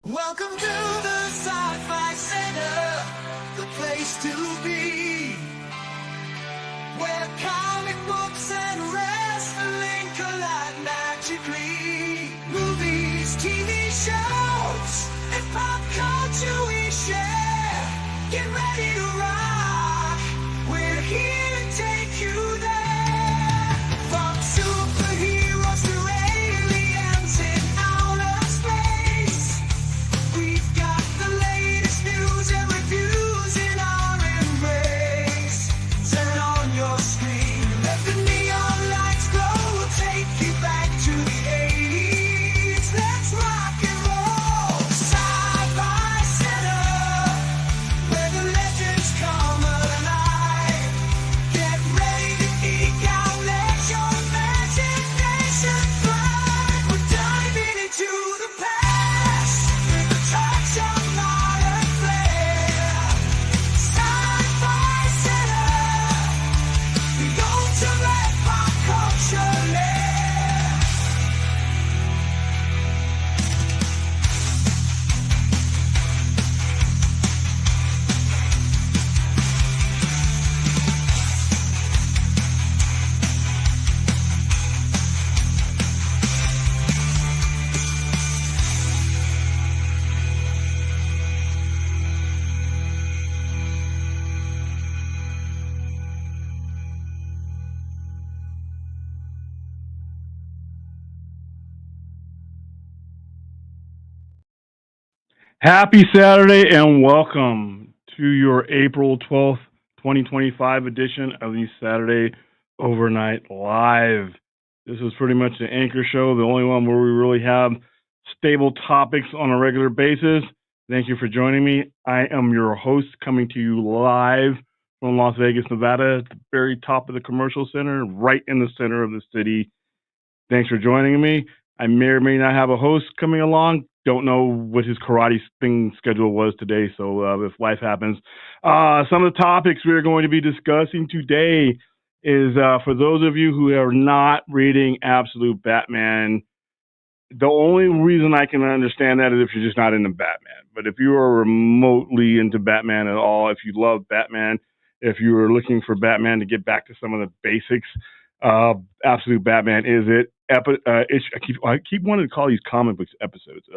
Welcome to the Sci-Fi Center, the place to be, where comic books and wrestling collide magically. Movies, TV shows, and pop culture we share. Get ready to rock, we're here to take you there. From superheroes to aliens in outer space, we've got the latest news and reviews in our embrace. Turn on your screen, let the neon lights glow. We'll take you back to the 80s. Let's rock and roll. Sci-Fi Center, where the legends come alive. Get ready to geek out, let your imagination fly. We're diving into the past with a touch of modern flair. Sci-Fi Center, the ultimate pop culture lair. Happy Saturday and welcome to your April 12th, 2025 edition of the Saturday Overnight Live. This is pretty much the anchor show, the only one where we really have stable topics on a regular basis. Thank you for joining me. I am your host coming to you live from Las Vegas, Nevada, at the very top of the commercial center, right in the center of the city. Thanks for joining me. I may or may not have a host coming along. Don't know what his karate thing schedule was today, so if life happens. Some of the topics we're going to be discussing today is for those of you who are not reading Absolute Batman, the only reason I can understand that is if you're just not into Batman. But if you are remotely into Batman at all, if you love Batman, if you are looking for Batman to get back to some of the basics, Absolute Batman is it. I keep wanting to call these comic books episodes.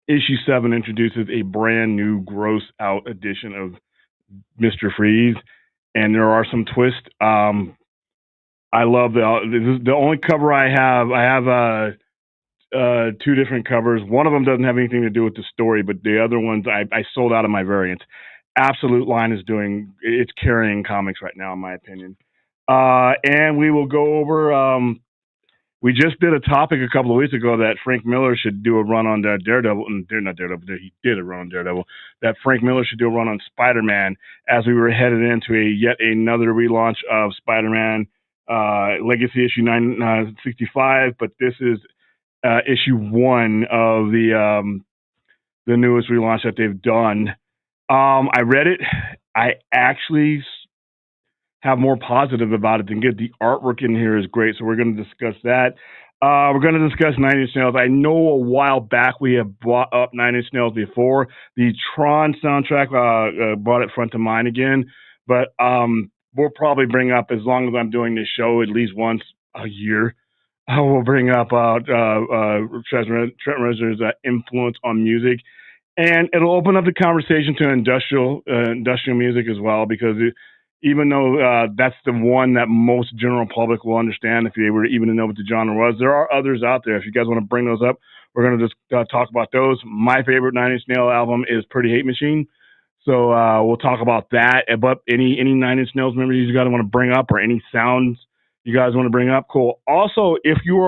Issue 7 introduces a brand new gross out edition of Mr. Freeze, and there are some twists. I love the only cover I have. I have two different covers. One of them doesn't have anything to do with the story, but the other ones I sold out of my variants. Absolute line is it's carrying comics right now, in my opinion. And we will go over. We just did a topic a couple of weeks ago that Frank Miller should do a run on Daredevil. Not Daredevil, he did a run on Daredevil. That Frank Miller should do a run on Spiderman as we were headed into yet another relaunch of Spider-Man Legacy issue 965. But this is issue 1 of the newest relaunch that they've done. I read it. I actually have more positive about it than good. The artwork in here is great, so we're going to discuss that. We're going to discuss Nine Inch Nails. I know a while back we have brought up Nine Inch Nails before. The Tron soundtrack brought it front to mind again, but we'll probably bring up, as long as I'm doing this show at least once a year, we'll bring up Trent Reznor's influence on music. And it'll open up the conversation to industrial music as well, because even though that's the one that most general public will understand if they were even to know what the genre was, there are others out there. If you guys want to bring those up, we're going to just talk about those. My favorite Nine Inch Nails album is Pretty Hate Machine, so we'll talk about that. But any Nine Inch Nails members you guys want to bring up, or any sounds you guys want to bring up, cool. Also, if you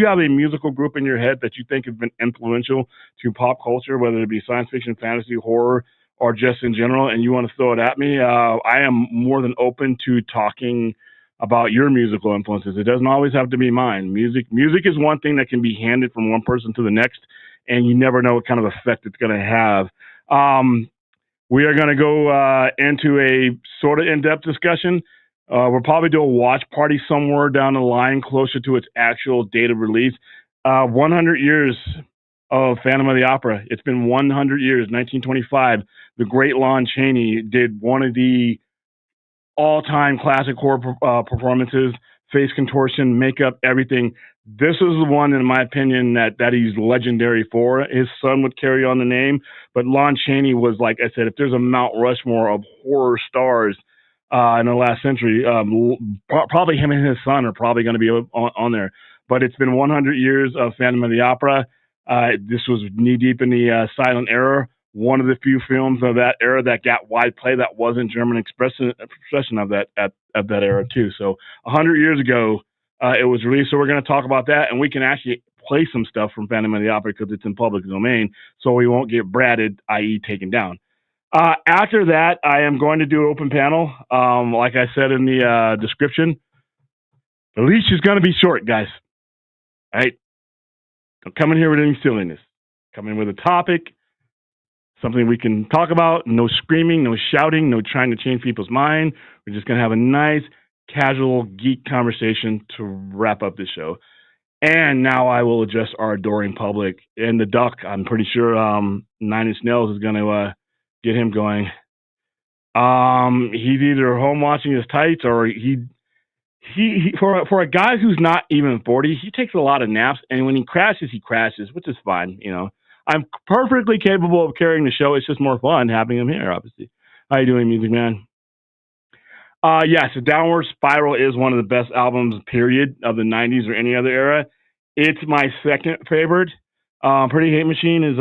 have a musical group in your head that you think has been influential to pop culture, whether it be science fiction, fantasy, horror, or just in general, and you want to throw it at me, I am more than open to talking about your musical influences. It doesn't always have to be mine. Music is one thing that can be handed from one person to the next, and you never know what kind of effect it's going to have. We are going to go into a sort of in-depth discussion. We'll probably do a watch party somewhere down the line closer to its actual date of release. 100 years of Phantom of the Opera. It's been 100 years, 1925. The great Lon Chaney did one of the all-time classic horror performances, face contortion, makeup, everything. This is the one, in my opinion, that he's legendary for. His son would carry on the name, but Lon Chaney was, like I said, if there's a Mount Rushmore of horror stars in the last century, probably him and his son are probably going to be on there. But it's been 100 years of Phantom of the Opera. This was knee deep in the silent era. One of the few films of that era that got wide play that wasn't German expression of that at that era too. So 100 years ago, it was released. So we're going to talk about that, and we can actually play some stuff from Phantom of the Opera because it's in public domain, so we won't get bratted, i.e., taken down. After that, I am going to do open panel. Like I said in the description, the leash is going to be short, guys. All right? Don't come in here with any silliness. Come in with a topic, something we can talk about. No screaming, no shouting, no trying to change people's mind. We're just going to have a nice, casual, geek conversation to wrap up the show. And now I will address our adoring public. And the duck, I'm pretty sure 9 Inch Nails is going to get him going. He's either home watching his tights or he for a guy who's not even 40, he takes a lot of naps, and when he crashes, which is fine. You know, I'm perfectly capable of carrying the show. It's just more fun having him here, obviously. How you doing, Music Man? Yeah, so Downward Spiral is one of the best albums, period, of the 90s or any other era. It's my second favorite. Pretty Hate Machine is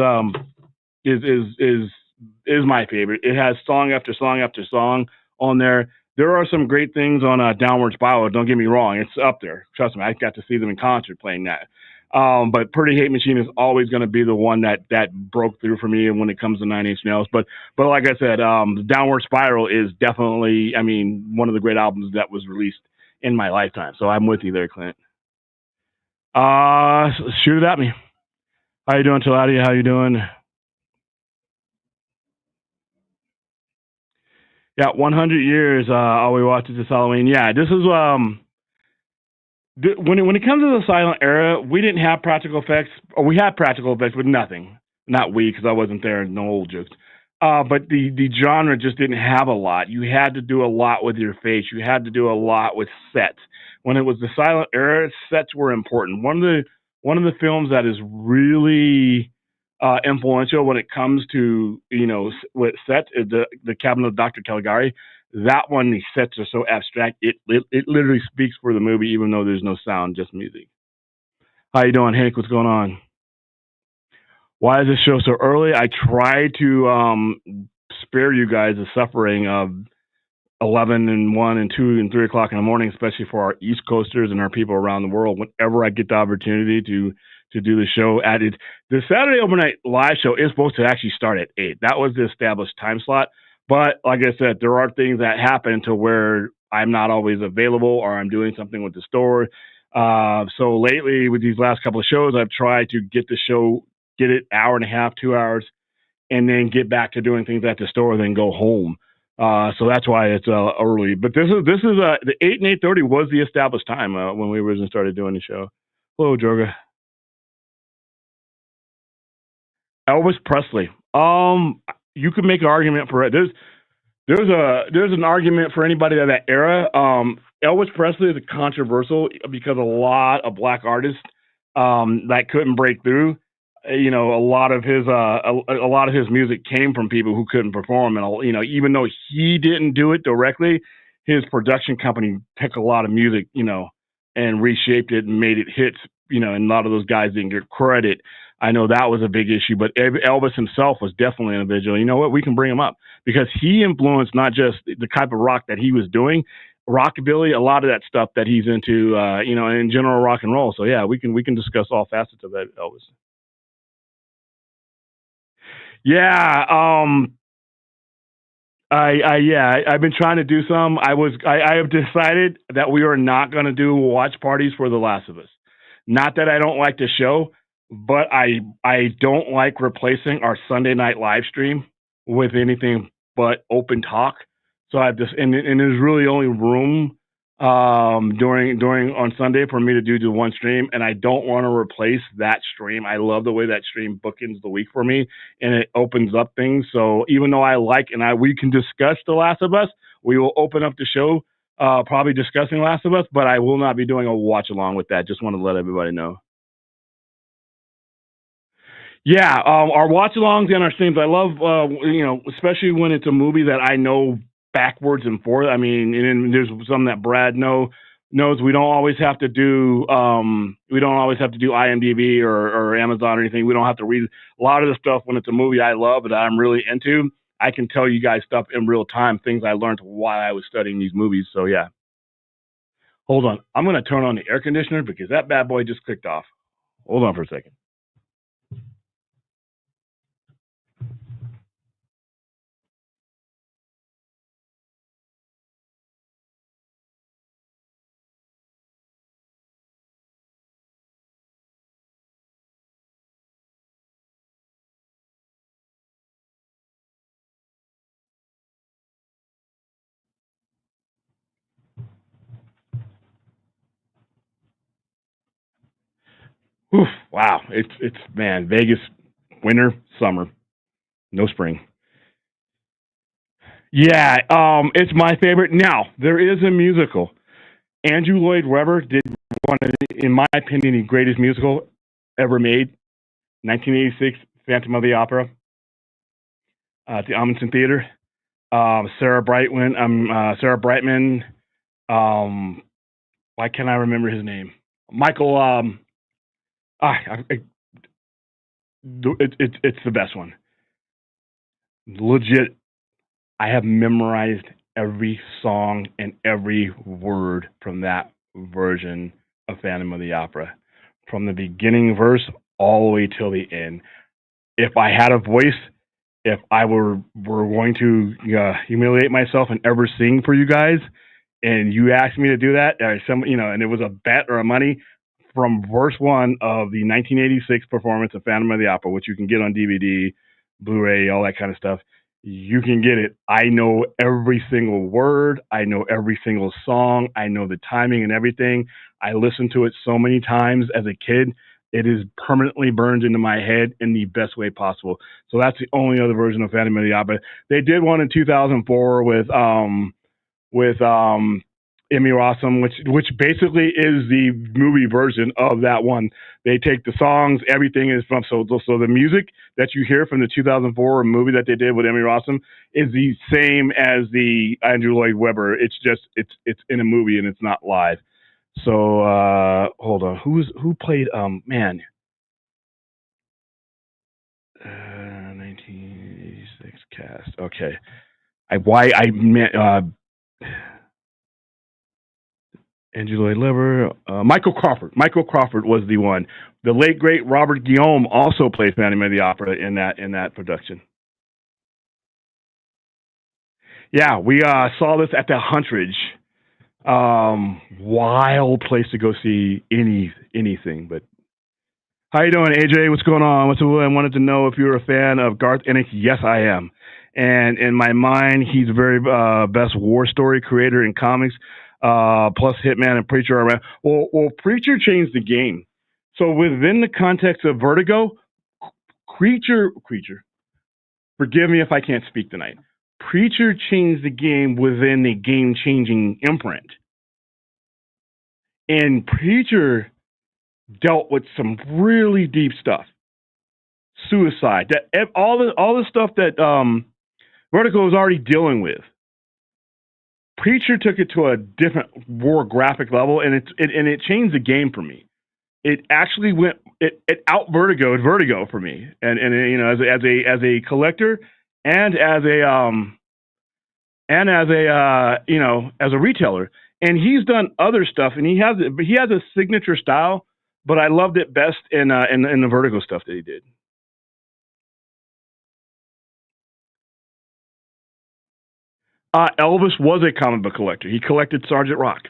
my favorite. It has song after song after song on there. There are some great things on Downward Spiral. Don't get me wrong. It's up there. Trust me, I got to see them in concert playing that. But Pretty Hate Machine is always going to be the one that broke through for me when it comes to 9 Inch Nails. But like I said, Downward Spiral is definitely, I mean, one of the great albums that was released in my lifetime. So I'm with you there, Clint. Shoot it at me. How you doing, Talati? How you doing? Yeah, 100 years. All we watched is this Halloween. Yeah, this is when it comes to the silent era, we didn't have practical effects, or we had practical effects, but nothing. Not we, because I wasn't there. No old jokes. But the genre just didn't have a lot. You had to do a lot with your face. You had to do a lot with sets. When it was the silent era, sets were important. One of the films that is really influential when it comes to with sets is the Cabinet of Dr. Caligari. That one, the sets are so abstract, it literally speaks for the movie, even though there's no sound, just music. How you doing, Hank? What's going on? Why is this show so early? I try to spare you guys the suffering of 11 and 1 and 2 and 3 o'clock in the morning, especially for our East Coasters and our people around the world. Whenever I get the opportunity to do the show at it, the Saturday overnight live show is supposed to actually start at 8. That was the established time slot. But like I said, there are things that happen to where I'm not always available or I'm doing something with the store. So lately with these last couple of shows, I've tried to get the show, get it hour and a half, 2 hours, and then get back to doing things at the store, then go home. So that's why it's early. But this is the 8 and 8:30 was the established time when we originally started doing the show. Hello, Droga. Elvis Presley. You could make an argument for it. There's an argument for anybody of that era. Elvis Presley is controversial because a lot of black artists that couldn't break through. A lot of his music came from people who couldn't perform, and even though he didn't do it directly, his production company took a lot of music, and reshaped it and made it hits, and a lot of those guys didn't get credit. I know that was a big issue, but Elvis himself was definitely an individual. You know what? We can bring him up because he influenced not just the type of rock that he was doing, rockabilly, a lot of that stuff that he's into, in general rock and roll. So yeah, we can discuss all facets of that, Elvis. Yeah, I've been trying to do some. I have decided that we are not going to do watch parties for The Last of Us. Not that I don't like the show, but I don't like replacing our Sunday night live stream with anything but open talk. So I've just and there's really only room during on Sunday for me to do one stream, and I don't want to replace that stream. I love the way that stream bookends the week for me, and it opens up things. So even though I like and I we can discuss The Last of Us, we will open up the show probably discussing Last of Us, but I will not be doing a watch along with that. Just want to let everybody know. Yeah, our watch alongs and our streams. I love, especially when it's a movie that I know backwards and forth. I mean, and there's some that Brad knows. We don't always have to do. We don't always have to do IMDb or Amazon or anything. We don't have to read a lot of the stuff when it's a movie I love that I'm really into. I can tell you guys stuff in real time, things I learned while I was studying these movies. So yeah. Hold on, I'm gonna turn on the air conditioner because that bad boy just clicked off. Hold on for a second. Oof, wow, it's man, Vegas, winter, summer, no spring. Yeah, it's my favorite. Now there is a musical. Andrew Lloyd Webber did one, in my opinion, the greatest musical ever made. 1986, Phantom of the Opera, at the Amundsen Theater. Sarah Brightman. Um, why can't I remember his name? Michael. It's the best one. Legit, I have memorized every song and every word from that version of Phantom of the Opera, from the beginning verse all the way till the end. If I had a voice, if I were going to humiliate myself and ever sing for you guys, and you asked me to do that, or and it was a bet or a money from verse one of the 1986 performance of Phantom of the Opera, which you can get on DVD, Blu-ray, all that kind of stuff. You can get it. I know every single word. I know every single song. I know the timing and everything. I listened to it so many times as a kid. It is permanently burned into my head in the best way possible. So that's the only other version of Phantom of the Opera. They did one in 2004 with Emmy Rossum, which basically is the movie version of that one. They take the songs, everything is from so the music that you hear from the 2004 movie that they did with Emmy Rossum is the same as the Andrew Lloyd Webber. It's just it's in a movie and it's not live. So hold on, who played 1986 cast? Okay, Andrew Lloyd Webber, Michael Crawford. Michael Crawford was the one. The late great Robert Guillaume also played Phantom of the Opera in that production. Yeah, we saw this at the Huntridge. Wild place to go see anything. But how you doing, AJ? What's going on? I wanted to know if you're a fan of Garth Ennis. Yes, I am. And in my mind, he's the very best war story creator in comics. Plus Hitman and Preacher are around. Well, Preacher changed the game. So within the context of Vertigo, Creature, forgive me if I can't speak tonight. Preacher changed the game within the game-changing imprint. And Preacher dealt with some really deep stuff. Suicide, that all the stuff that Vertigo was already dealing with. Preacher took it to a different, more graphic level, and it changed the game for me. It actually it out Vertigoed Vertigo for me, and as a collector and as a retailer. And he's done other stuff, and he has a signature style, but I loved it best in the Vertigo stuff that he did. Elvis was a comic book collector. He collected Sergeant Rock.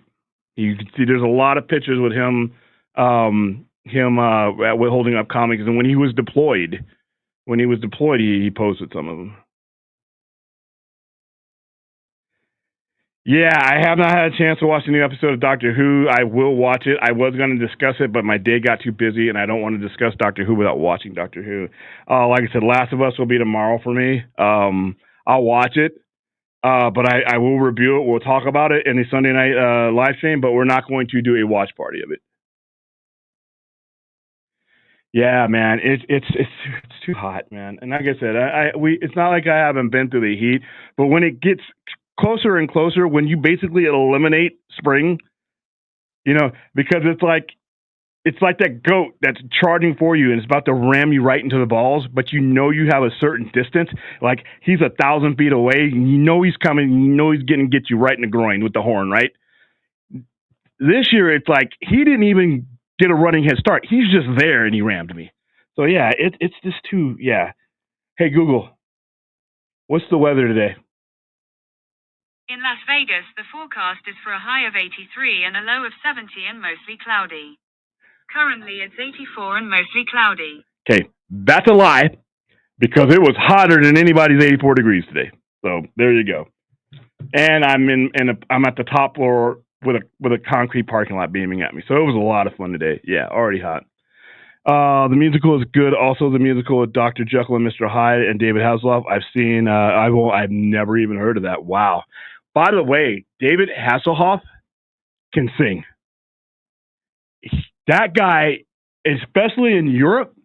You can see there's a lot of pictures with him holding up comics, and when he was deployed, he posted some of them. Yeah, I have not had a chance to watch a new episode of Doctor Who. I will watch it. I was going to discuss it, but my day got too busy, and I don't want to discuss Doctor Who without watching Doctor Who. Like I said, Last of Us will be tomorrow for me. I'll watch it, but I will review it. We'll talk about it in the Sunday night live stream, but we're not going to do a watch party of it. Yeah, man, it's too hot, man. And like I said, it's not like I haven't been through the heat, but when it gets closer and closer, when you basically eliminate spring, because it's like that goat that's charging for you and it's about to ram you right into the balls, but you have a certain distance. Like he's 1,000 feet away, and he's coming, he's getting get you right in the groin with the horn, right? This year, it's like he didn't even get a running head start. He's just there and he rammed me. So yeah, it's just too yeah. Hey Google, what's the weather today? In Las Vegas, the forecast is for a high of 83 and a low of 70 and mostly cloudy. Currently, it's 84 and mostly cloudy. Okay, that's a lie because it was hotter than anybody's 84 degrees today. So there you go. And I'm at the top floor with a concrete parking lot beaming at me. So it was a lot of fun today. Yeah, already hot. The musical is good. Also, the musical with Dr. Jekyll and Mr. Hyde and David Hasselhoff. I've seen. I've never even heard of that. Wow. By the way, David Hasselhoff can sing. That guy, especially in Europe,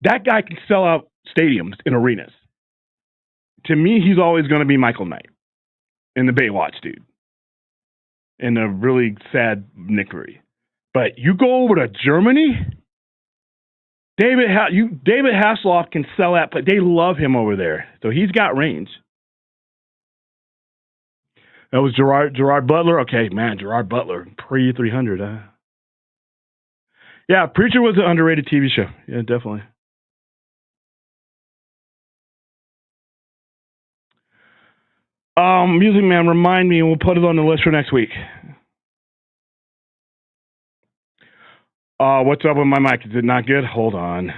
that guy can sell out stadiums and arenas. To me, he's always going to be Michael Knight in the Baywatch dude, in a really sad Nick Fury. But you go over to Germany, David Hasselhoff can sell that, but they love him over there, so he's got range. That was Gerard Butler. Okay, man, Gerard Butler pre 300. Yeah, Preacher was an underrated TV show. Yeah, definitely. Music Man, remind me, and we'll put it on the list for next week. What's up with my mic? Is it not good? Hold on.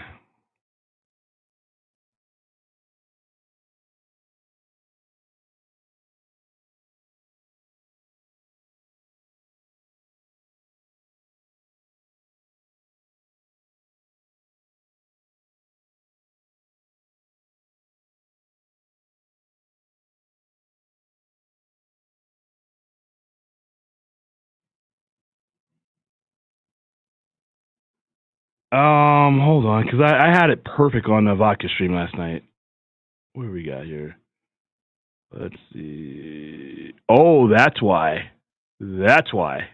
Hold on, because I had it perfect on the vodka stream last night. What do we got here? Let's see. Oh, that's why. That's why.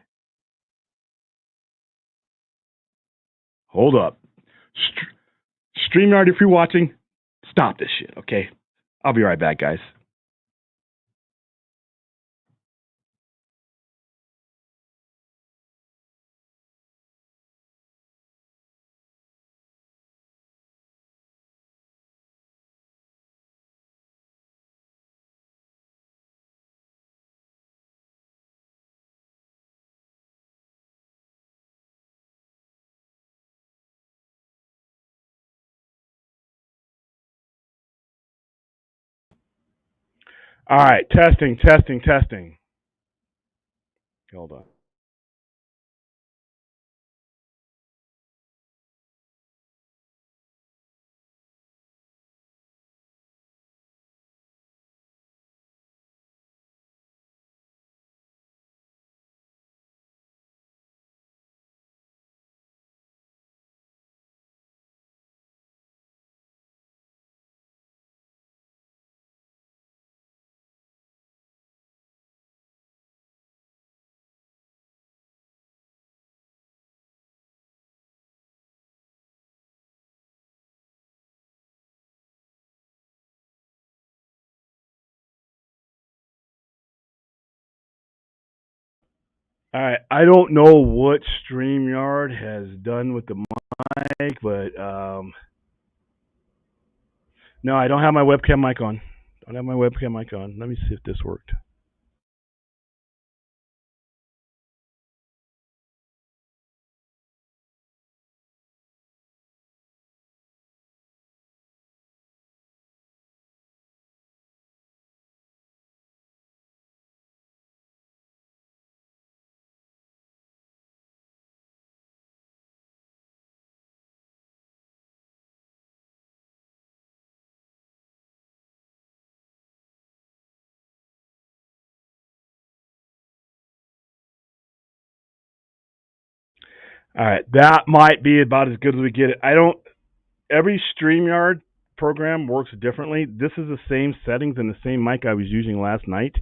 Hold up. StreamYard, if you're watching, stop this shit, okay? I'll be right back, guys. All right, testing. Hold on. All right, I don't know what StreamYard has done with the mic, but no, I don't have my webcam mic on. Don't have my webcam mic on. Let me see if this worked. All right, that might be about as good as we get it. I don't. Every StreamYard program works differently. This is the same settings and the same mic I was using last night.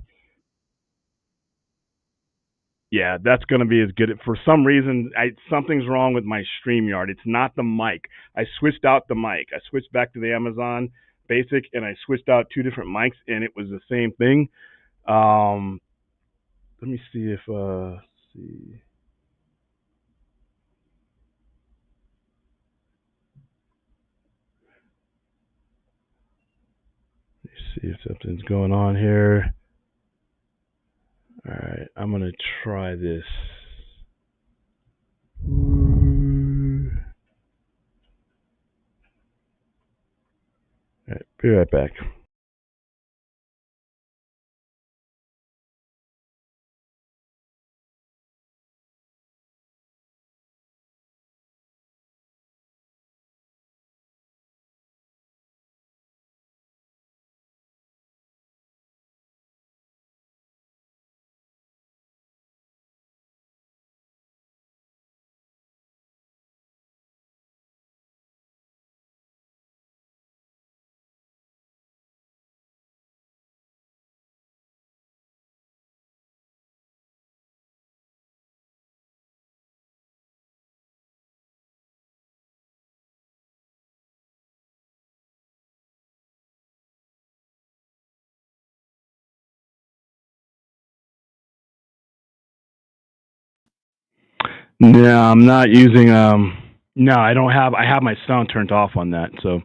Yeah, that's going to be as good. For some reason, something's wrong with my StreamYard. It's not the mic. I switched out the mic. I switched back to the Amazon Basic, and I switched out two different mics, and it was the same thing. Let me see if let's see. Let's see if something's going on here. All right, I'm gonna try this. All right, be right back. No, I'm not using. No, I don't have. I have my sound turned off on that. So,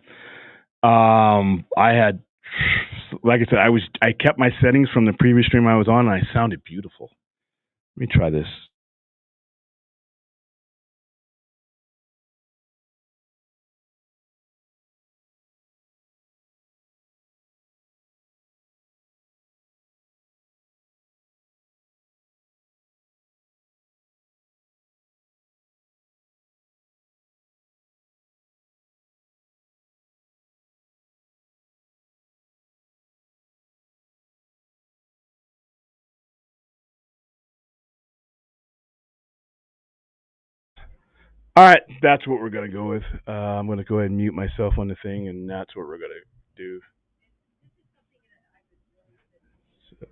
I had, like I said, I kept my settings from the previous stream I was on, and I sounded beautiful. Let me try this. All right, that's what we're gonna go with. I'm gonna go ahead and mute myself on the thing, and that's what we're gonna do. So,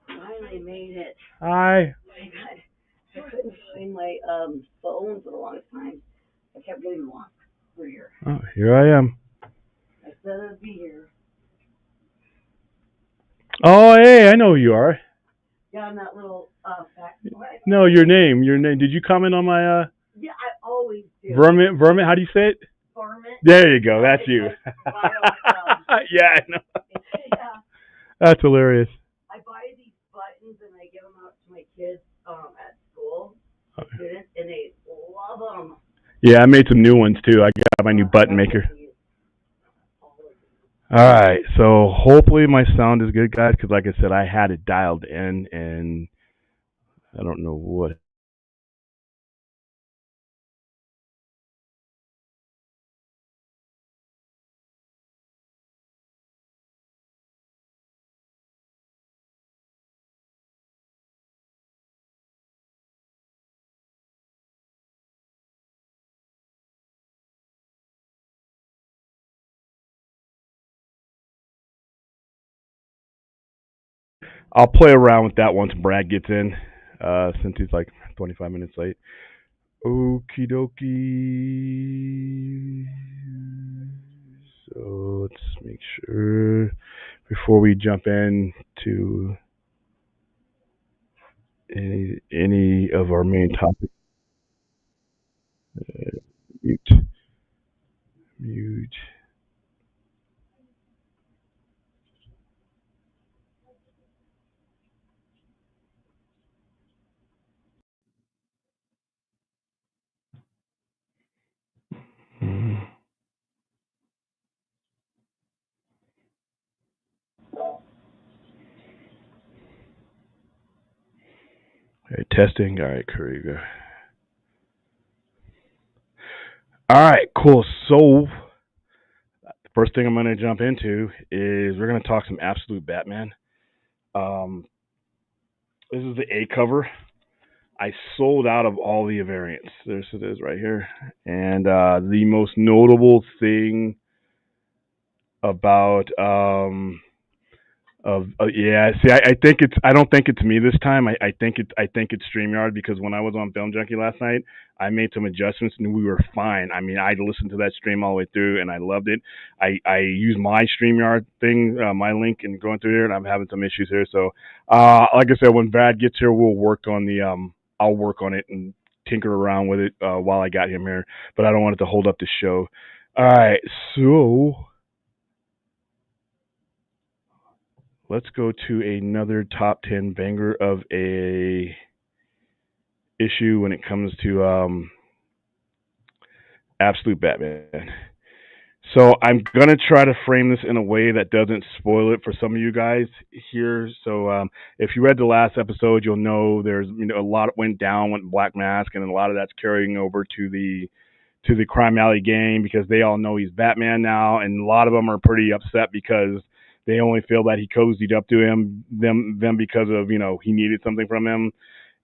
Finally made it. hi. I couldn't find my phone for the longest time. I kept getting lost for here. Oh, here I am. I said I'd be here. Oh, hey, I know who you are. Yeah, on that little fact. No, your name. Your name. Did you comment on my Yeah, I always do. Vermin? Vermin? How do you say it? Varmint. There you go. That's you. Yeah, I know. Yeah. That's hilarious. I buy these buttons and I give them out to my kids at school, students, and they love them. Yeah, I made some new ones too. I got my new button maker. All right, so hopefully my sound is good, guys. Because like I said, I had it dialed in, and I don't know what. I'll play around with that once Brad gets in, since he's like 25 minutes late. Okie dokie. So let's make sure before we jump in to any of our main topics. Mute, mute. Mm. All right, testing. All right, here we go. All right, cool. So the first thing I'm going to jump into is we're going to talk some absolute Batman. Um, this is the A cover. I sold out of all the variants. There's it is right here. And the most notable thing about yeah, see, I think it's I don't think it's me this time. I think it's StreamYard, because when I was on Film Junkie last night, I made some adjustments and we were fine. I mean, I listened to that stream all the way through and I loved it. I used my StreamYard thing, my link, and going through here, and I'm having some issues here. So like I said, when Brad gets here, we'll work on the I'll work on it and tinker around with it while I got him here. But I don't want it to hold up the show. All right, so let's go to another top 10 banger of a issue when it comes to Absolute Batman. So I'm gonna try to frame this in a way that doesn't spoil it for some of you guys here. So if you read the last episode, you'll know there's a lot went down with Black Mask, and a lot of that's carrying over to the Crime Alley gang, because they all know he's Batman now, and a lot of them are pretty upset because they only feel that he cozied up to them because of he needed something from him,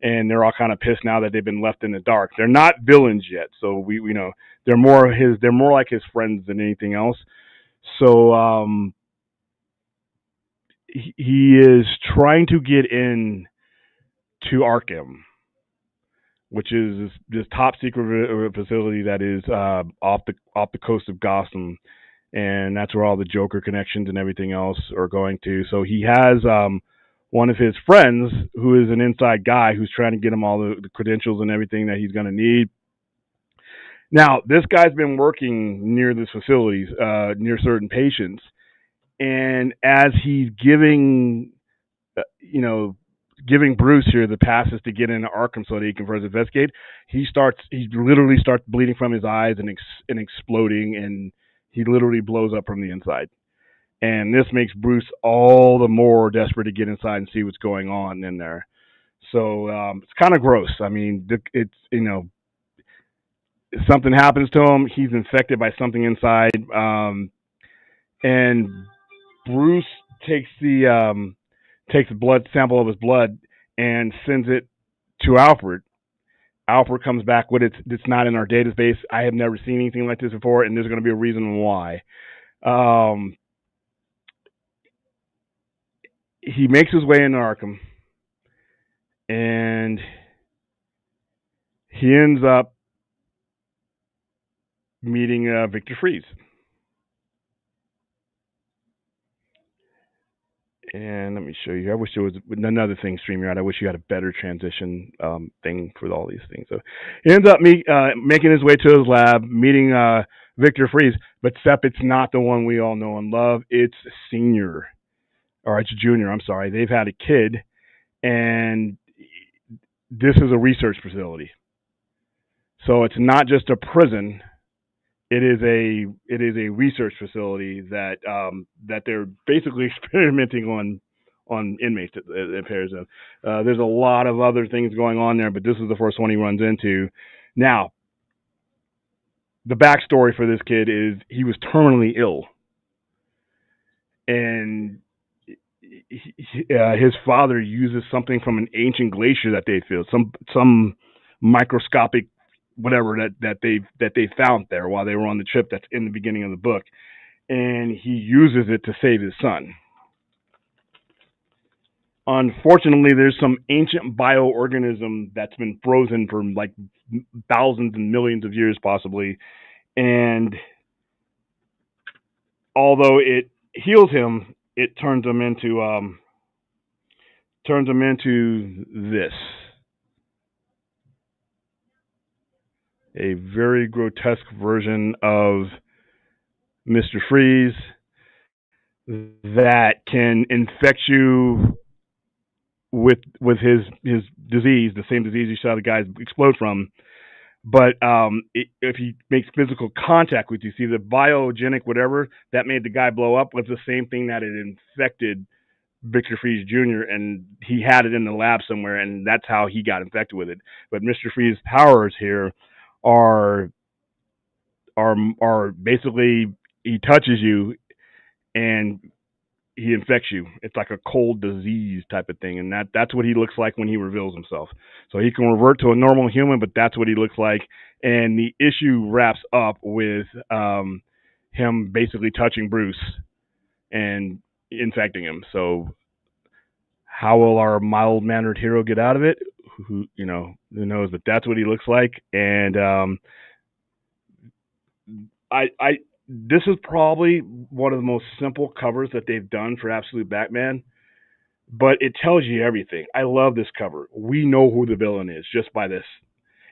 and they're all kind of pissed now that they've been left in the dark. They're not villains yet, so we know they're more like his friends than anything else. So he is trying to get in to Arkham, which is this top secret facility that is off the coast of Gotham, and that's where all the Joker connections and everything else are going to. So he has one of his friends who is an inside guy who's trying to get him all the credentials and everything that he's going to need. Now, this guy's been working near this facilities, near certain patients, and as he's giving Bruce here the passes to get into Arkham so that he can further investigate, he literally starts bleeding from his eyes and exploding, and he literally blows up from the inside. And this makes Bruce all the more desperate to get inside and see what's going on in there. So it's kind of gross. I mean, it's something happens to him, he's infected by something inside, and Bruce takes a blood sample of his blood and sends it to Alfred. Alfred comes back with it's not in our database. I have never seen anything like this before, and there's going to be a reason why. He makes his way into Arkham, and he ends up meeting Victor Fries. And let me show you. I wish there was another thing, StreamYard. I wish you had a better transition thing for all these things. So he ends up making his way to his lab, meeting Victor Fries. But except it's not the one we all know and love. It's Senior. Or it's Junior, I'm sorry. They've had a kid, and this is a research facility. So it's not just a prison. It is a research facility that they're basically experimenting on inmates. It appears of. There's a lot of other things going on there, but this is the first one he runs into. Now, the backstory for this kid is he was terminally ill, and his father uses something from an ancient glacier that they found, some microscopic whatever that they found there while they were on the trip. That's in the beginning of the book, and he uses it to save his son. Unfortunately, there's some ancient bioorganism that's been frozen for like thousands and millions of years, possibly, and although it heals him, it turns him into this. A very grotesque version of Mr. Freeze that can infect you with his disease, the same disease you saw the guys explode from. But if he makes physical contact with you, see the biogenic whatever that made the guy blow up was the same thing that had infected Victor Freeze Jr., and he had it in the lab somewhere, and that's how he got infected with it. But Mr. Freeze's powers here are basically he touches you and he infects you. It's like a cold disease type of thing, and that's what he looks like when he reveals himself. So he can revert to a normal human, but that's what he looks like. And the issue wraps up with him basically touching Bruce and infecting him. So how will our mild mannered hero get out of it? Who knows? But that's what he looks like, and I this is probably one of the most simple covers that they've done for Absolute Batman, but it tells you everything. I love this cover. We know who the villain is just by this.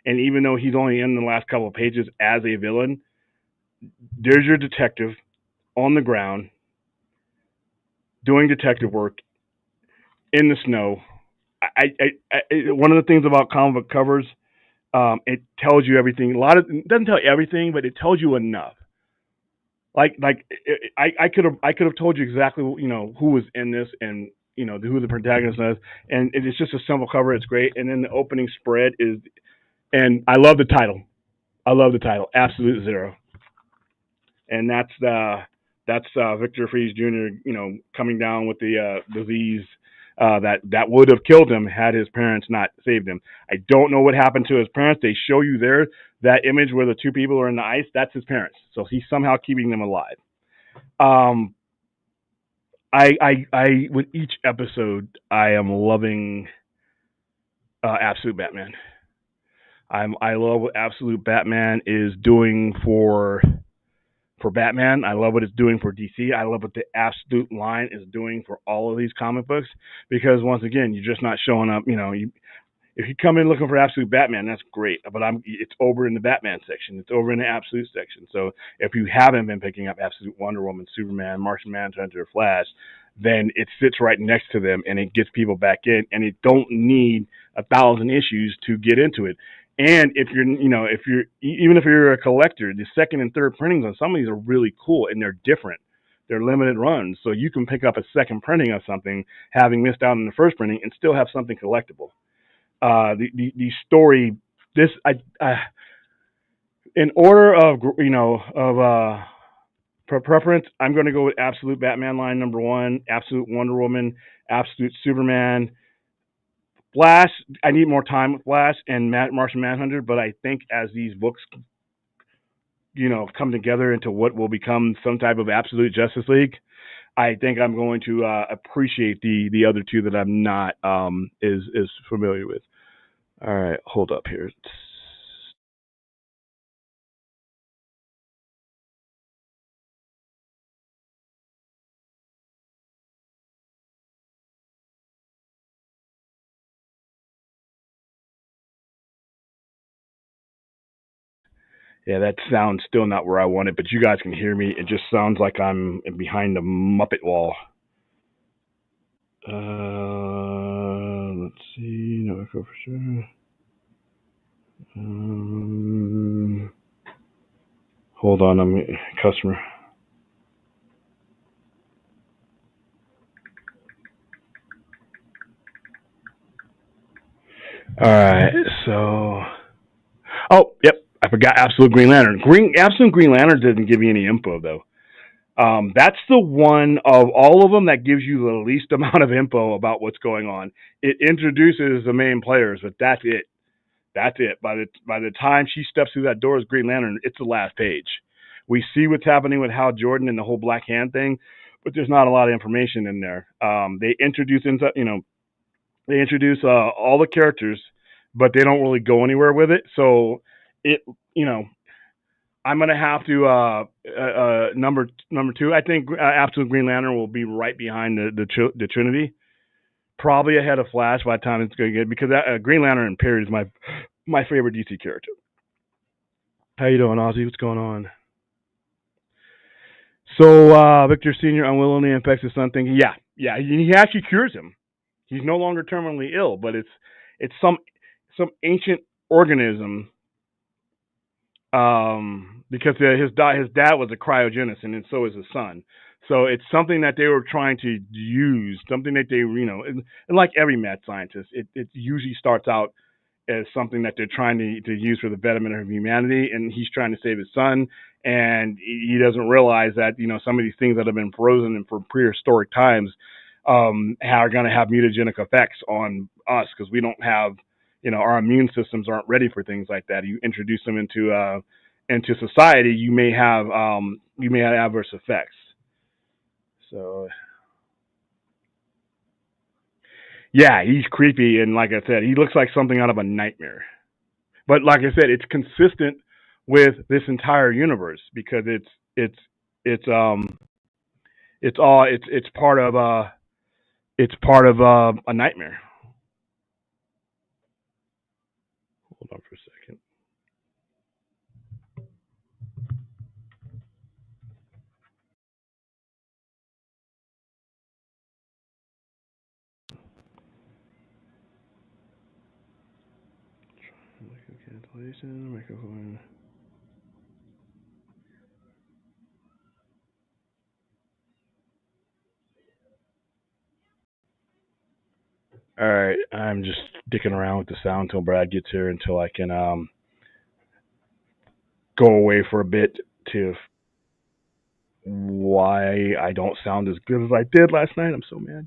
And even though he's only in the last couple of pages as a villain, there's your detective on the ground doing detective work in the snow. One of the things about comic book covers, it tells you everything. It doesn't tell you everything, but it tells you enough. I could have told you exactly who was in this and who the protagonist is, and it's just a simple cover. It's great, and then the opening spread is, and I love the title. Absolute Zero, and that's Victor Fries Jr. Coming down with the disease that would have killed him had his parents not saved him. I don't know what happened to his parents. They show you there that image where the two people are in the ice. That's his parents. So he's somehow keeping them alive. I with each episode, I am loving Absolute Batman. I love what Absolute Batman is doing for Batman. I love what it's doing for DC. I love what the Absolute line is doing for all of these comic books, because once again, you're just not showing up. If you come in looking for Absolute Batman, that's great. But it's over in the Batman section. It's over in the Absolute section. So if you haven't been picking up Absolute Wonder Woman, Superman, Martian Manhunter, Flash, then it sits right next to them and it gets people back in. And it don't need 1,000 issues to get into it. And if even if you're a collector, the second and third printings on some of these are really cool and they're different. They're limited runs, so you can pick up a second printing of something, having missed out on the first printing, and still have something collectible. The story, in order of preference, I'm going to go with Absolute Batman line number 1, Absolute Wonder Woman, Absolute Superman, Flash. I need more time with Flash and Martian Manhunter, but I think as these books come together into what will become some type of Absolute Justice League, I think I'm going to appreciate the other two that I'm not is familiar with. All right, hold up here. Yeah, that sound's still not where I want it, but you guys can hear me. It just sounds like I'm behind the Muppet wall. Let's see. No echo for sure. Hold on, I'm a customer. All right, so. Oh, yep. I forgot Absolute Green Lantern. Absolute Green Lantern didn't give you any info though. That's the one of all of them that gives you the least amount of info about what's going on. It introduces the main players, but that's it. That's it. By the time she steps through that door as Green Lantern, it's the last page. We see what's happening with Hal Jordan and the whole Black Hand thing, but there's not a lot of information in there. They introduce all the characters, but they don't really go anywhere with it. So it I'm gonna have to number two. I think Absolute Green Lantern will be right behind the Trinity, probably ahead of Flash by the time it's going to get, because Green Lantern in period is my favorite DC character. How you doing, Ozzy? What's going on? So Victor Senior unwillingly infects his son, thinking, yeah, he actually cures him. He's no longer terminally ill, but it's some ancient organism. Because his dad was a cryogenist, and so is his son. So it's something that they were trying to use, something that they, and like every mad scientist, it usually starts out as something that they're trying to use for the betterment of humanity, and he's trying to save his son, and he doesn't realize that some of these things that have been frozen and for prehistoric times are going to have mutagenic effects on us because we don't have our immune systems aren't ready for things like that. You introduce them into society, you may have adverse effects. So yeah, he's creepy, and like I said, he looks like something out of a nightmare. But like I said, it's consistent with this entire universe because it's it's part of a nightmare. Hold on for a second. Cancellation, microphone. All right, I'm just dicking around with the sound until Brad gets here until I can go away for a bit to why I don't sound as good as I did last night. I'm so mad.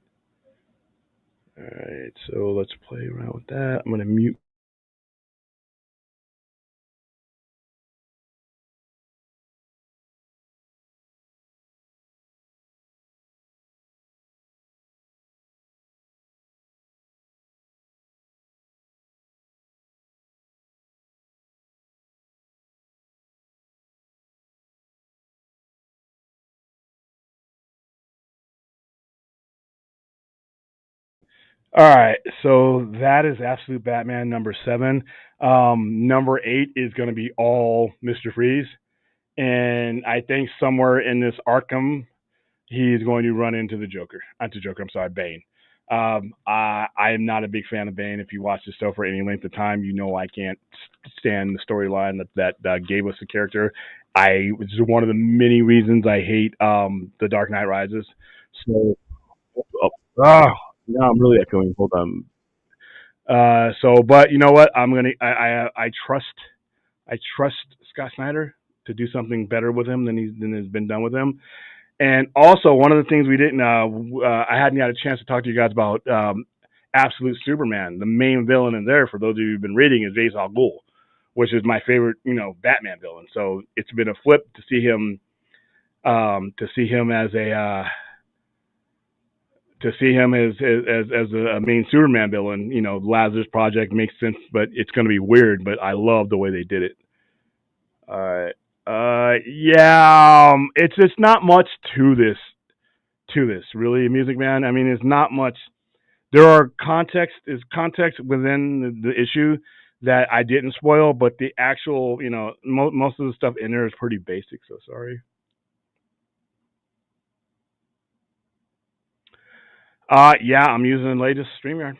All right, so let's play around with that. I'm gonna mute. All right, so that is Absolute Batman number 7. Number 8 is going to be all Mr. Freeze, and I think somewhere in this Arkham, he's going to run into the Joker. Not the Joker. I'm sorry, Bane. I am not a big fan of Bane. If you watch the show for any length of time, you know I can't stand the storyline that gave us the character. Which is one of the many reasons I hate the Dark Knight Rises. So, oh, now I'm really echoing. Hold on. But you know what? I trust Scott Snyder to do something better with him than has been done with him. And also, one of the things we didn't, I hadn't had a chance to talk to you guys about Absolute Superman. The main villain in there, for those of you who've been reading, is Ra's al Ghul, which is my favorite, Batman villain. So it's been a flip to see him as a as a main Superman villain. Lazarus Project makes sense, but it's going to be weird. But I love the way they did it. All right. Yeah. It's not much to this really, Music Man. I mean, it's not much. There are context within the issue that I didn't spoil, but the actual, most of the stuff in there is pretty basic. So sorry. Yeah, I'm using the latest StreamYard.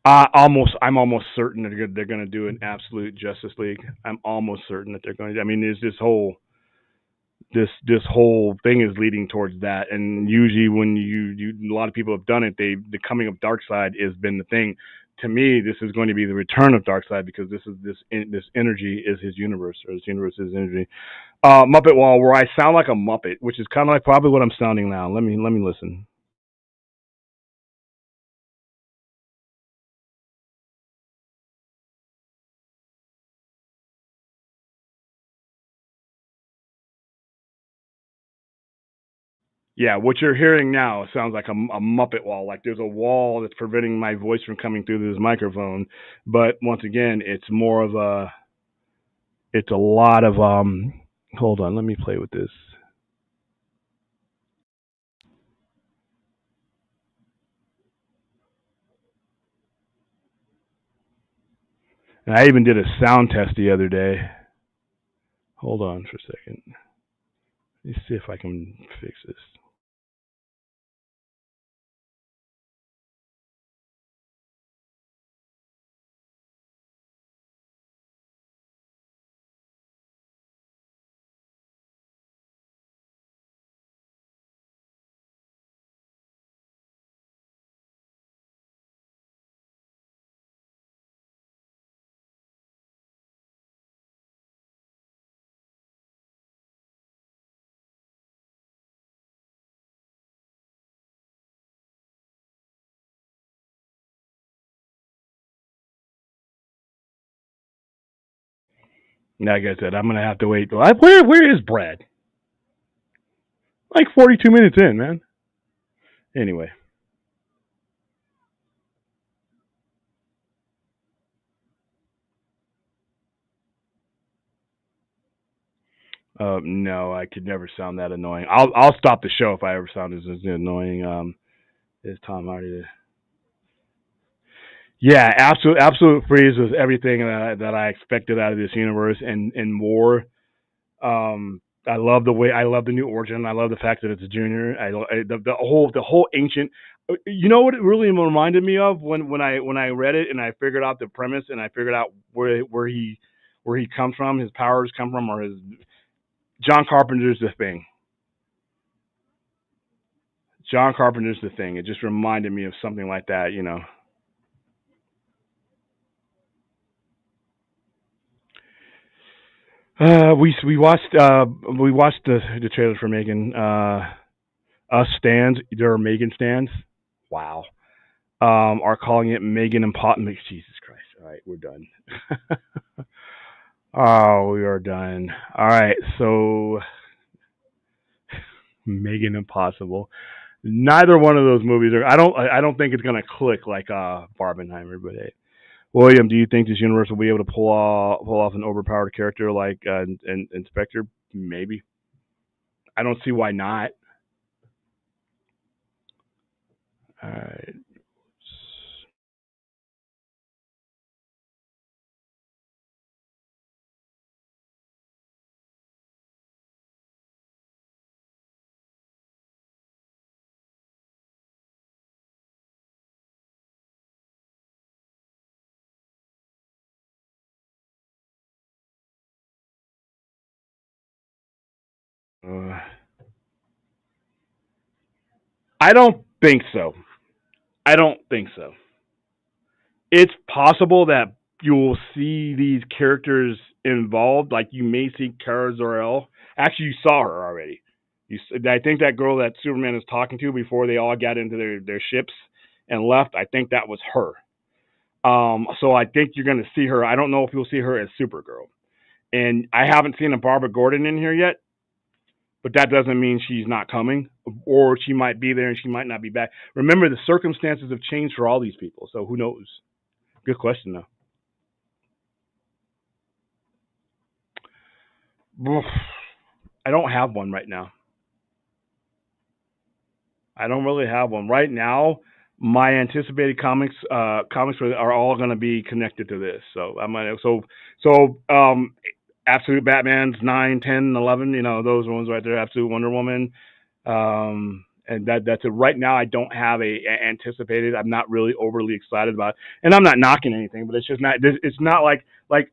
I'm almost certain that they're going to do an Absolute Justice League. I'm almost certain that they're going to. I mean, there's this whole thing is leading towards that, and usually when a lot of people have done it, the coming of Darkseid has been the thing. To me, this is going to be the return of Darkseid because this energy is his universe, or his universe is energy. Muppet Wall, where I sound like a Muppet, which is kind of like probably what I'm sounding now. Let me listen. Yeah, what you're hearing now sounds like a Muppet wall. Like there's a wall that's preventing my voice from coming through this microphone. But once again, it's a lot of hold on, let me play with this. And I even did a sound test the other day. Hold on for a second. Let me see if I can fix this. Like I said, I'm gonna have to wait. Where is Brad? Like 42 minutes in, man. Anyway. No, I could never sound that annoying. I'll stop the show if I ever sound as annoying. Is Tom Hardy? Yeah, absolute freeze was everything that I expected out of this universe and more. I love I love the new origin. I love the fact that it's a junior. The whole ancient. You know what it really reminded me of when I read it and I figured out the premise and I figured out where he comes from, his powers come from, or his John Carpenter's The Thing. John Carpenter's The Thing. It just reminded me of something like that, you know. We watched the trailer for Megan. Us stands. There are Megan stands. Wow. Are calling it Megan and Pot. Jesus Christ! All right, we're done. Oh, we are done. All right, so Megan Impossible. Neither one of those movies are. I don't think it's gonna click like Barbenheimer. But hey, William, do you think this universe will be able to pull off an overpowered character like Inspector? Maybe. I don't see why not. All right. Uh, I don't think so. I don't think so. It's possible that you will see these characters involved. Like you may see Kara Zor-El. Actually, you saw her already. I think that girl that Superman is talking to before they all got into their ships and left. I think that was her. So I think you're going to see her. I don't know if you'll see her as Supergirl. And I haven't seen a Barbara Gordon in here yet, but that doesn't mean she's not coming, or she might be there and she might not be back. Remember, the circumstances have changed for all these people, so who knows? Good question, though. I don't have one right now. I don't really have one right now. My anticipated comics are all going to be connected to this. So I'm gonna Absolute Batman's 9, 10, 11. You know those ones right there. Absolute Wonder Woman. And that's it. Right now, I don't have a anticipated. I'm not really overly excited about it. And I'm not knocking anything, but it's just not. It's not like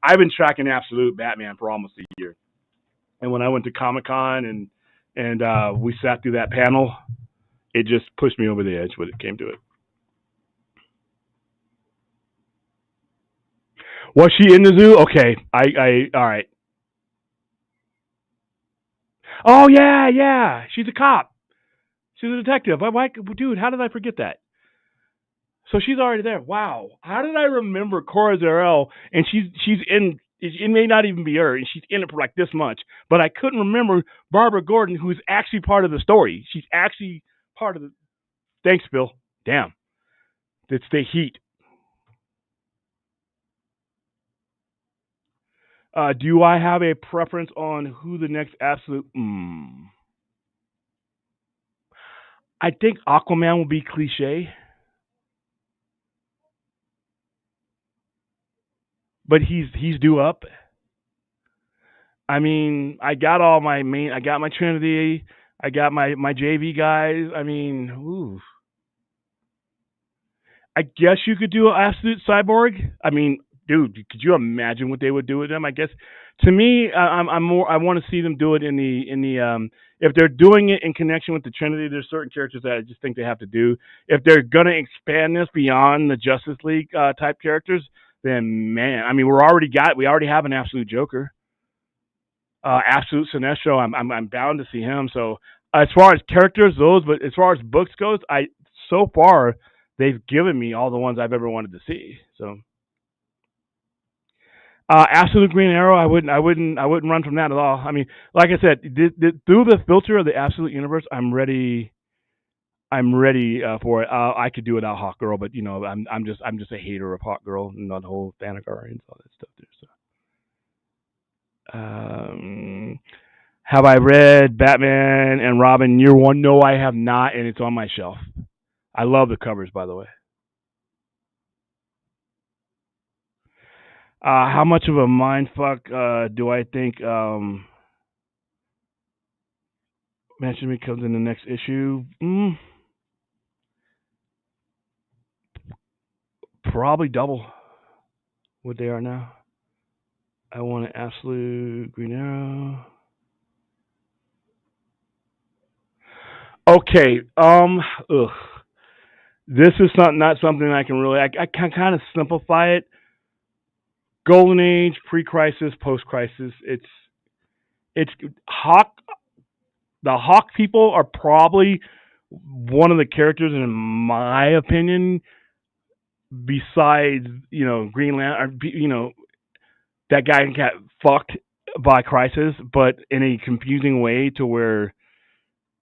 I've been tracking Absolute Batman for almost a year. And when I went to Comic-Con and we sat through that panel, it just pushed me over the edge when it came to it. Was she in the zoo? Okay, I all right. Oh yeah. She's a cop. She's a detective. Dude, how did I forget that? So she's already there. Wow. How did I remember Cora Zor-El? And she's in. It may not even be her, and she's in it for like this much. But I couldn't remember Barbara Gordon, who's actually part of the story. She's actually part of the. Thanks, Bill. Damn. It's the heat. Do I have a preference on who the next absolute? I think Aquaman will be cliche, but he's due up. I mean, I got my Trinity, I got my JV guys. I mean, ooh. I guess you could do an absolute cyborg. I mean, dude, could you imagine what they would do with them? I guess to me, I'm more. I want to see them do it in the if they're doing it in connection with the Trinity. There's certain characters that I just think they have to do. If they're gonna expand this beyond the Justice League type characters, then man, I mean, we already have an absolute Joker, absolute Sinestro. I'm bound to see him. So as far as characters, but as far as books goes, so far they've given me all the ones I've ever wanted to see. So Absolute Green Arrow. I wouldn't run from that at all. I mean, like I said, through the filter of the Absolute Universe, I'm ready. I'm ready for it. I could do without Hawk Girl, but I'm just a hater of Hawk Girl and the whole Thanagar and all that stuff there. So, have I read Batman and Robin Year One? No, I have not, and it's on my shelf. I love the covers, by the way. How much of a mind fuck do I think Mention Me comes in the next issue? Probably double what they are now. I want an Absolute Green Arrow. Okay. This is not something I can really. I can kind of simplify it. Golden Age, pre-crisis, post-crisis. It's Hawk. The Hawk people are probably one of the characters, in my opinion, besides Green Lantern. That guy got fucked by Crisis, but in a confusing way to where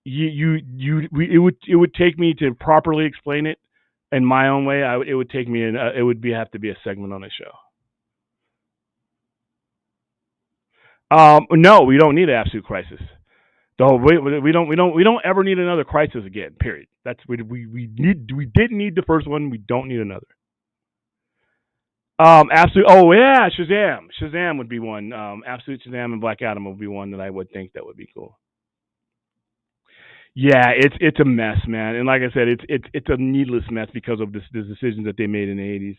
it would take me to properly explain it in my own way. It would take me have to be a segment on a show. No, we don't need an Absolute Crisis. We don't ever need another Crisis again. Period. That's we didn't need the first one. We don't need another. Absolute. Oh yeah, Shazam. Shazam would be one. Absolute Shazam and Black Adam would be one that I would think that would be cool. Yeah, it's a mess, man. And like I said, it's a needless mess because of the decisions that they made in the 80s.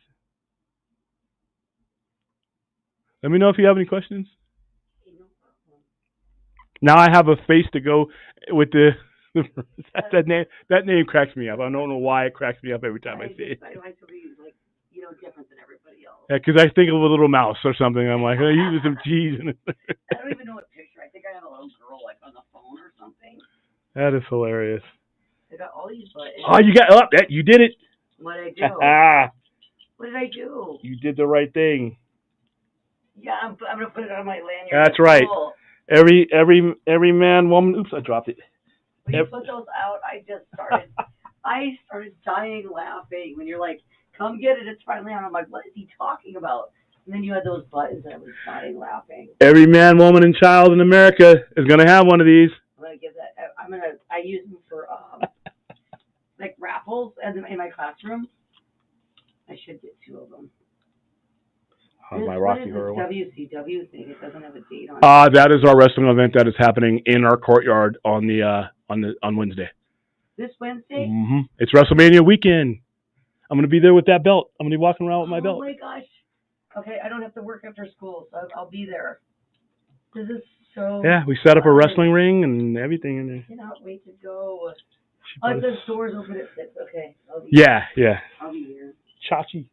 Let me know if you have any questions. Now I have a face to go with the that name cracks me up. I don't know why it cracks me up every time I see it. I like to be different than everybody else. Yeah, because I think of a little mouse or something. I'm like, I use some cheese. I don't even know what picture. I think I have a little girl on the phone or something. That is hilarious. I got all these buttons. Oh, you got up. You did it. What did I do? What did I do? You did the right thing. Yeah, I'm gonna put it on my lanyard. That's right. Cool. Every man, woman. Oops, I dropped it. When you put those out, I started dying laughing when you're like, "Come get it! It's finally on." I'm like, "What is he talking about?" And then you had those buttons, and I was dying laughing. Every man, woman, and child in America is gonna have one of these. I'm gonna give that. I use them for like raffles in my classroom. I should get 2 of them. My Rocky Horror WCW thing. It doesn't have a date on it. That is our wrestling event that is happening in our courtyard on Wednesday. This Wednesday? Mm-hmm. It's WrestleMania weekend. I'm gonna be there with that belt. I'm gonna be walking around with my belt. Oh my gosh. Okay, I don't have to work after school, so I'll be there. This is so. Yeah, we set up a wrestling ring and everything in there. I cannot wait to go. The doors open at 6. Okay. Yeah. I'll be here. Chachi.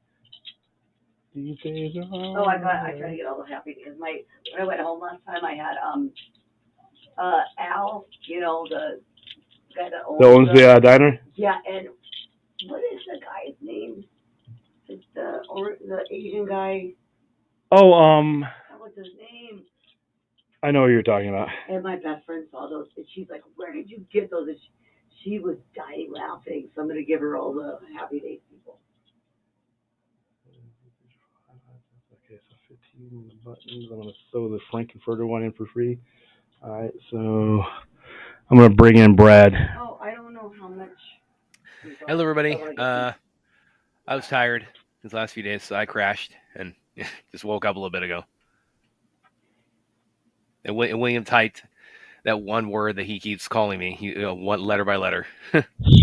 Oh, I try to get all the happy days. When I went home last time, I had Al, the guy that owns the diner. Yeah, and what is the guy's name? It's the Asian guy. Oh, What's his name? I know what you're talking about. And my best friend saw those, and she's like, "Where did you get those?" And she was dying laughing. So I'm gonna give her all the happy days people. Okay, so 15 on the buttons. I'm gonna throw the Frankenfurter one in for free. All right, so I'm gonna bring in Brad. Oh, I don't know how much. Hello, everybody. I was tired these last few days, so I crashed and just woke up a little bit ago. And William typed that one word that he keeps calling me, one letter by letter.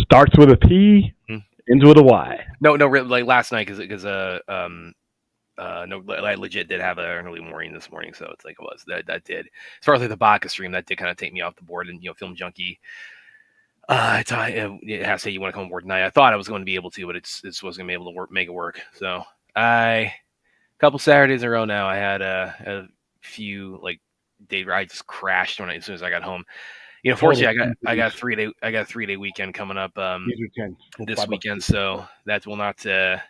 Starts with a P, ends with a Y. No, like last night, because I legit did have an early morning this morning, so it's like it was that did. As far as like the Baka stream, that did kind of take me off the board, and Film Junkie. It has to say you want to come aboard tonight. I thought I was going to be able to, but it wasn't going to be able to make it work. So a couple Saturdays in a row now, I had a few like days where I just crashed as soon as I got home. Fortunately, I got a 3-day weekend coming up this weekend, so that will not. I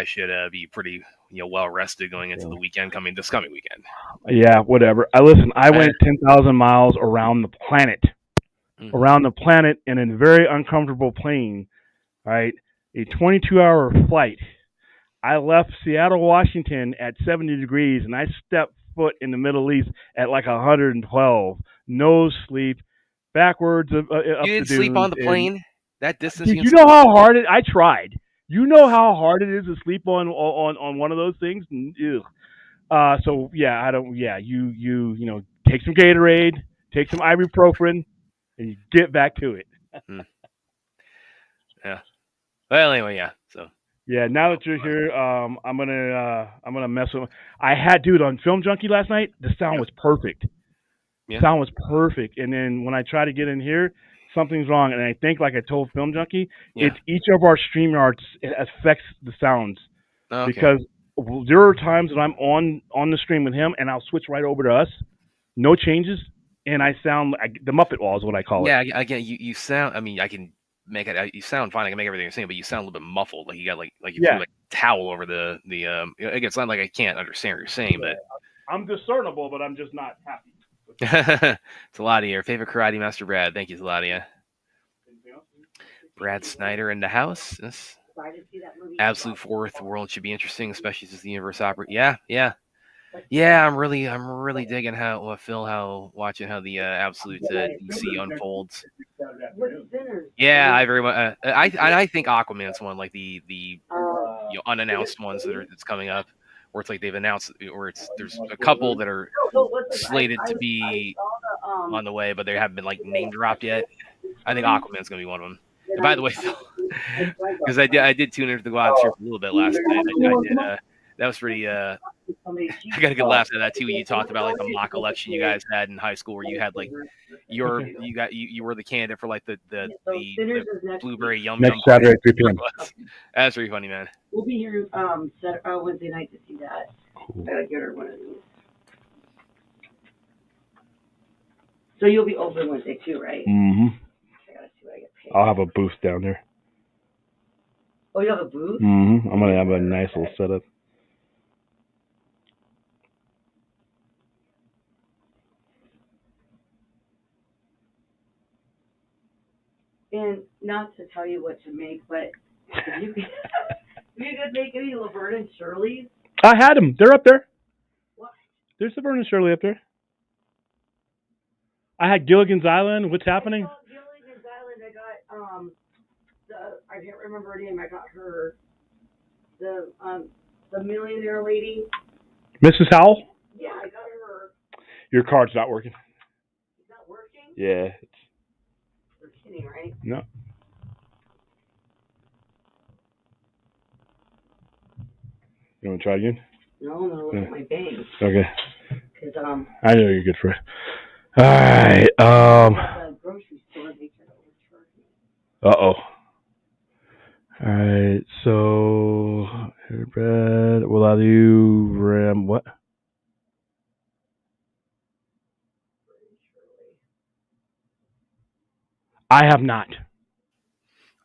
should be pretty well rested going into the weekend this coming weekend. Yeah, whatever. I went 10,000 miles around the planet. In a very uncomfortable plane, right? A 22-hour flight. I left Seattle, Washington at 70 degrees, and I stepped foot in the Middle East at like 112. No sleep, backwards up You didn't the sleep on dunes. the plane? That distance? Did you know how hard it? I tried. You know how hard it is to sleep on one of those things. So yeah, I don't. Yeah, you take some Gatorade, take some ibuprofen, and you get back to it. Yeah. Well, anyway, yeah. So. Yeah, now that you're here, I'm gonna mess with. I had dude on Film Junkie last night. The sound was perfect. Yeah. Sound was perfect, and then when I try to get in here, something's wrong. And I think, like I told Film Junkie, it's each of our StreamYards it affects the sounds because there are times that I'm on the stream with him, and I'll switch right over to us, no changes, and I sound like the Muppet Wall is what I call it. Yeah, again, you sound. I mean, I can make it. You sound fine. I can make everything you're saying, but you sound a little bit muffled. Like you got like you threw like a towel over the. Again, it's not like I can't understand what you're saying, but I'm discernible, but I'm just not happy. Taladia, your favorite karate master, Brad. Thank you, Taladia. Brad Snyder in the house. Yes. Absolute fourth world should be interesting, especially since the universe operates. Yeah. I'm really digging how watching how the absolute DC unfolds. Yeah, I very much. I think Aquaman's one, like the unannounced ones that's coming up, where it's like they've announced, or there's a couple that are slated to be on the way, but they haven't been like name dropped yet. I think Aquaman's gonna be one of them. And by the way, because I did tune into the Wild Surf a little bit last night. I did. That was pretty. I got a good laugh at that too. You talked about like the mock election you guys had in high school, where you had like you were the candidate for like the blueberry yum next Saturday at 3 p.m. That's pretty funny, man. We'll be here Wednesday night to see that. Cool. I gotta get her one of these. So you'll be open Wednesday too, right? Mm-hmm. I gotta see what I get paid. I'll have a booth down there. Oh, you have a booth? Mm-hmm. I'm gonna have a nice little setup. And not to tell you what to make, but if you could make any Laverne and Shirley's. I had them. They're up there. What? There's Laverne and Shirley up there. I had Gilligan's Island. What's happening? Gilligan's Island. I got I can't remember her name. I got her the millionaire lady. Mrs. Howell. Yeah, I got her. Your card's not working. It's not working? Yeah. You're kidding, right? No. You want to try again? No, I'm gonna look at my bank. Okay. Cause I know you're good for it. All right. the grocery store, they can overcharge me. Uh-oh. All right. So, bread. Will I do ram? What? I have not.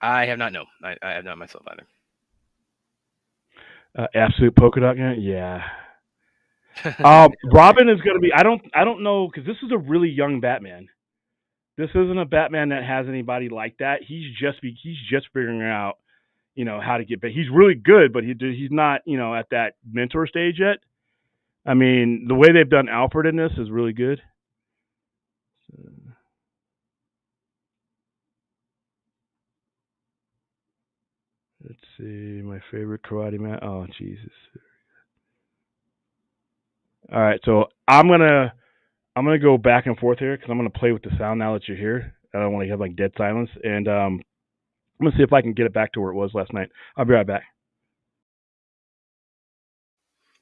I have not. No, I have not myself either. Absolute polka dot gun. Yeah. Robin is going to be. I don't know, because this is a really young Batman. This isn't a Batman that has anybody like that. He's just figuring out, how to get back. He's really good, but he's not, at that mentor stage yet. I mean, the way they've done Alfred in this is really good. Let's see, my favorite karate man. Oh, Jesus. All right, so I'm gonna go back and forth here because I'm gonna play with the sound now that you're here. I don't want to have like dead silence, and I'm gonna see if I can get it back to where it was last night. I'll be right back.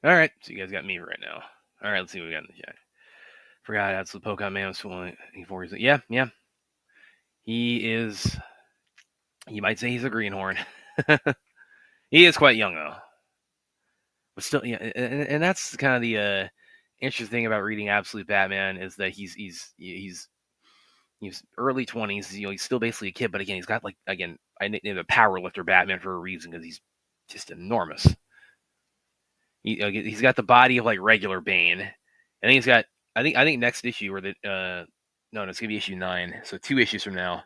All right, so you guys got me right now. All right, let's see what we got in the chat. Forgot that's the Pokemon Man was 24. Yeah. He is. You might say he's a greenhorn. He is quite young though, but still, yeah. And that's kind of the interesting thing about reading Absolute Batman is that he's early 20s. He's still basically a kid, but again, he's got I nicknamed him a power lifter Batman for a reason because he's just enormous. He's got the body of like regular Bane, and then he's got I think next issue or the no, it's gonna be issue 9, so 2 issues from now.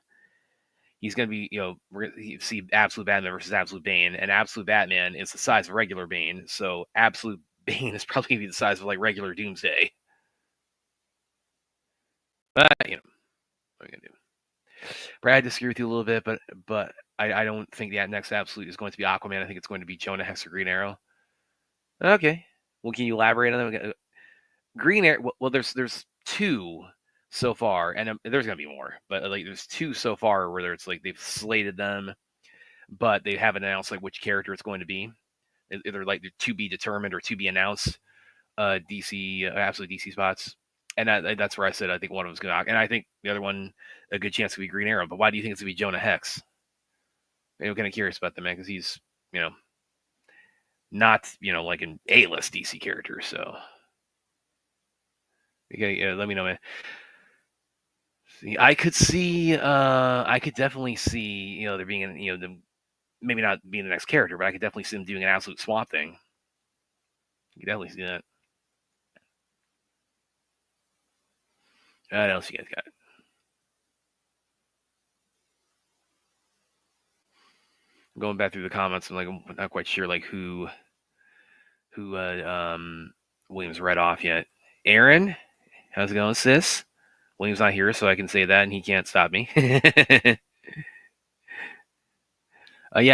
He's going to be, we're going to see Absolute Batman versus Absolute Bane, and Absolute Batman is the size of regular Bane, so Absolute Bane is probably going to be the size of like regular Doomsday. But what are you going to do? Brad, I disagree with you a little bit, but I don't think the next Absolute is going to be Aquaman. I think it's going to be Jonah Hex or Green Arrow. Okay, well, can you elaborate on that? Green Arrow. Well, there's 2 so far, and there's gonna be more, but like there's 2 so far where it's like they've slated them, but they haven't announced like which character it's going to be. Either like to be determined or to be announced. DC absolute DC spots, and that's where I said I think one of them's gonna, and I think the other one a good chance to be Green Arrow. But why do you think it's gonna be Jonah Hex? I'm kind of curious about that, man, because he's not like an A-list DC character, so. Okay, let me know, man. See, I could definitely see, there being, them maybe not being the next character, but I could definitely see them doing an absolute swap thing. You can definitely see that. What else you guys got? I'm going back through the comments. I'm not quite sure like who Williams read off yet. Aaron, how's it going, sis? William's not here, so I can say that, and he can't stop me. Yeah,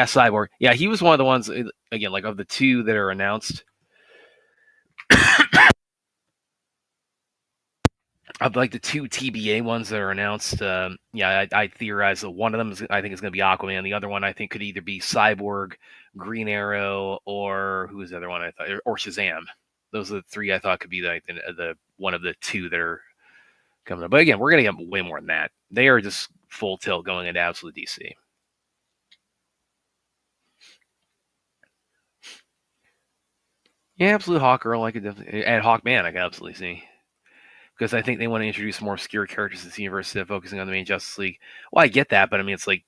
Cyborg. Yeah, he was one of the ones, again, like of the 2 that are announced. Of like the 2 TBA ones that are announced, I theorize that one of them I think is going to be Aquaman. The other one I think could either be Cyborg, Green Arrow, or who was the other one I thought, or Shazam. Those are the 3 I thought could be like the one of the 2 that are coming up. But again, we're going to get way more than that. They are just full tilt going into Absolute DC. Yeah, Absolute Hawkgirl, I could definitely, and Hawkman, I could absolutely see. Because I think they want to introduce more obscure characters to this universe instead of focusing on the main Justice League. Well, I get that, but I mean, it's like,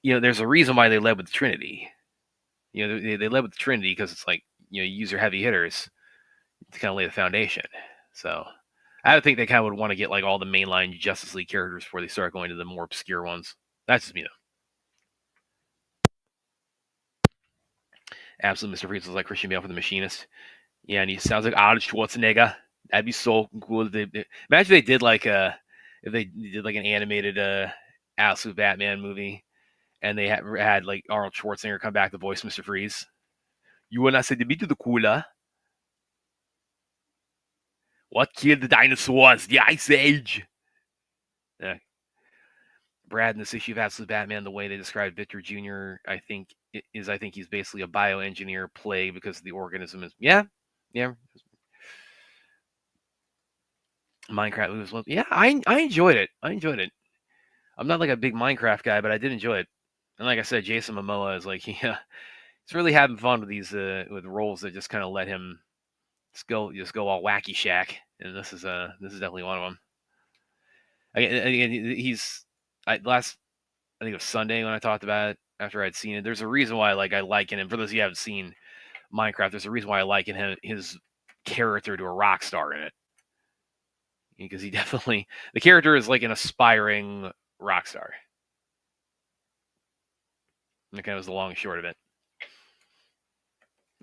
there's a reason why they led with the Trinity. They led with the Trinity because it's like, you use your heavy hitters to kind of lay the foundation. So I would think they kind of would want to get like all the mainline Justice League characters before they start going to the more obscure ones. That's just me, though. Absolute Mr. Freeze was like Christian Bale for The Machinist. Yeah, and he sounds like Arnold Schwarzenegger. That'd be so cool. Imagine if they did like an animated Absolute Batman movie, and they had like Arnold Schwarzenegger come back to voice Mr. Freeze. You wanna say to me to the cooler? What killed the dinosaurs? The Ice Age. Yeah. Brad, in this issue of Absolute Batman, the way they described Victor Jr., I think he's basically a bioengineer plague because the organism is Minecraft was I enjoyed it. I'm not like a big Minecraft guy, but I did enjoy it. And like I said, Jason Momoa is like he's really having fun with these with roles that just kind of let him just go all wacky shack. And this is definitely one of them. Again, I think it was Sunday when I talked about it after I'd seen it. There's a reason why I liken him. For those of you who haven't seen Minecraft, there's a reason why I liken his character to a rock star in it. Because the character is like an aspiring rock star. And that kind of was the long and short of it.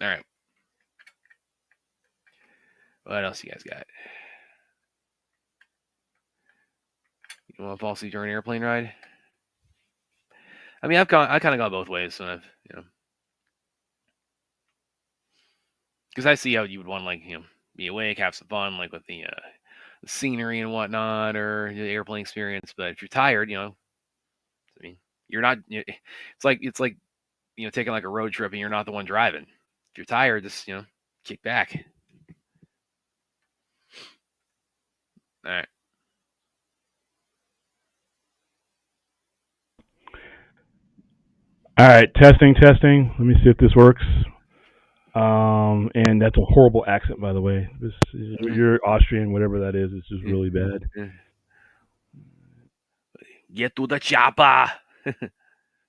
All right. What else you guys got? You want to fall asleep during an airplane ride? I mean, I kind of gone both ways, so I've because I see how you would want to be awake, have some fun, like with the scenery and whatnot, or the airplane experience. But if you're tired, I mean, you're not. It's like taking like a road trip and you're not the one driving. If you're tired, just kick back. All right. All right, testing. Let me see if this works. And that's a horrible accent, by the way. You're Austrian, whatever that is. It's just really bad. Get to the chopper.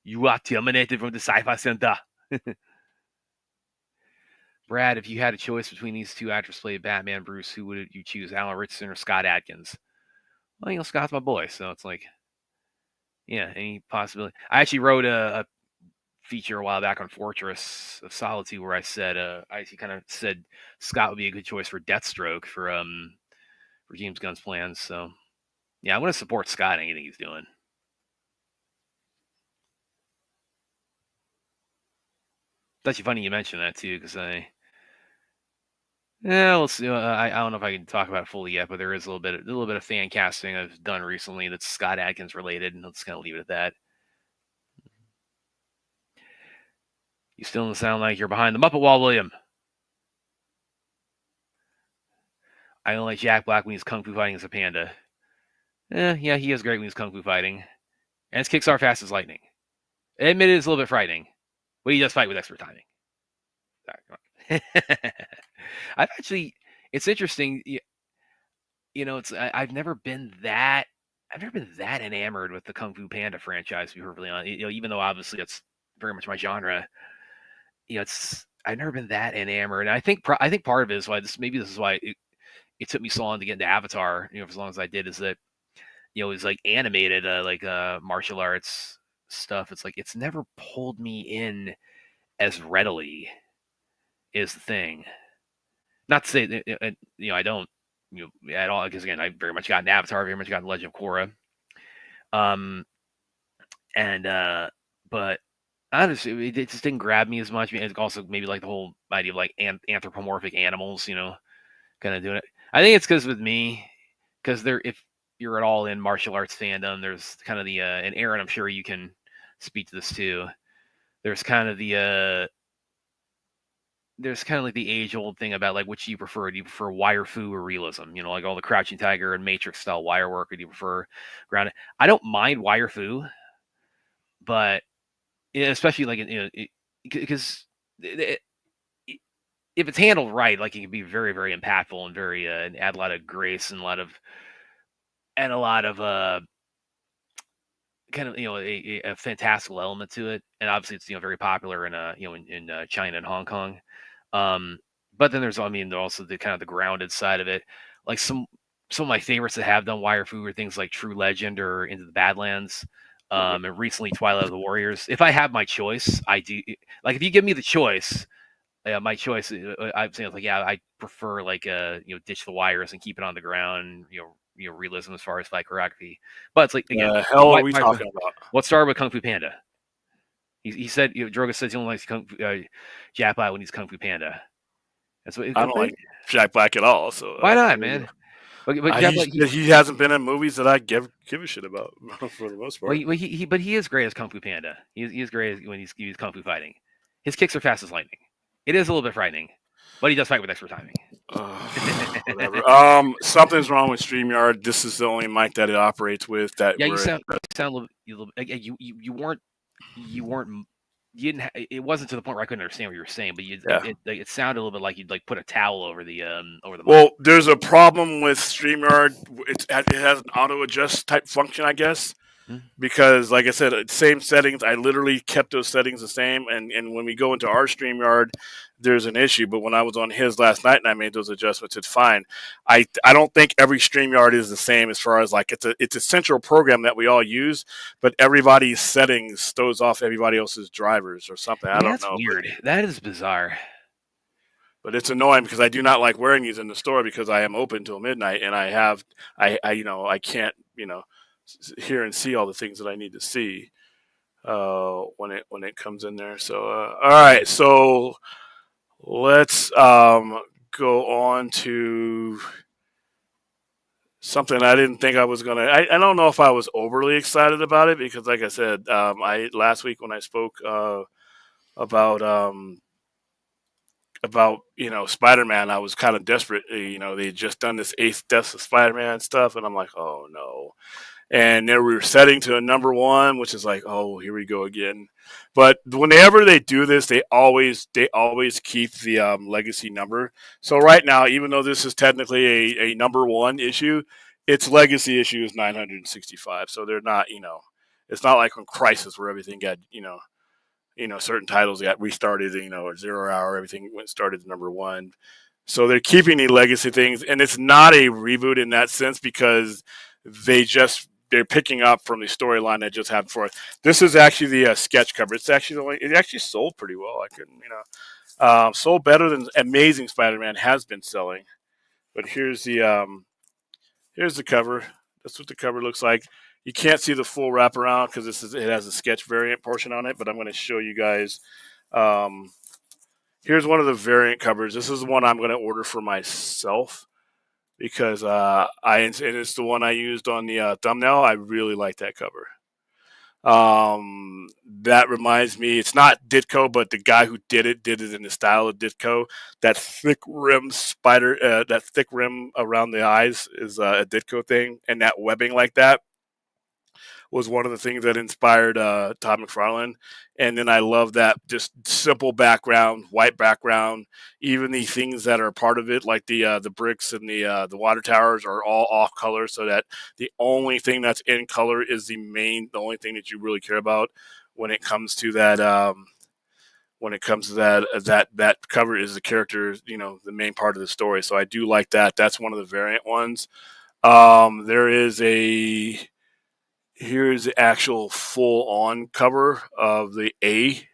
You are terminated from the Cypher Center. Brad, if you had a choice between these two actors playing Batman, Bruce, who would you choose, Alan Richardson or Scott Adkins? Well, Scott's my boy, so it's like, yeah, any possibility. I actually wrote a feature a while back on Fortress of Solitude where I said, I actually kind of said Scott would be a good choice for Deathstroke for James Gunn's plans. So, yeah, I want to support Scott in anything he's doing. It's actually funny you mentioned that too, because we'll see. I don't know if I can talk about it fully yet, but there is a little bit of fan casting I've done recently that's Scott Adkins related, and let's kind of leave it at that. You still don't sound like you're behind the Muppet wall, William. I don't like Jack Black when he's kung fu fighting as a panda. Yeah, he is great when he's kung fu fighting, and his kicks are fast as lightning. I admit it's a little bit frightening, but he does fight with expert timing. I've actually, it's interesting. I've never been that enamored with the Kung Fu Panda franchise, to be perfectly honest. Even though obviously it's very much my genre. I've never been that enamored, and I think part of it is why this is why it took me so long to get into Avatar. For as long as I did, is that it's like animated martial arts stuff. It's like it's never pulled me in as readily is the thing. Not to say that, I don't at all, because again, I very much got into Avatar, very much got into Legend of Korra. But honestly, it just didn't grab me as much. It's also maybe like the whole idea of like anthropomorphic animals, kind of doing it. I think it's because with me, because if you're at all in martial arts fandom, there's kind of the and Aaron, I'm sure you can speak to this too. There's kind of the like the age-old thing about like which do you prefer? Do you prefer wire fu or realism? Like all the Crouching Tiger and Matrix style wire work, or do you prefer grounded? I don't mind wire fu, but especially like because if it's handled right, like it can be very, very impactful and very and add a lot of grace and a lot of kind of a fantastical element to it, and obviously it's very popular in in China and Hong Kong. But then there's also the kind of the grounded side of it, like some of my favorites that have done wire fu are things like True Legend or Into the Badlands, and recently Twilight of the Warriors. If I have my choice, I do like if you give me the choice. My choice, I'm saying like I prefer like ditch the wires and keep it on the ground. Realism as far as fight choreography. But it's like again, hell are we talking about? What started with Kung Fu Panda? He said Droga says he only likes Jack Black when he's Kung Fu Panda. That's what I don't like Jack Black at all. So why not, man? But Jack Black, he hasn't been in movies that I give a shit about for the most part. Well, he is great as Kung Fu Panda. He is great when he's Kung Fu fighting. His kicks are fast as lightning. It is a little bit frightening, but he does fight with expert timing. Whatever. Something's wrong with StreamYard. This is the only mic that it operates with. You sound a little. You weren't. You didn't. It wasn't to the point where I couldn't understand what you were saying, but it sounded a little bit like you'd like put a towel over the mic. Well, there's a problem with StreamYard. It has an auto adjust type function, I guess. Because, like I said, same settings. I literally kept those settings the same, and when we go into our StreamYard, there's an issue. But when I was on his last night and I made those adjustments, it's fine. I don't think every StreamYard is the same as far as like it's a central program that we all use, but everybody's settings throws off everybody else's drivers or something. I don't know. That's weird. That is bizarre. But it's annoying because I do not like wearing these in the store because I am open till midnight and I can't hear and see all the things that I need to see when it comes in there. So all right, so let's go on to something I didn't think I was gonna. I don't know if I was overly excited about it because, like I said, last week when I spoke about Spider-Man, I was kind of desperate. They had just done this 8th Deaths of Spider-Man stuff, and I'm like, oh no. And they were setting to a number 1, which is like, oh, here we go again. But whenever they do this, they always keep the legacy number. So right now, even though this is technically a number 1 issue, its legacy issue is 965. So they're not, it's not like on Crisis where everything got, certain titles got restarted, or 0 Hour, everything went started to number 1. So they're keeping the legacy things, and it's not a reboot in that sense because they're picking up from the storyline that just happened before. This is actually the sketch cover. It actually sold pretty well. I couldn't, sold better than Amazing Spider-Man has been selling. But here's the cover. That's what the cover looks like. You can't see the full wraparound because it has a sketch variant portion on it, but I'm going to show you guys. Here's one of the variant covers. This is the one I'm going to order for myself because and it's the one I used on the thumbnail. I really like that cover. That reminds me, it's not Ditko, but the guy who did it in the style of Ditko. That thick rim that thick rim around the eyes is a Ditko thing, and that webbing like that was one of the things that inspired Todd McFarlane. And then I love that just simple background, white background. Even the things that are part of it, like the bricks and the water towers, are all off color, so that the only thing that's in color is the only thing that you really care about when it comes to that. That cover is the character, the main part of the story. So I do like that. That's one of the variant ones. There is here's the actual full-on cover of the A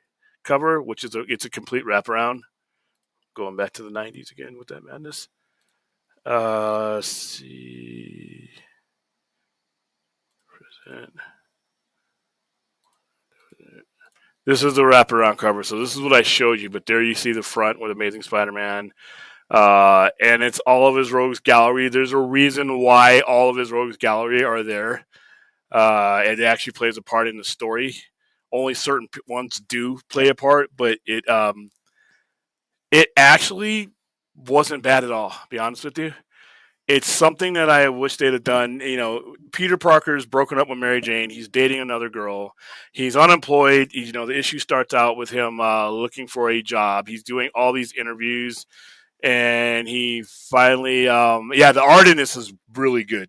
cover, which is it's a complete wraparound. Going back to the 90s again with that madness. Let's see. This is the wraparound cover. So this is what I showed you, but there you see the front with Amazing Spider-Man. And it's all of his Rogues Gallery. There's a reason why all of his Rogues Gallery are there. It actually plays a part in the story. Only certain ones do play a part, but it actually wasn't bad at all, to be honest with you. It's something that I wish they'd have done. Peter Parker's broken up with Mary Jane. He's dating another girl. He's unemployed. The issue starts out with him looking for a job. He's doing all these interviews, and he finally, the art in this is really good.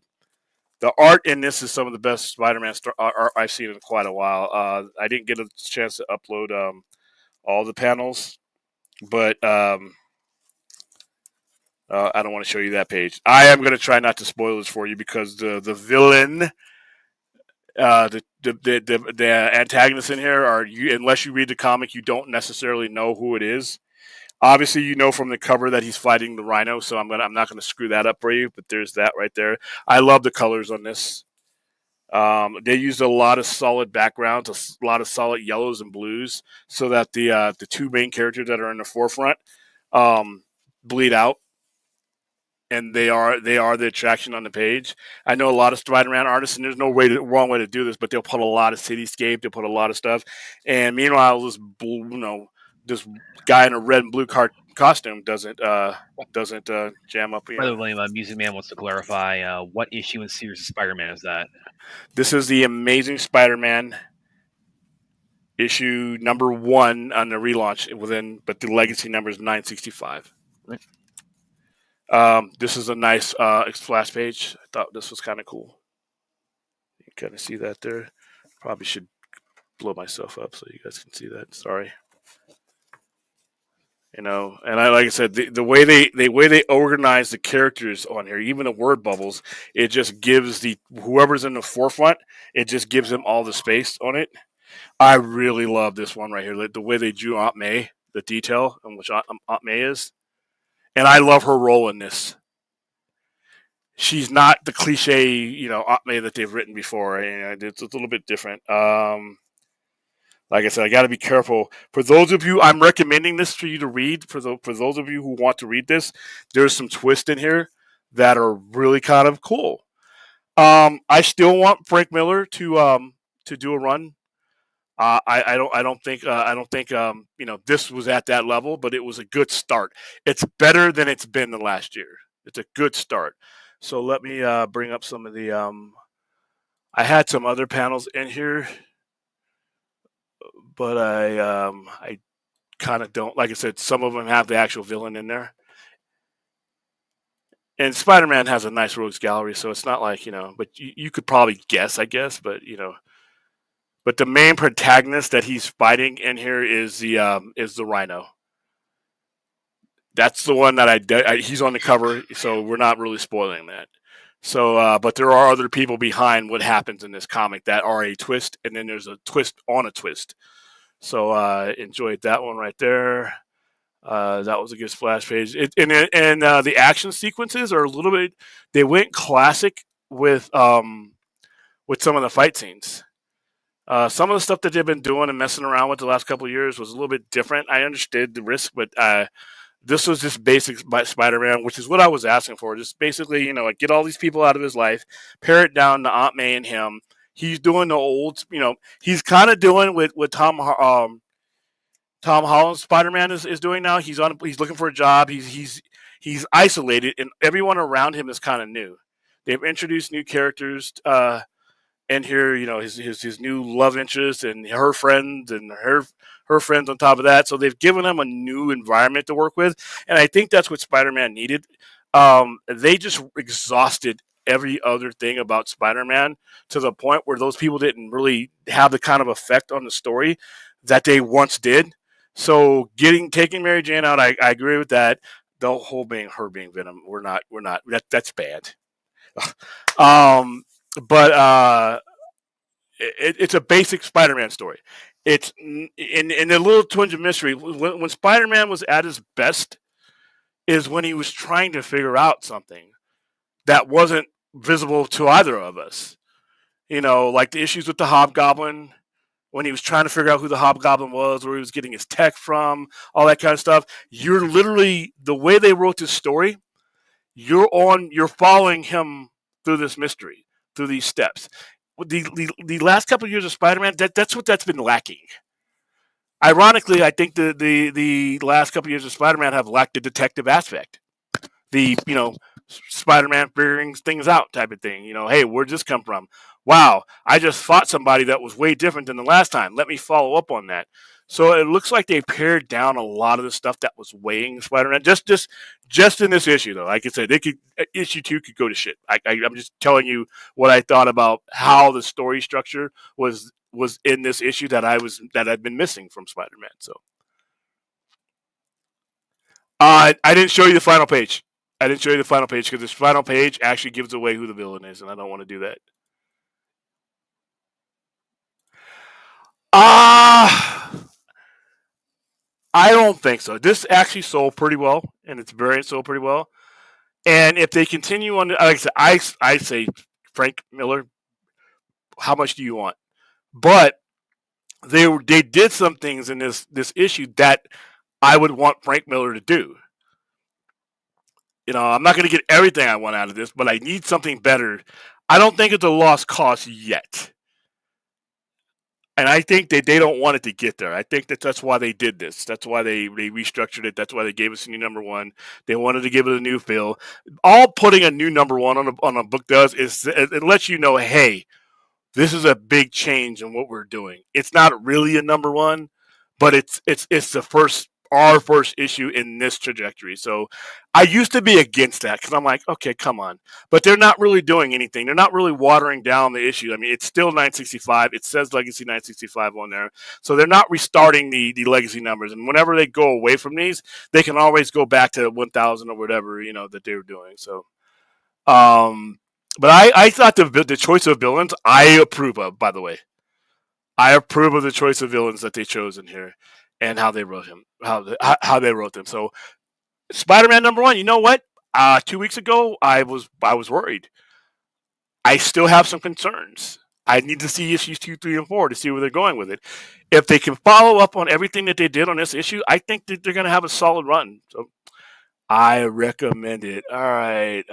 The art in this is some of the best Spider-Man art I've seen in quite a while. I didn't get a chance to upload all the panels, but I don't want to show you that page. I am going to try not to spoil this for you because the villain, the antagonists in here unless you read the comic, you don't necessarily know who it is. Obviously, you know from the cover that he's fighting the Rhino, so I'm not gonna screw that up for you. But there's that right there. I love the colors on this. They used a lot of solid backgrounds, a lot of solid yellows and blues, so that the two main characters that are in the forefront bleed out, and they are the attraction on the page. I know a lot of Spider-Man artists, and there's no wrong way to do this, but they'll put a lot of cityscape, they'll put a lot of stuff, and meanwhile, this guy in a red and blue costume doesn't jam up. By the way, Music Man wants to clarify what issue in series of Spider-Man is that? This is the Amazing Spider-Man issue number 1 on the relaunch but the legacy number is 965. Right. This is a nice splash page. I thought this was kind of cool. You can kind of see that there. Probably should blow myself up so you guys can see that. Sorry. And like I said, the way they organize the characters on here, even the word bubbles, it just gives whoever's in the forefront, it just gives them all the space on it. I really love this one right here. The way they drew Aunt May, the detail in which Aunt May is, and I love her role in this. She's not the cliche, Aunt May that they've written before. It's a little bit different. Like I said, I got to be careful. For those of you, I'm recommending this for you to read. For those of you who want to read this, there's some twists in here that are really kind of cool. I still want Frank Miller to do a run. I don't think this was at that level, but it was a good start. It's better than it's been the last year. It's a good start. So let me bring up some of the. I had some other panels in here. But I kind of don't. Like I said, some of them have the actual villain in there. And Spider-Man has a nice rogues gallery, so it's not like, but you could probably guess, I guess. But But the main protagonist that he's fighting in here is the Rhino. That's the one that he's on the cover, so we're not really spoiling that. So, but there are other people behind what happens in this comic that are a twist, and then there's a twist on a twist. So, enjoyed that one right there. That was a good splash page. The action sequences are a little bit. They went classic with some of the fight scenes. Some of the stuff that they've been doing and messing around with the last couple of years was a little bit different. I understood the risk, but this was just basic Spider-Man, which is what I was asking for. Just basically, like get all these people out of his life, pare it down to Aunt May and him. He's doing the old, he's kind of doing what Tom Holland's Spider-Man is doing now. He's looking for a job. He's isolated, and everyone around him is kind of new. They've introduced new characters and here, his new love interest and her friends and her friends on top of that. So they've given him a new environment to work with, and I think that's what Spider-Man needed. They just exhausted every other thing about Spider-Man to the point where those people didn't really have the kind of effect on the story that they once did. So taking Mary Jane out, I agree with that. The whole her being Venom, we're not that's bad. But it's a basic Spider-Man story. It's in a little twinge of mystery. When Spider-Man was at his best is when he was trying to figure out something that wasn't visible to either of us. Like the issues with the Hobgoblin, when he was trying to figure out who the Hobgoblin was, where he was getting his tech from, all that kind of stuff. You're literally, the way they wrote this story, you're following him through this mystery, through these steps. The last couple of years of Spider-Man, that's been lacking. Ironically, I think the last couple of years of Spider-Man have lacked the detective aspect. The Spider-Man figuring things out type of thing. Hey, where'd this come from? Wow, I just fought somebody that was way different than the last time. Let me follow up on that. So it looks like they pared down a lot of the stuff that was weighing Spider-Man. Just in this issue, though. Like I said, issue 2 could go to shit. I'm just telling you what I thought about how the story structure was in this issue that I've been missing from Spider-Man. So I didn't show you the final page. I didn't show you the final page because this final page actually gives away who the villain is, and I don't want to do that. I don't think so. This actually sold pretty well, and its variant sold pretty well. And if they continue on, like I said, I say, Frank Miller, how much do you want? But they did some things in this issue that I would want Frank Miller to do. I'm not going to get everything I want out of this, but I need something better. I don't think it's a lost cause yet. And I think they don't want it to get there. I think that's why they did this. That's why they restructured it. That's why they gave us a new number one. They wanted to give it a new feel. All putting a new number one on a book does is it lets you know, hey, this is a big change in what we're doing. It's not really a number one, but it's our first issue in this trajectory. So I used to be against that because I'm like, okay, come on. But they're not really doing anything. They're not really watering down the issue. I mean, it's still 965. It says Legacy 965 on there. So they're not restarting the legacy numbers. And whenever they go away from these, they can always go back to 1000 or whatever, that they were doing. So, but I thought the choice of villains, I approve of, by the way. I approve of the choice of villains that they chose in here. And how they wrote him, how they wrote them. So, Spider-Man number one. You know what? 2 weeks ago, I was worried. I still have some concerns. I need to see issues 2, 3, and 4 to see where they're going with it. If they can follow up on everything that they did on this issue, I think that they're going to have a solid run. So, I recommend it. All right.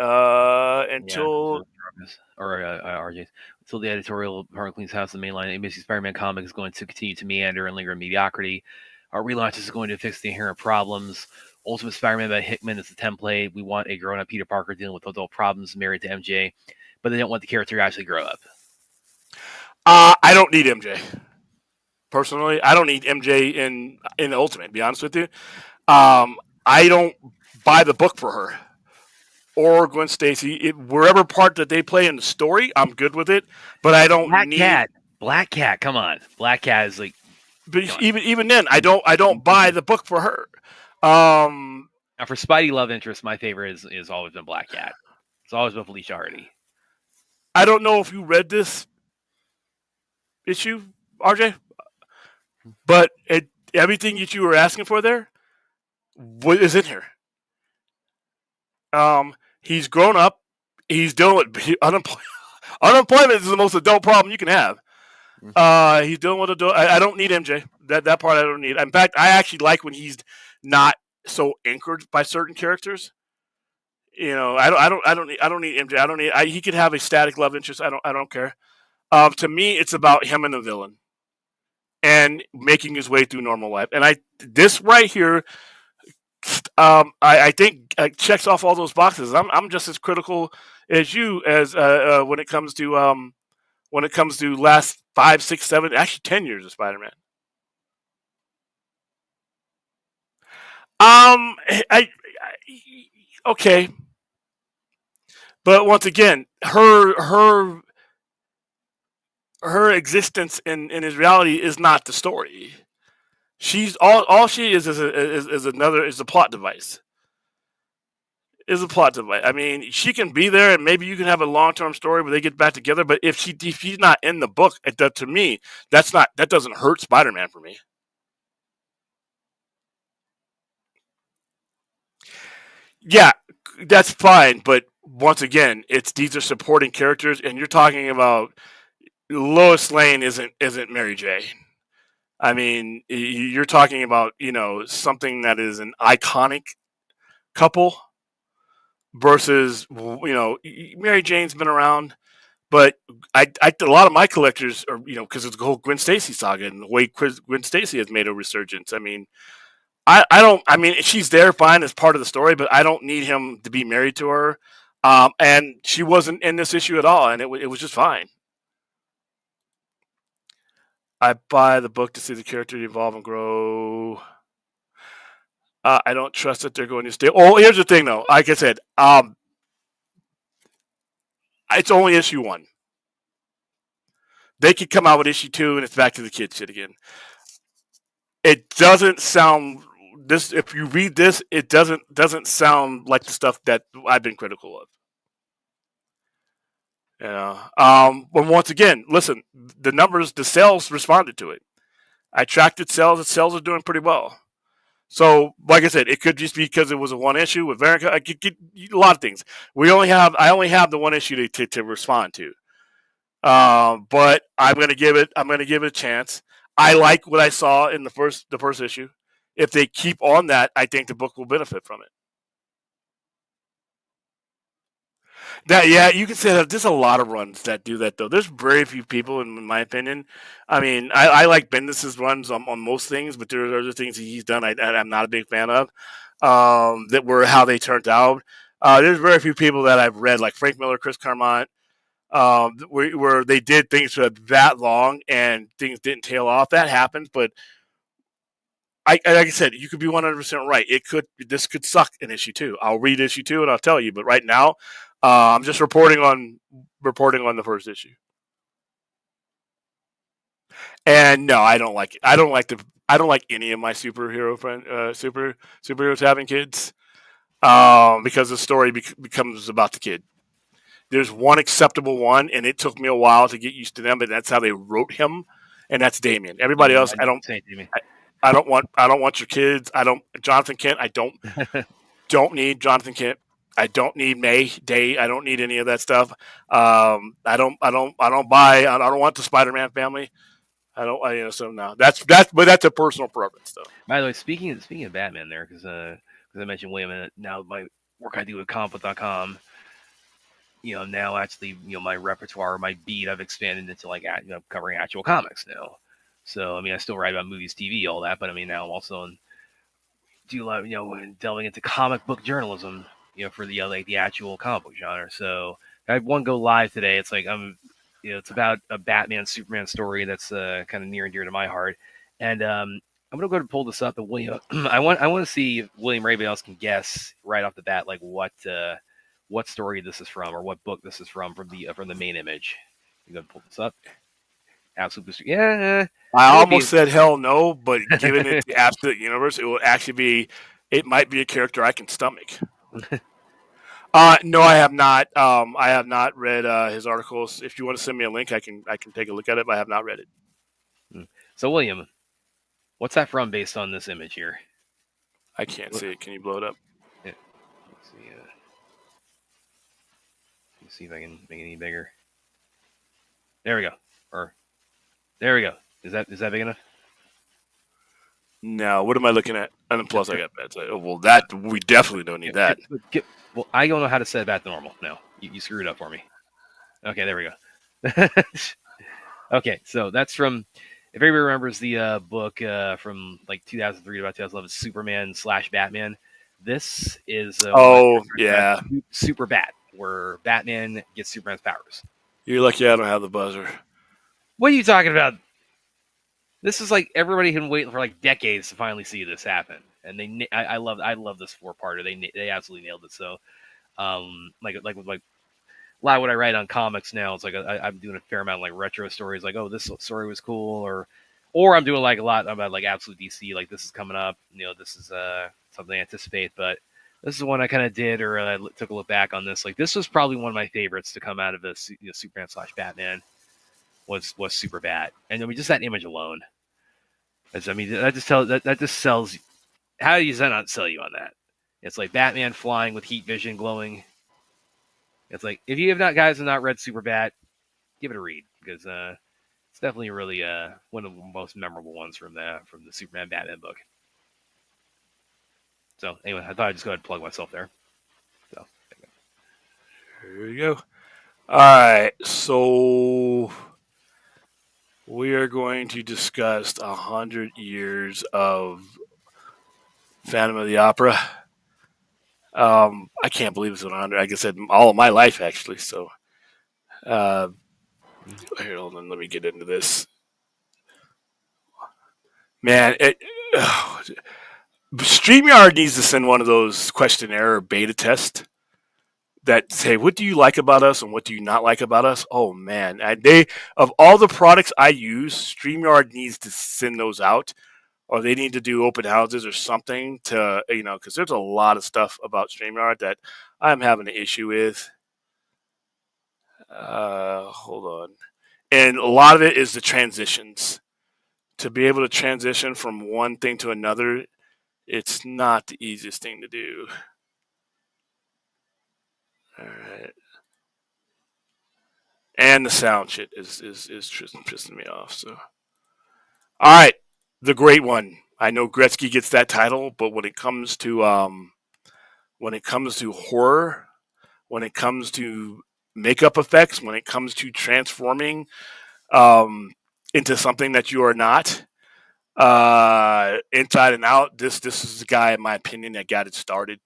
Until the editorial Harlequin's House, the mainline Amazing Spider-Man comic is going to continue to meander and linger in mediocrity. Our relaunch is going to fix the inherent problems. Ultimate Spider-Man by Hickman is the template. We want a grown-up Peter Parker dealing with adult problems married to MJ, but they don't want the character to actually grow up. I don't need MJ. Personally, I don't need MJ in the Ultimate, to be honest with you. I don't buy the book for her. Or Gwen Stacy, wherever part that they play in the story, I'm good with it. But I don't need. Cat. Black Cat, come on. Black Cat is like, But even then, I don't buy the book for her. now for Spidey love interest, my favorite is always been Black Cat. It's always been Felicia Hardy. I don't know if you read this issue, RJ, but everything that you were asking for there is in here. He's grown up. He's dealing with unemployment. Unemployment is the most adult problem you can have. He's dealing with adult. I don't need MJ. That part I don't need. In fact, I actually like when he's not so anchored by certain characters. You know, I don't need MJ. I don't need. He could have a static love interest. I don't care. To me, it's about him and the villain, and making his way through normal life. And this right here, I think checks off all those boxes. I'm just as critical as you as when it comes to last 5, 6, 7, actually 10 years of Spider-Man. Okay, but once again, her existence in his reality is not the story. She's all she is a plot device. Is a plot device. I mean, she can be there, and maybe you can have a long-term story where they get back together. But if she's not in the book, to me, that doesn't hurt Spider-Man for me. Yeah, that's fine. But once again, these are supporting characters, and you're talking about Lois Lane isn't Mary J. I mean, you're talking about something that is an iconic couple. Versus, Mary Jane's been around, but a lot of my collectors are, because it's the whole Gwen Stacy saga and the way Gwen Stacy has made a resurgence. I mean, I mean, she's there fine as part of the story, but I don't need him to be married to her. And she wasn't in this issue at all, and it was just fine. I buy the book to see the character evolve and grow. I don't trust that they're going to stay. Oh, here's the thing, though. Like I said, it's only issue 1. They could come out with issue 2, and it's back to the kid shit again. It doesn't sound this. If you read this, it doesn't sound like the stuff that I've been critical of. But once again, listen, the numbers, the sales responded to it. I tracked its sales. Its sales are doing pretty well. So, like I said, it could just be because it was a one issue with Veronica. I could get a lot of things. I only have the one issue to respond to. But I'm gonna give it a chance. I like what I saw in the first issue. If they keep on that, I think the book will benefit from it. You can say that there's a lot of runs that do that, though. There's very few people, in my opinion. I mean, I like Bendis's runs on most things, but there are other things that he's done I'm not a big fan of, that were how they turned out. There's very few people that I've read, like Frank Miller, Chris Claremont, where they did things for that long and things didn't tail off. That happens, but like I said, you could be 100% right. This could suck in issue 2. I'll read issue 2 and I'll tell you. But right now, I'm just reporting on the first issue. And no, I don't like it. I don't like any of my superhero superheroes having kids, because the story becomes about the kid. There's one acceptable one, and it took me a while to get used to them, but that's how they wrote him, and that's Damian. Everybody else, I don't want your kids. Jonathan Kent. I don't need Jonathan Kent. I don't need May Day. I don't need any of that stuff. I don't want the Spider-Man family. So no, but that's a personal preference, though. By the way, speaking of Batman, there, because I mentioned William, and now my work I do with comicbook.com, now actually, my repertoire, my beat, I've expanded into covering actual comics now. So I mean, I still write about movies, TV, all that, but I mean, now I'm also delving into comic book journalism, for the actual comic book genre. So I have one go live today. It's like it's about a Batman Superman story that's kind of near and dear to my heart, and I'm gonna go to pull this up. And William, I want to see if William or anybody else can guess right off the bat, like what story this is from or what book this is from the main image. You gonna pull this up? absolute. Yeah, I it would be. almost said hell no, but given it the absolute universe, it will actually be. It might be a character I can stomach. No, I have not. I have not read his articles. If you want to send me a link, I can take a look at it. But I have not read it. So, William, what's that from based on this image here? I can't see it. Can you blow it up? Yeah. Let's see. Let's see if I can make it any bigger. There we go. Or there we go. Is that big enough? No. What am I looking at? And plus, I got that. So, well, that we definitely don't need that. Well, I don't know how to set it back to normal. No, you screwed it up for me. Okay, there we go. Okay, so that's from. If anybody remembers the book from like 2003 to about 2011, Superman / Batman. This is yeah, Super Bat, where Batman gets Superman's powers. You're lucky I don't have the buzzer. What are you talking about? This is like everybody had been waiting for like decades to finally see this happen, and I love this 4-parter. They absolutely nailed it. So, like with like a lot of what I write on comics now, it's like I'm doing a fair amount of like retro stories, like this story was cool, or I'm doing like a lot about like absolute DC, like this is coming up, this is something I anticipate, but this is one I kind of did, or I took a look back on this. Like this was probably one of my favorites to come out of this, Superman / Batman was Super Bat, and I mean just that image alone. That just sells. How does that not sell you on that? It's like Batman flying with heat vision glowing. It's like if you guys have not read Super Bat, give it a read because it's definitely really one of the most memorable ones from the Superman Batman book. So anyway, I thought I'd just go ahead and plug myself there. So here you go. All right, so we are going to discuss 100 years of Phantom of the Opera. I can't believe it's 100. Like I said, all of my life actually. So, here, hold on. Let me get into this. Man, StreamYard needs to send one of those questionnaire beta tests that say, what do you like about us and what do you not like about us? Oh man, of all the products I use, StreamYard needs to send those out, or they need to do open houses or something to, because there's a lot of stuff about StreamYard that I'm having an issue with. Hold on. And a lot of it is the transitions. To be able to transition from one thing to another, it's not the easiest thing to do. All right. And the sound shit is pissing me off. So, all right, the great one. I know Gretzky gets that title, but when it comes to horror, when it comes to makeup effects, when it comes to transforming into something that you are not, inside and out, this is the guy, in my opinion, that got it started.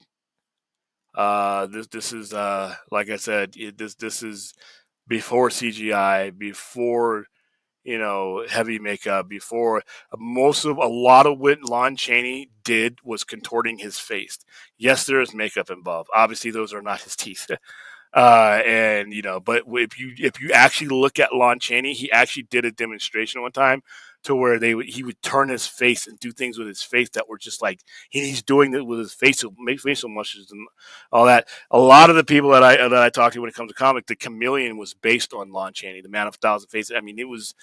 This is like I said, this is before CGI, before heavy makeup, before a lot of what Lon Chaney did was contorting his face. Yes, there is makeup involved. Obviously, those are not his teeth. But if you actually look at Lon Chaney, he actually did a demonstration one time to where he would turn his face and do things with his face that were just like he's doing it with his facial muscles and all that. A lot of the people that I talk to when it comes to comic, the Chameleon was based on Lon Chaney, the Man of 1,000 Faces. I mean, it was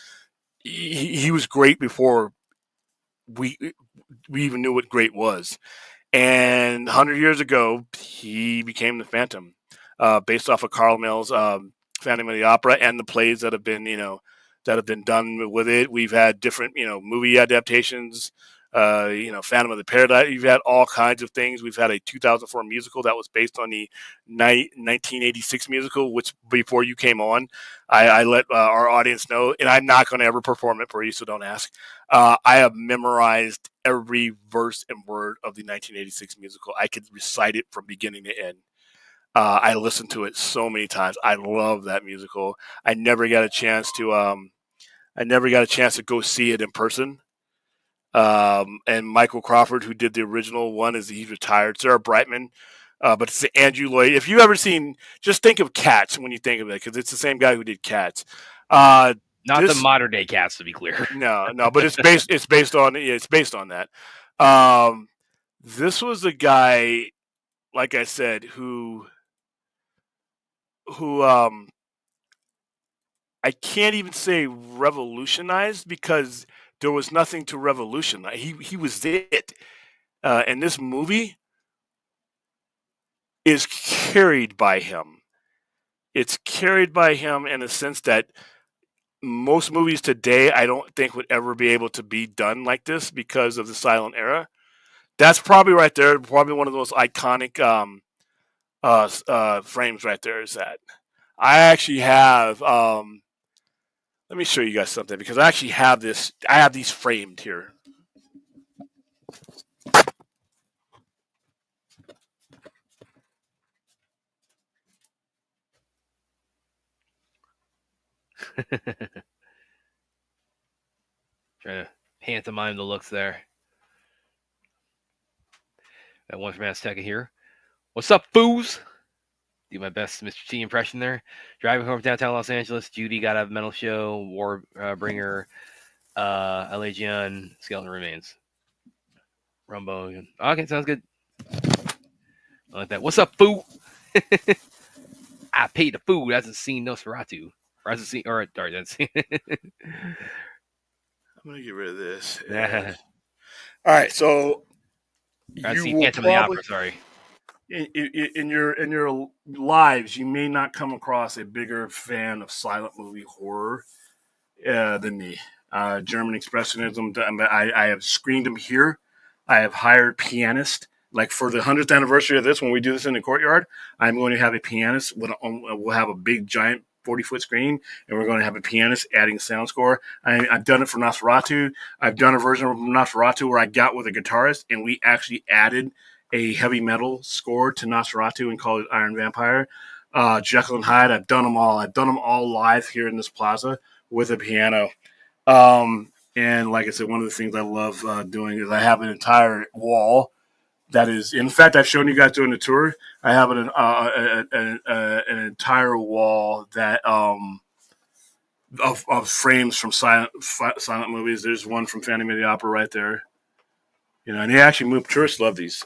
he was great before we even knew what great was. And 100 years ago, he became the Phantom, based off of Carl Mills' Phantom of the Opera and the plays that have been done with it. We've had different, movie adaptations, Phantom of the Paradise. You've had all kinds of things. We've had a 2004 musical that was based on the 1986 musical, which before you came on, I let our audience know, and I'm not going to ever perform it for you, so don't ask. I have memorized every verse and word of the 1986 musical. I could recite it from beginning to end. I listened to it so many times. I love that musical. I never got a chance to go see it in person. And Michael Crawford, who did the original one, he's retired. Sarah Brightman, but it's Andrew Lloyd. If you've ever seen, just think of Cats when you think of it, because it's the same guy who did Cats. Not the This- modern day cats, to be clear. No, but it's based on that. This was a guy, like I said, who I can't even say revolutionized, because there was nothing to revolutionize. He was it. And this movie is carried by him. It's carried by him in the sense that most movies today, I don't think, would ever be able to be done like this because of the silent era. That's probably right there. Probably one of the most iconic frames right there is that. I actually have. Let me show you guys something, because I actually have this. I have these framed here. Trying to pantomime the looks there. Got one from Azteca here. What's up, foos? Do my best Mr. T impression there. Driving home from downtown Los Angeles, Judy got a mental show, Warbringer, Allegion, Skeleton Remains. Rumbo. Okay, sounds good. I like that. What's up, foo? I paid the food. Hasn't seen Nosferatu. Or hasn't seen, or that's. I'm gonna get rid of this. All right, so I've you seen will Phantom of the probably Opera. Sorry. in your lives, you may not come across a bigger fan of silent movie horror than me. German Expressionism. I have screened them here. I have hired pianists. Like for the 100th anniversary of this, when we do this in the courtyard, I'm going to have a pianist. We'll have a big, giant 40-foot screen, and we're going to have a pianist adding sound score. I've done it for Nosferatu. I've done a version of Nosferatu where I got with a guitarist, and we actually added a heavy metal score to Nosferatu and called it Iron Vampire. Jekyll and Hyde. I've done them all. I've done them all live here in this plaza with a piano. And like I said, one of the things I love doing is I have an entire wall that is, in fact, I've shown you guys during the tour. I have an entire wall that of frames from silent movies. There's one from Phantom of the Opera right there. You know, and they actually moved. Tourists love these.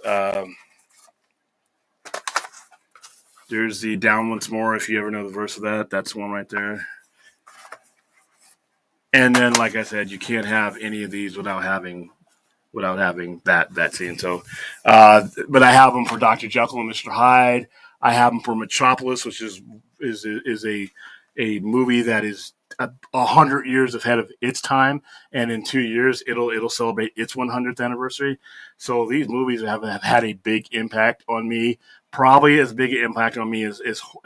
There's the Down Once More. If you ever know the verse of that, that's one right there. And then, like I said, you can't have any of these without having that scene. So, but I have them for Dr. Jekyll and Mr. Hyde. I have them for Metropolis, which is a movie that is 100 years ahead of its time, and in 2 years it'll celebrate its 100th anniversary. So these movies have had a big impact on me, probably as big an impact on me as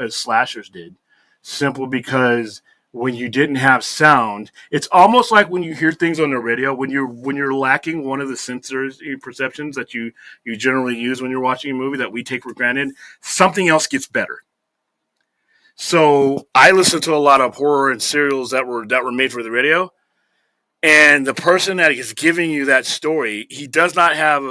slashers did, simply because when you didn't have sound, it's almost like when you hear things on the radio, when you're lacking one of the sensors perceptions that you generally use when you're watching a movie that we take for granted, something else gets better. So I listen to a lot of horror and serials that were made for the radio, and the person that is giving you that story, he does not have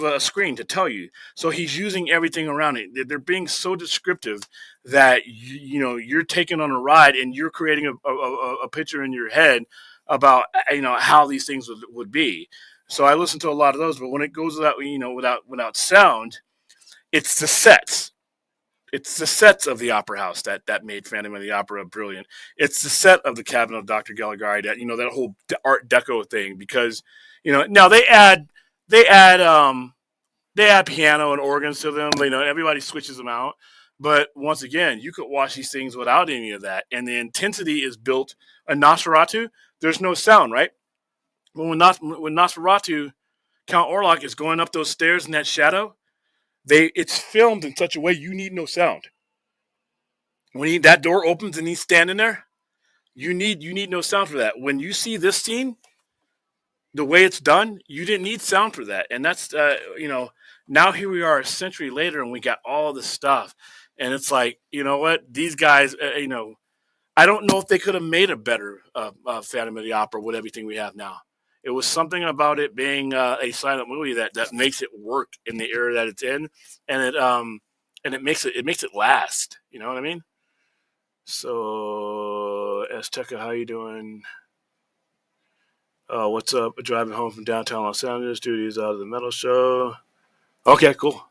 a screen to tell you. So he's using everything around it. They're being so descriptive that you're taken on a ride and you're creating a picture in your head about how these things would be. So I listen to a lot of those, but when it goes without sound, it's the sets. It's the sets of the Opera House that made Phantom of the Opera brilliant. It's the set of the Cabinet of Dr. Caligari, that whole Art Deco thing, because now they add piano and organs to them. Everybody switches them out. But once again, you could watch these things without any of that, and the intensity is built. In Nosferatu, there's no sound, right? But when Nosferatu, Count Orlok is going up those stairs in that shadow, it's filmed in such a way you need no sound. When that door opens and he's standing there, you need no sound for that. When you see this scene, the way it's done, you didn't need sound for that. And that's now here we are a century later and we got all this stuff. And it's like, you know what? These guys, I don't know if they could have made a better Phantom of the Opera with everything we have now. It was something about it being a silent movie that makes it work in the era that it's in, and it makes it last. You know what I mean? So Tucker, how you doing? What's up? Driving home from downtown Los Angeles. Duties out of the metal show. Okay, cool.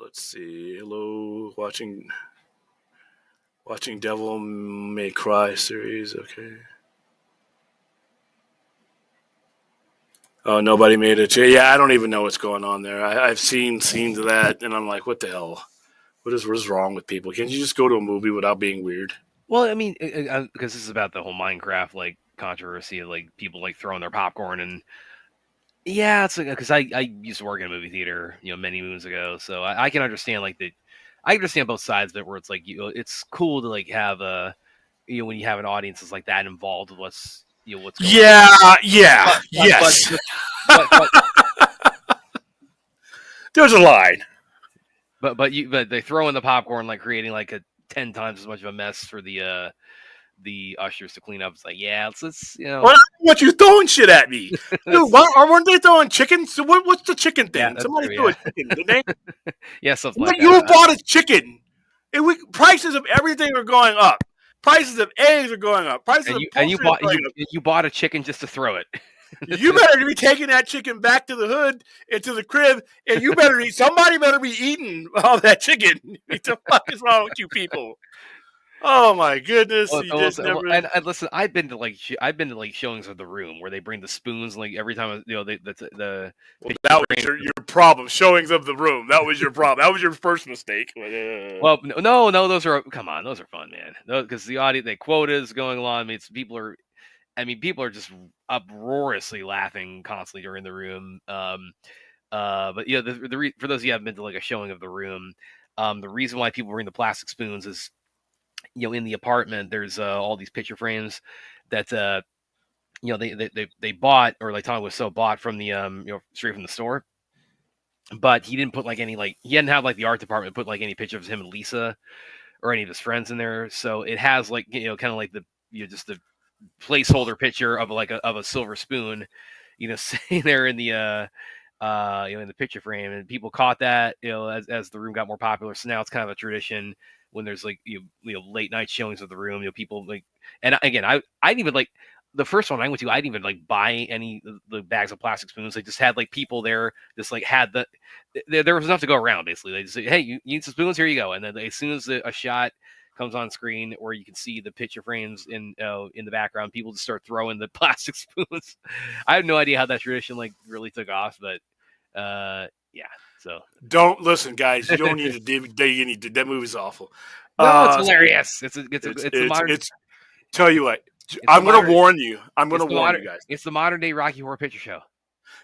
Let's see. Hello, watching Devil May Cry series. Okay. Oh, nobody made it. Yeah, I don't even know what's going on there. I've seen scenes of that, and I'm like, what the hell? What is wrong with people? Can't you just go to a movie without being weird? Well, I mean, because this is about the whole Minecraft like controversy, like people like throwing their popcorn and yeah, it's like because I used to work in a movie theater, many moons ago, so I can understand like I understand both sides of it, where it's like it's cool to like have when you have an audience that's like that involved with what's going on. Yeah, yes. But There's a line. But they throw in the popcorn, like creating like a 10 times as much of a mess for the ushers to clean up. It's like, yeah, let's Well, I don't want you throwing shit at me. Dude, weren't they throwing chicken? So what's the chicken thing? Yeah, Somebody threw a chicken, didn't they? Yeah, something like that. You bought a chicken. Prices of everything are going up. Prices of eggs are going up. Prices you bought a chicken just to throw it. You better be taking that chicken back to the hood into the crib, and somebody better be eating all that chicken. What the fuck is wrong with you people? Oh my goodness! And listen, I've been to showings of The Room where they bring the spoons like every time that was your problem. Showings of The Room. That was your problem. That was your first mistake. Well, no, those are fun, man. Because the quotas going along. I mean, people are just uproariously laughing constantly during The Room. But for those of you who haven't been to like a showing of The Room, the reason why people bring the plastic spoons is, in the apartment there's all these picture frames that they bought, or like Tom was bought from the straight from the store. But he didn't put like any he hadn't had like the art department put like any pictures of him and Lisa or any of his friends in there. So it has like kind of like the just the placeholder picture of a silver spoon, sitting there in the in the picture frame, and people caught that as The Room got more popular. So now it's kind of a tradition when there's like late night showings of The Room. People like, and again, I didn't even like the first one I went to. I didn't even like buy any of the bags of plastic spoons. They just had like people there, just like had there was enough to go around. Basically, they just say, "Hey, you need some spoons? Here you go." And then as soon as a shot comes on screen, or you can see the picture frames in the background, people just start throwing the plastic spoons. I have no idea how that tradition like really took off, but yeah. So don't listen, guys. You don't need to dig any. That movie's awful. No, it's hilarious. It's tell you what, I'm going to warn you. I'm going to warn you guys. It's the modern day Rocky Horror Picture Show.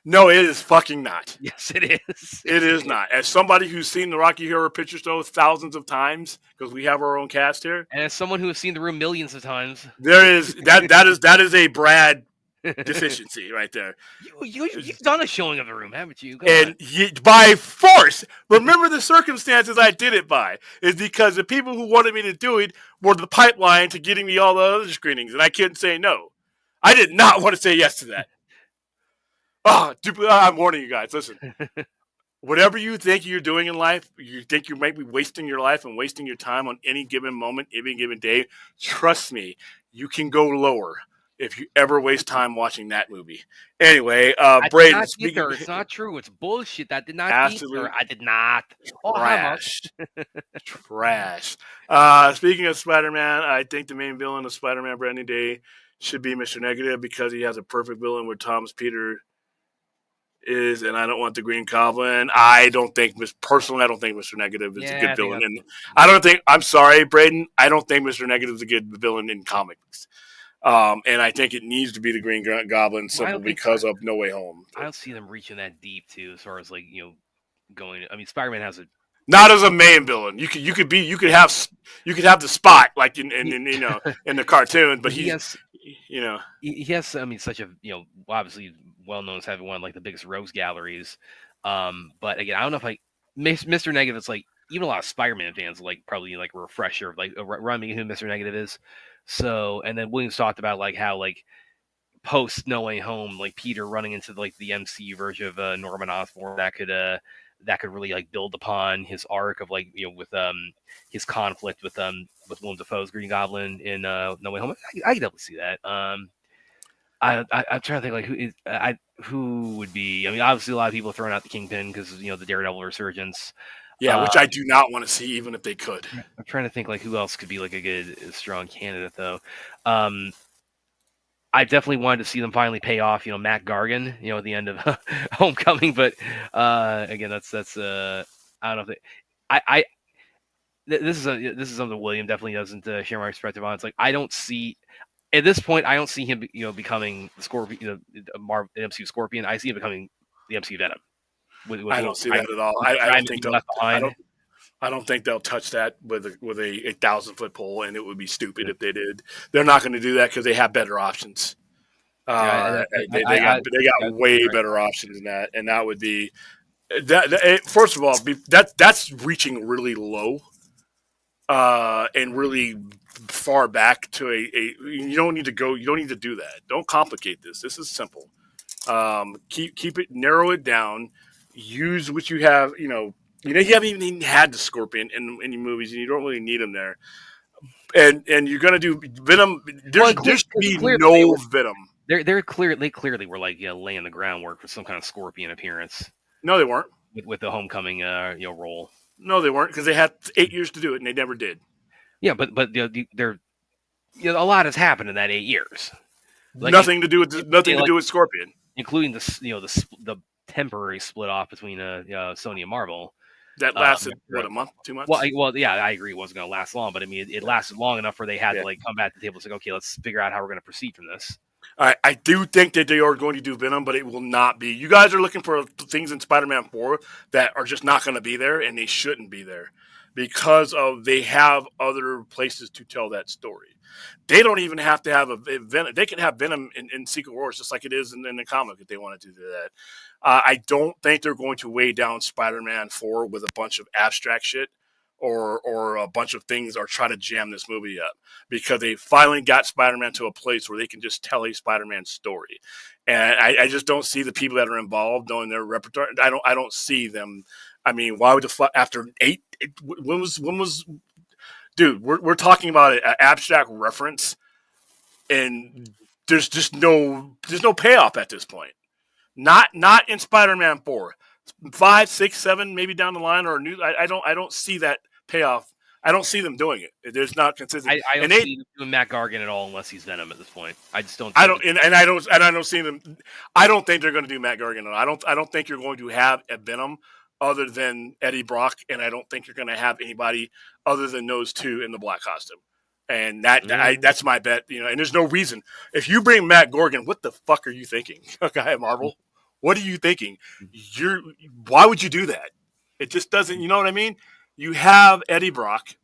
No, it is fucking not. Yes, it is. It is not. As somebody who's seen the Rocky Horror Picture Show thousands of times, because we have our own cast here, and as someone who has seen The Room millions of times, there is that is a Brad deficiency right there. You've done a showing of The Room, haven't you? By force. Remember the circumstances I did it by is because the people who wanted me to do it were the pipeline to getting me all the other screenings, and I couldn't say no. I did not want to say yes to that. I'm warning you guys. Listen, whatever you think you're doing in life, you think you might be wasting your life and wasting your time on any given moment, any given day. Trust me, you can go lower if you ever waste time watching that movie. Anyway, Braden, it's not true. It's bullshit. That did not absolutely. I did not. Trash. Trash. Speaking of Spider-Man, I think the main villain of Spider-Man Brand New Day should be Mr. Negative, because he has a perfect villain where Thomas Peter is, and I don't want the Green Goblin. I don't think Mr. Negative is a good villain. And I'm sorry, Braden, I don't think Mr. Negative is a good villain in comics. And I think it needs to be the Green Goblin simply because of No Way Home. I don't see them reaching that deep too, as far as like going. I mean, Spider-Man has not as a main villain. You could have the Spot like in in the cartoon, but he has I mean, such a obviously well known as having one of like the biggest rogues galleries. But again, I don't know if Mr. Negative. It's like even a lot of Spider-Man fans like probably like a refresher of like remind me who Mr. Negative is. So, and then Williams talked about like how like post No Way Home, like Peter running into like the MCU version of Norman Osborn that could really like build upon his arc of like with his conflict with with Willem Dafoe's Green Goblin in No Way Home. I can definitely see that. I'm trying to think like who would be. I mean, obviously a lot of people are throwing out the Kingpin because the Daredevil resurgence. Yeah, which I do not want to see, even if they could. I'm trying to think like who else could be like a good, strong candidate though. I definitely wanted to see them finally pay off, Matt Gargan, at the end of Homecoming. But again, that's I don't know if this is something William definitely doesn't share my perspective on. It's like I don't see at this point, I don't see him, becoming the Scorpion, Marvel MCU Scorpion. I see him becoming the MCU Venom. I don't see that at all. I don't think they'll touch that with a 1,000-foot pole, and it would be stupid if they did. They're not going to do that because they have better options. They got way better options than that, and that would be that. First of all, that's reaching really low, and really far back to a. You don't need to go. You don't need to do that. Don't complicate this. This is simple. Keep it, narrow it down. Use what you have. You haven't even had the Scorpion in any movies, and you don't really need him there. And you're gonna do Venom. There should be no Venom. They clearly were like laying the groundwork for some kind of Scorpion appearance. No, they weren't. With the Homecoming role. No, they weren't, because they had 8 years to do it and they never did. Yeah, but a lot has happened in that 8 years. Like, nothing to do with Scorpion, including the temporary split off between Sony and Marvel. That lasted a month, 2 months. Well, yeah, I agree. It wasn't going to last long, but I mean, it lasted long enough where they had to come back to the table and say, okay, let's figure out how we're going to proceed from this. I do think that they are going to do Venom, but it will not be. You guys are looking for things in Spider-Man 4 that are just not going to be there, and they shouldn't be there because they have other places to tell that story. They don't even have to have a Venom. They can have Venom in Secret Wars just like it is in the comic if they wanted to do that. I don't think they're going to weigh down Spider-Man 4 with a bunch of abstract shit or a bunch of things, or try to jam this movie up, because they finally got Spider-Man to a place where they can just tell a Spider-Man story. And I just don't see the people that are involved knowing their repertoire. I don't see them. I mean, why would after 8? When was? Dude, we're talking about an abstract reference, and there's no payoff at this point. Not in Spider-Man 4. 5, 6, 7, maybe down the line, or new. I don't see that payoff. I don't see them doing it. There's not consistent. I don't see them doing Matt Gargan at all unless he's Venom at this point. I just don't. I don't see them. I don't think they're going to do Matt Gargan. I don't think you're going to have a Venom other than Eddie Brock, and I don't think you're going to have anybody other than those two in the black costume. And that's my bet. And there's no reason. If you bring Matt Gargan, what the fuck are you thinking? Okay, Marvel. What are you thinking? Why would you do that? It just doesn't. You know what I mean? You have Eddie Brock.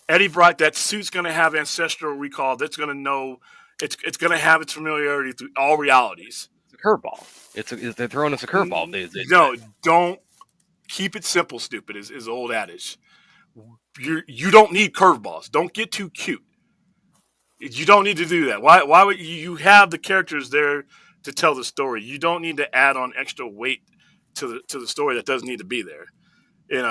That suit's going to have ancestral recall. That's going to know. It's going to have its familiarity through all realities. It's a curveball. They're throwing us a curveball. No, don't keep it simple. Stupid is the old adage. You don't need curveballs. Don't get too cute. You don't need to do that. Why would you have the characters there to tell the story? You don't need to add on extra weight to the story that doesn't need to be there. And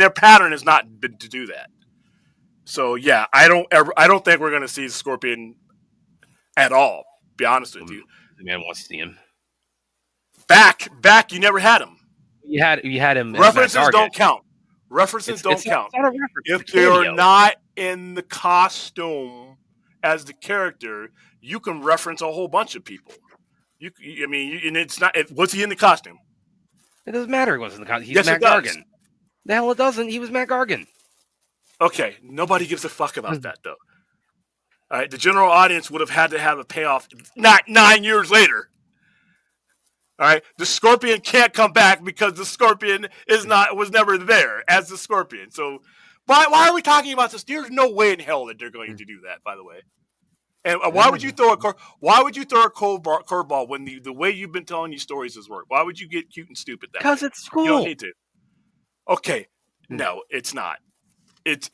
their pattern has not been to do that. So yeah, I don't think we're going to see Scorpion at all. Be honest with you. The man wants to see him back. You never had him. You had him. References don't count. References don't count. Not a reference. If they're not in the costume as the character, you can reference a whole bunch of people. And it's not. Was he in the costume? It doesn't matter. He wasn't in the costume. He's Matt Gargan. The hell it doesn't. He was Matt Gargan. Okay, nobody gives a fuck about that though. All right, the general audience would have had to have a payoff not 9 years later. All right, the Scorpion can't come back because the Scorpion was never there as the Scorpion. So why are we talking about this? There's no way in hell that they're going to do that. By the way, and why would you throw a curveball when the way you've been telling your stories has worked? Why would you get cute and stupid that? Because it's cool. You don't need to. Okay, no, it's not. It's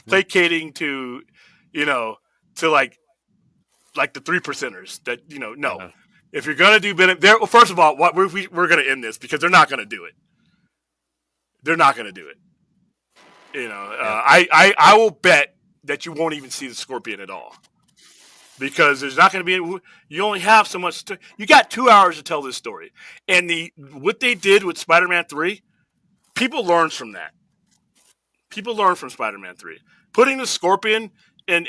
placating to like the 3%ers that no. Uh-huh. If you're gonna do Venom, first of all, we're gonna end this because they're not gonna do it. They're not gonna do it. You know, Yeah. I will bet that you won't even see the Scorpion at all. Because there's not going to be. You only have so much. You got 2 hours to tell this story, and what they did with Spider-Man 3, people learned from that. People learn from Spider-Man 3. Putting the Scorpion in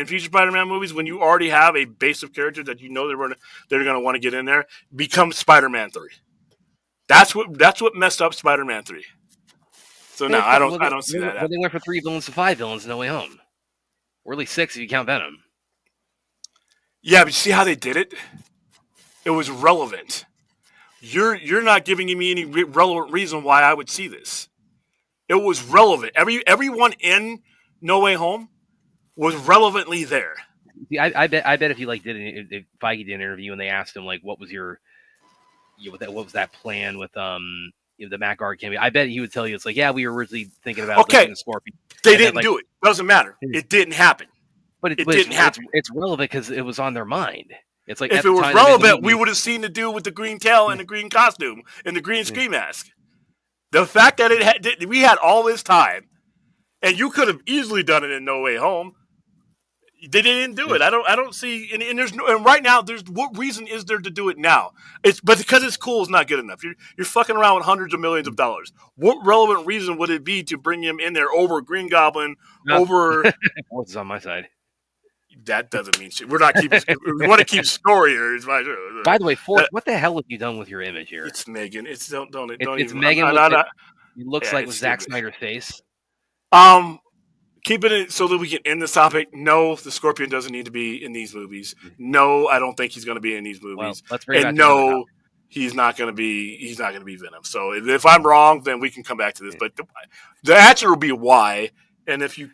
future Spider-Man movies when you already have a base of characters that you know they're gonna want to get in there becomes Spider-Man 3. That's what messed up Spider-Man 3. So no, I don't see that. Well, they went from 3 villains to 5 villains in No Way Home. Or at least 6 if you count Venom. Yeah, but you see how they did it? It was relevant. You're not giving me any relevant reason why I would see this. It was relevant. Everyone in No Way Home was relevantly there. See, I bet if you if Feige did an interview and they asked him what was your what was that plan with the Matt Guard cameo, I bet he would tell you it's we were originally thinking about the Scorpion. They didn't do it. Doesn't matter. It didn't happen. But it didn't happen. It's relevant because it was on their mind. It's like if it was relevant, we would have seen the dude with the green tail and the green costume and the green ski mask. The fact that we had all this time, and you could have easily done it in No Way Home. They didn't do it. I don't see, and there's no, and right now what reason is there to do it now? But because it's cool is not good enough. You're fucking around with hundreds of millions of dollars. What relevant reason would it be to bring him in there over Green Goblin, over? What's on my side? That doesn't mean shit. We're not keeping. We want to keep score here. By the way, Forrest, what the hell have you done with your image here? It's Megan. It's don't it's even. Megan. It looks like with Zack Snyder's face. Keeping it so that we can end this topic. No, the Scorpion doesn't need to be in these movies. No, I don't think he's going to be in these movies. Well, let's bring it back to he's not going to be. He's not going to be Venom. So if I'm wrong, then we can come back to this. But the answer will be why. And if you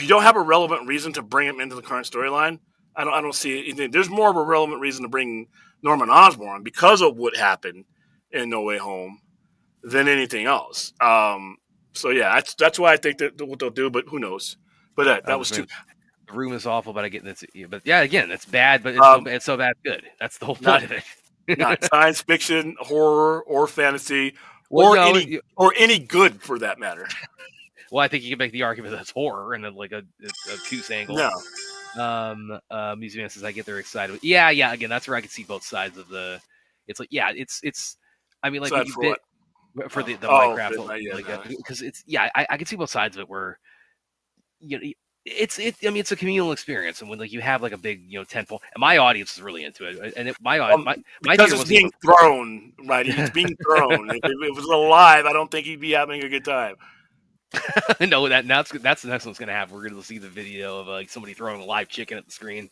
don't have a relevant reason to bring him into the current storyline, I don't see it. There's more of a relevant reason to bring Norman Osborn because of what happened in No Way Home than anything else. So yeah, that's why I think that what they'll do, but who knows? But that was too. The room is awful, but I get this. But yeah, again, it's bad, but it's so bad good. That's the whole point of it. Not science fiction, horror, or fantasy, or any good for that matter. Well, I think you can make the argument that's horror and then a obtuse angle. No. Museum says I get there excited. Yeah. Again, that's where I can see both sides of the. It's it's. I mean, for the Minecraft, because I can see both sides of it. Where it's a communal experience, and when you have a big tentpole, and my audience is really into it, and because it's being thrown, right? It's being thrown. If it was alive, I don't think he'd be having a good time. No, that's the next one's gonna happen. We're gonna see the video of somebody throwing a live chicken at the screen.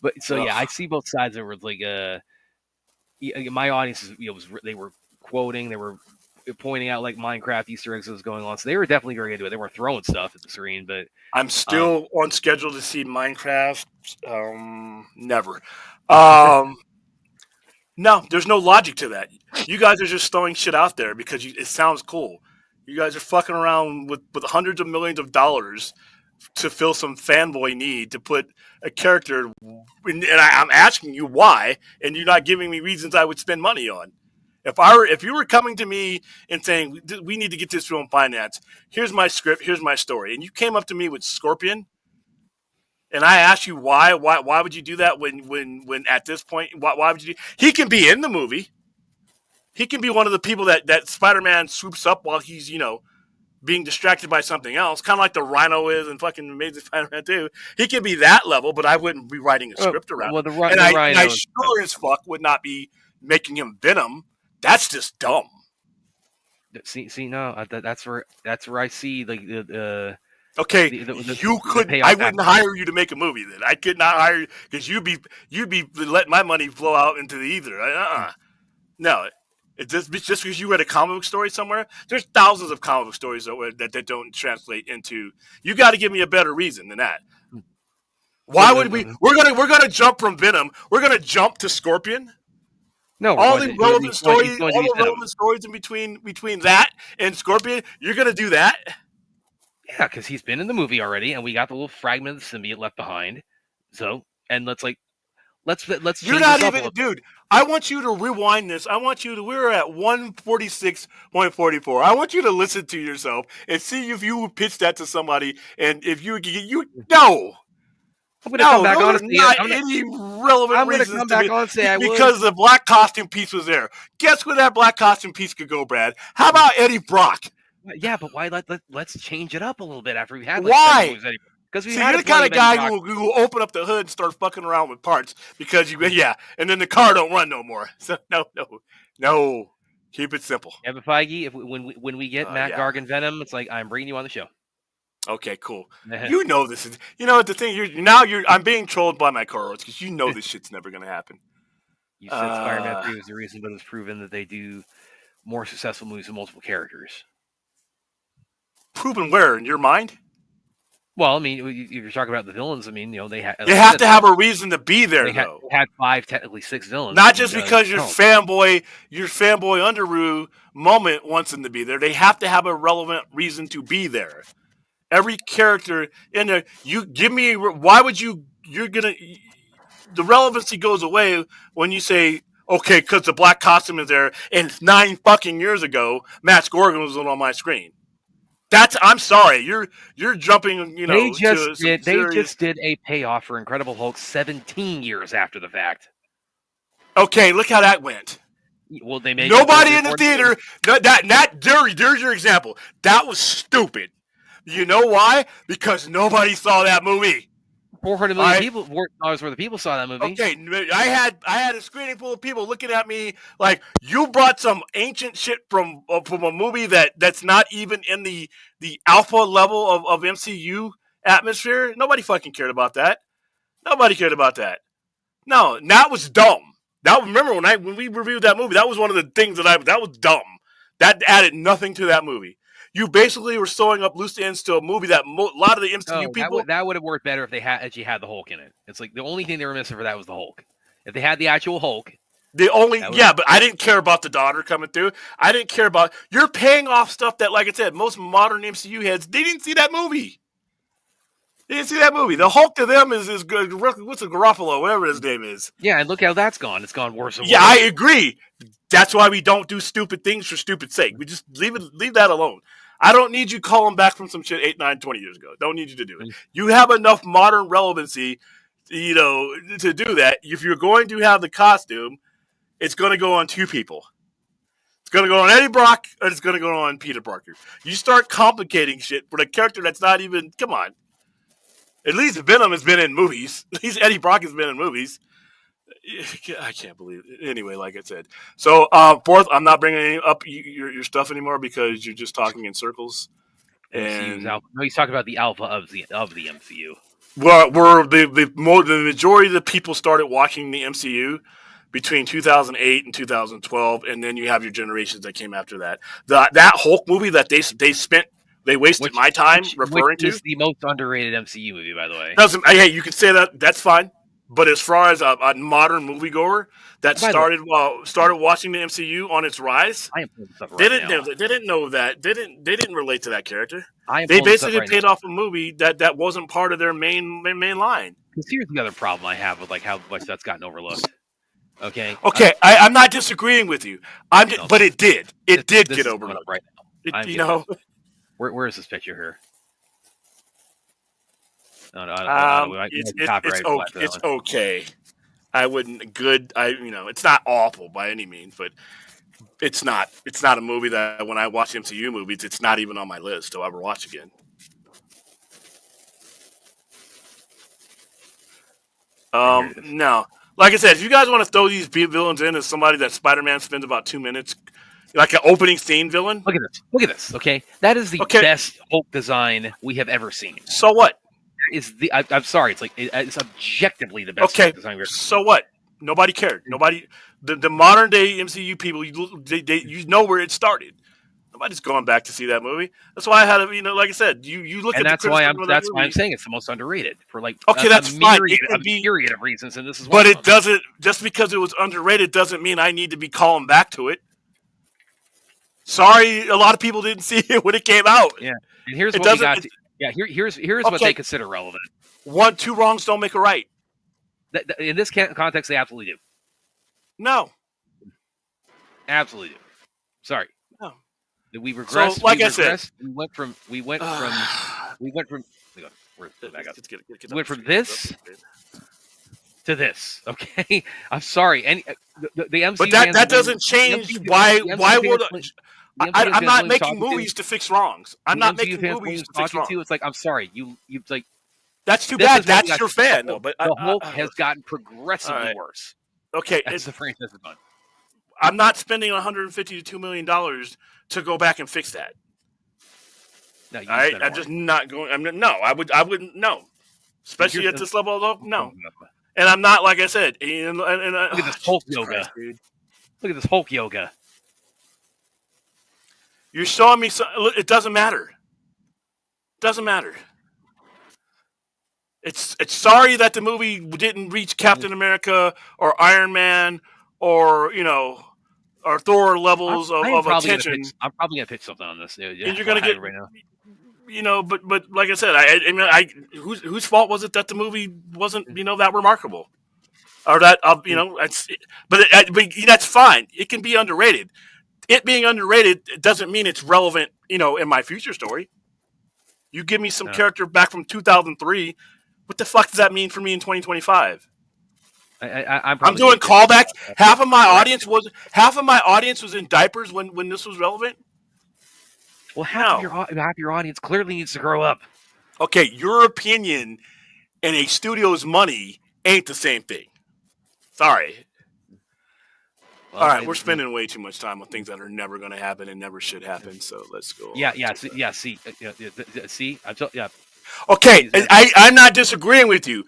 But I see both sides of it. My audience they were quoting, they were pointing out Minecraft Easter eggs that was going on, so they were definitely very into it. They weren't throwing stuff at the screen, but I'm still on schedule to see Minecraft. Never. No, there's no logic to that. You guys are just throwing shit out there because it sounds cool. You guys are fucking around with hundreds of millions of dollars to fill some fanboy need to put a character, and I'm asking you why, and you're not giving me reasons I would spend money on. If you were coming to me and saying we need to get this film financed, here's my script, here's my story, and you came up to me with Scorpion, and I asked you why would you do that when at this point why would you? He can be in the movie. He can be one of the people that Spider-Man swoops up while he's, being distracted by something else, kind of like the Rhino is in fucking Amazing Spider-Man 2. He can be that level, but I wouldn't be writing a script around it. And I sure as fuck would not be making him Venom. That's just dumb. No, that's where I see the okay, you couldn't. I wouldn't hire you to make a movie. Then I could not hire you because you'd be letting my money flow out into the ether. No. Just because you read a comic book story somewhere, there's thousands of comic book stories that don't translate into. You got to give me a better reason than that. Why would we? We're gonna jump from Venom. We're gonna jump to Scorpion. No, all the relevant stories in between that and Scorpion. You're gonna do that? Yeah, because he's been in the movie already, and we got the little fragment of the symbiote left behind. So, and let's. You're not even, dude. I want you to rewind this. We're at 146.44. I want you to listen to yourself and see if you would pitch that to somebody, and if you no. I'm going to come back on and say not any relevant I'm going to reasons come back me, on and say I would. because the black costume piece was there. Guess where that black costume piece could go, Brad? How about Eddie Brock? Yeah, but why? Let's change it up a little bit after we've had. Why? Because we See, had you're the kind of guy who will open up the hood and start fucking around with parts because and then the car don't run no more. So no, keep it simple. Yeah, but Feige, when we get Matt Gargan Venom, it's like I'm bringing you on the show. Okay, cool. You know this is. You know the thing. I'm being trolled by my co-hosts because you know this shit's never gonna happen. You said Spider-Man 3 was the reason, but it's proven that they do more successful movies with multiple characters. Proven where in your mind? Well, I mean, if you're talking about the villains, I mean, they have to have a reason to be there, though. They had 5, technically 6 villains. Not just because your fanboy Underoos moment wants them to be there. They have to have a relevant reason to be there. Every character in there, you give me. Why would you? You're gonna. The relevancy goes away when you say, okay, because the black costume is there, and 9 fucking years ago, Matt Gorgon was on my screen. I'm sorry. You're jumping. They just did a payoff for Incredible Hulk 17 years after the fact. Okay, look how that went. Well, they made nobody in the theater. There's your example. That was stupid. You know why? Because nobody saw that movie. 400 million people worth of people saw that movie. Okay, I had a screening full of people looking at me like, you brought some ancient shit from a movie that's not even in the alpha level of MCU atmosphere. Nobody fucking cared about that. Nobody cared about that. No, that was dumb. Remember when we reviewed that movie, that was one of the things that was dumb. That added nothing to that movie. You basically were sewing up loose ends to a movie that a lot of the MCU people. That would have worked better if they actually had the Hulk in it. It's like the only thing they were missing for that was the Hulk. If they had the actual Hulk. But I didn't care about the daughter coming through. I didn't care about. You're paying off stuff that, like I said, most modern MCU heads, they didn't see that movie. They didn't see that movie. The Hulk to them is good. What's a Garofalo, whatever his name is. Yeah, and look how that's gone. It's gone worse and worse. Yeah, I agree. That's why we don't do stupid things for stupid sake. We just leave that alone. I don't need you calling back from some shit 8, 9, 20 years ago. Don't need you to do it. You have enough modern relevancy, to do that. If you're going to have the costume, it's going to go on 2 people. It's going to go on Eddie Brock, or it's going to go on Peter Parker. You start complicating shit for a character that's not even. Come on. At least Venom has been in movies. At least Eddie Brock has been in movies. I can't believe it. Anyway, like I said. So, fourth, I'm not bringing up your stuff anymore because you're just talking in circles. And no, he's talking about the alpha of the MCU. Well, the majority of the people started watching the MCU between 2008 and 2012, and then you have your generations that came after that. That Hulk movie that they wasted my time referring to. Which is the most underrated MCU movie, by the way. Hey, you can say that. That's fine. But as far as a modern moviegoer that started watching the MCU on its rise, they didn't know that. They didn't relate to that character. They basically paid off a movie that wasn't part of their main line. Because here's the other problem I have with how much that's gotten overlooked. Okay. I'm not disagreeing with you. But it did. It did get overlooked right now. Where is this picture here? No, it's okay. I wouldn't it's not awful by any means, but it's not a movie that when I watch MCU movies, it's not even on my list to ever watch again. No. Like I said, if you guys want to throw these villains in as somebody that Spider-Man spends about 2 minutes, like an opening scene villain. Look at this. Okay, that is the best Hulk design we have ever seen. So what? I'm sorry. It's objectively the best design we've ever seen. So what? Nobody cared. Nobody. The modern day MCU people, you know where it started. Nobody's going back to see that movie. That's why I had like I said, you look and at that's why I'm saying it's the most underrated for that's fine. A myriad of reasons, and this is one. But it doesn't just because it was underrated doesn't mean I need to be calling back to it. Sorry, a lot of people didn't see it when it came out. Yeah, and here's what we got. Here's what they consider relevant. 2 wrongs don't make a right. In this context, they absolutely do. No. Absolutely do. Sorry. No. We regressed. So, like we I said, regressed. We went from. We went from. Back up. Let's get We went from this to this. Okay. I'm sorry. And the MCU. But fans that will- doesn't change the MCU why the MCU would fans- the MCU I'm fans not William's making talking to- movies to fix wrongs. I'm the not MCU making fans movies William's to fix talking wrongs. to. It's like, I'm sorry. You like. That's too This bad. is what we That's got- your fan, though. But The Hulk has gotten progressively All right. worse okay. as the franchise has gone. I'm not spending 150 to $2 million to go back and fix that. No, you All right, spend I'm more. just not going. No, I wouldn't. No, especially Here's at this level. Though, no. Look And I'm not, like I said. And, at this Hulk Jesus yoga. Christ, dude. Look at this Hulk yoga. You're showing me. It doesn't matter. Doesn't matter. It's sorry that the movie didn't reach Captain America or Iron Man or or Thor levels of attention. I'm probably gonna pitch something on this. And you're gonna get right now. But like I said, whose fault was it that the movie wasn't that remarkable, or that but that's fine. It can be underrated. It being underrated doesn't mean it's relevant, in my future story. You give me some character back from 2003. What the fuck does that mean for me in 2025? I'm doing callbacks. Half of my audience was in diapers when this was relevant. Well, half your audience clearly needs to grow up. Okay, your opinion and a studio's money ain't the same thing. Sorry. Well, All right, we're spending way too much time on things that are never going to happen and never should happen. So let's go. See. Okay, I'm not disagreeing with you,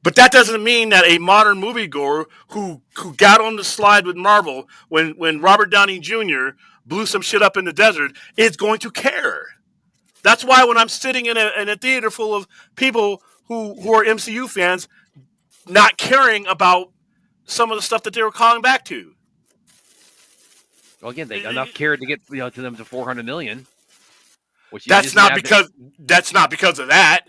but that doesn't mean that a modern moviegoer who got on the slide with Marvel when Robert Downey Jr. blew some shit up in the desert is going to care. That's why when I'm sitting in a theater full of people who are MCU fans, not caring about some of the stuff that they were calling back to. Well, again, they enough cared to get to them to 400 million. That's not because of that.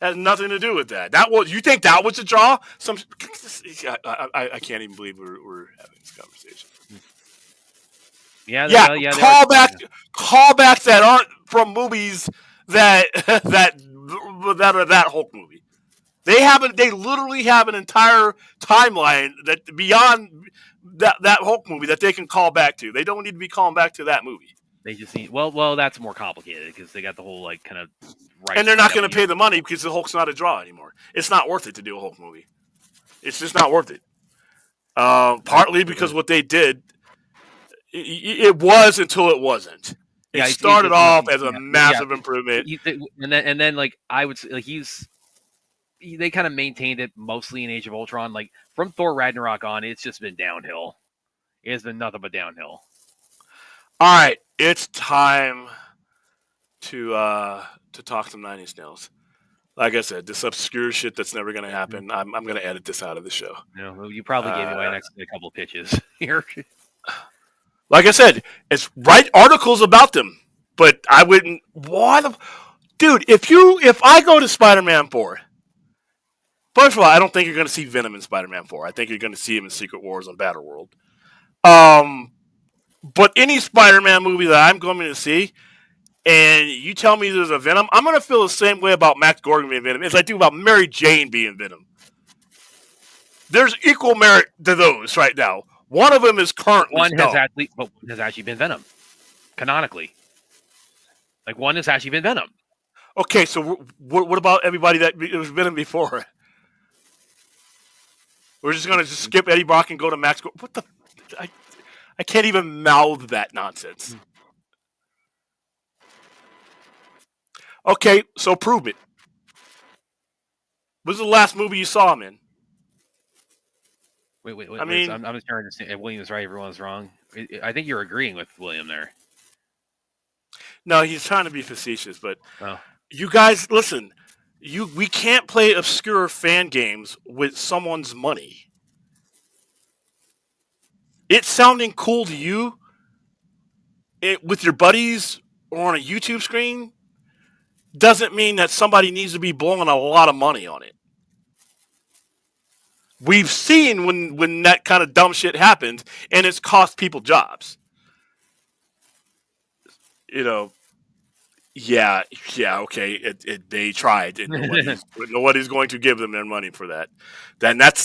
Has nothing to do with that. You think that was a draw? I can't even believe we're having this conversation. Callbacks that aren't from movies that are that Hulk movie. They literally have an entire timeline that beyond that Hulk movie that they can call back to. They don't need to be calling back to that movie. They just need well that's more complicated because they got the whole kind of right. And they're not going to pay the money because the Hulk's not a draw anymore. It's not worth it to do a Hulk movie. It's just not worth it. Partly because what they did, it was until it wasn't. It started off as a massive improvement, and then I would say they kind of maintained it mostly in Age of Ultron. Like from Thor Ragnarok on, it's just been downhill. It's been nothing but downhill. All right, it's time to talk some 90 Snails. Like I said, this obscure shit that's never going to happen. I'm going to edit this out of the show. You probably gave me my next couple pitches here. Like I said, it's write articles about them, but I wouldn't. Dude? If I go to Spider-Man 4, first of all, I don't think you're going to see Venom in Spider-Man 4. I think you're going to see him in Secret Wars on Battleworld. But any Spider-Man movie that I'm going to see, and you tell me there's a Venom, I'm going to feel the same way about Max Gordon being Venom as I do about Mary Jane being Venom. There's equal merit to those right now. One of them is currently one has actually been Venom, canonically. Like one has actually been Venom. Okay, so what about everybody that was Venom before? We're just going to skip Eddie Brock and go to Max Gordon. What the? I can't even mouth that nonsense. Okay, so prove it. What was the last movie you saw him in? Wait. I'm just trying to say if William's right, everyone's wrong. I think you're agreeing with William there. No, he's trying to be facetious, but you guys, listen. We can't play obscure fan games with someone's money. It's sounding cool to you with your buddies or on a YouTube screen doesn't mean that somebody needs to be blowing a lot of money on it. We've seen when that kind of dumb shit happens, and it's cost people jobs. You know, yeah, okay. They tried, and nobody's going to give them their money for that. Then that's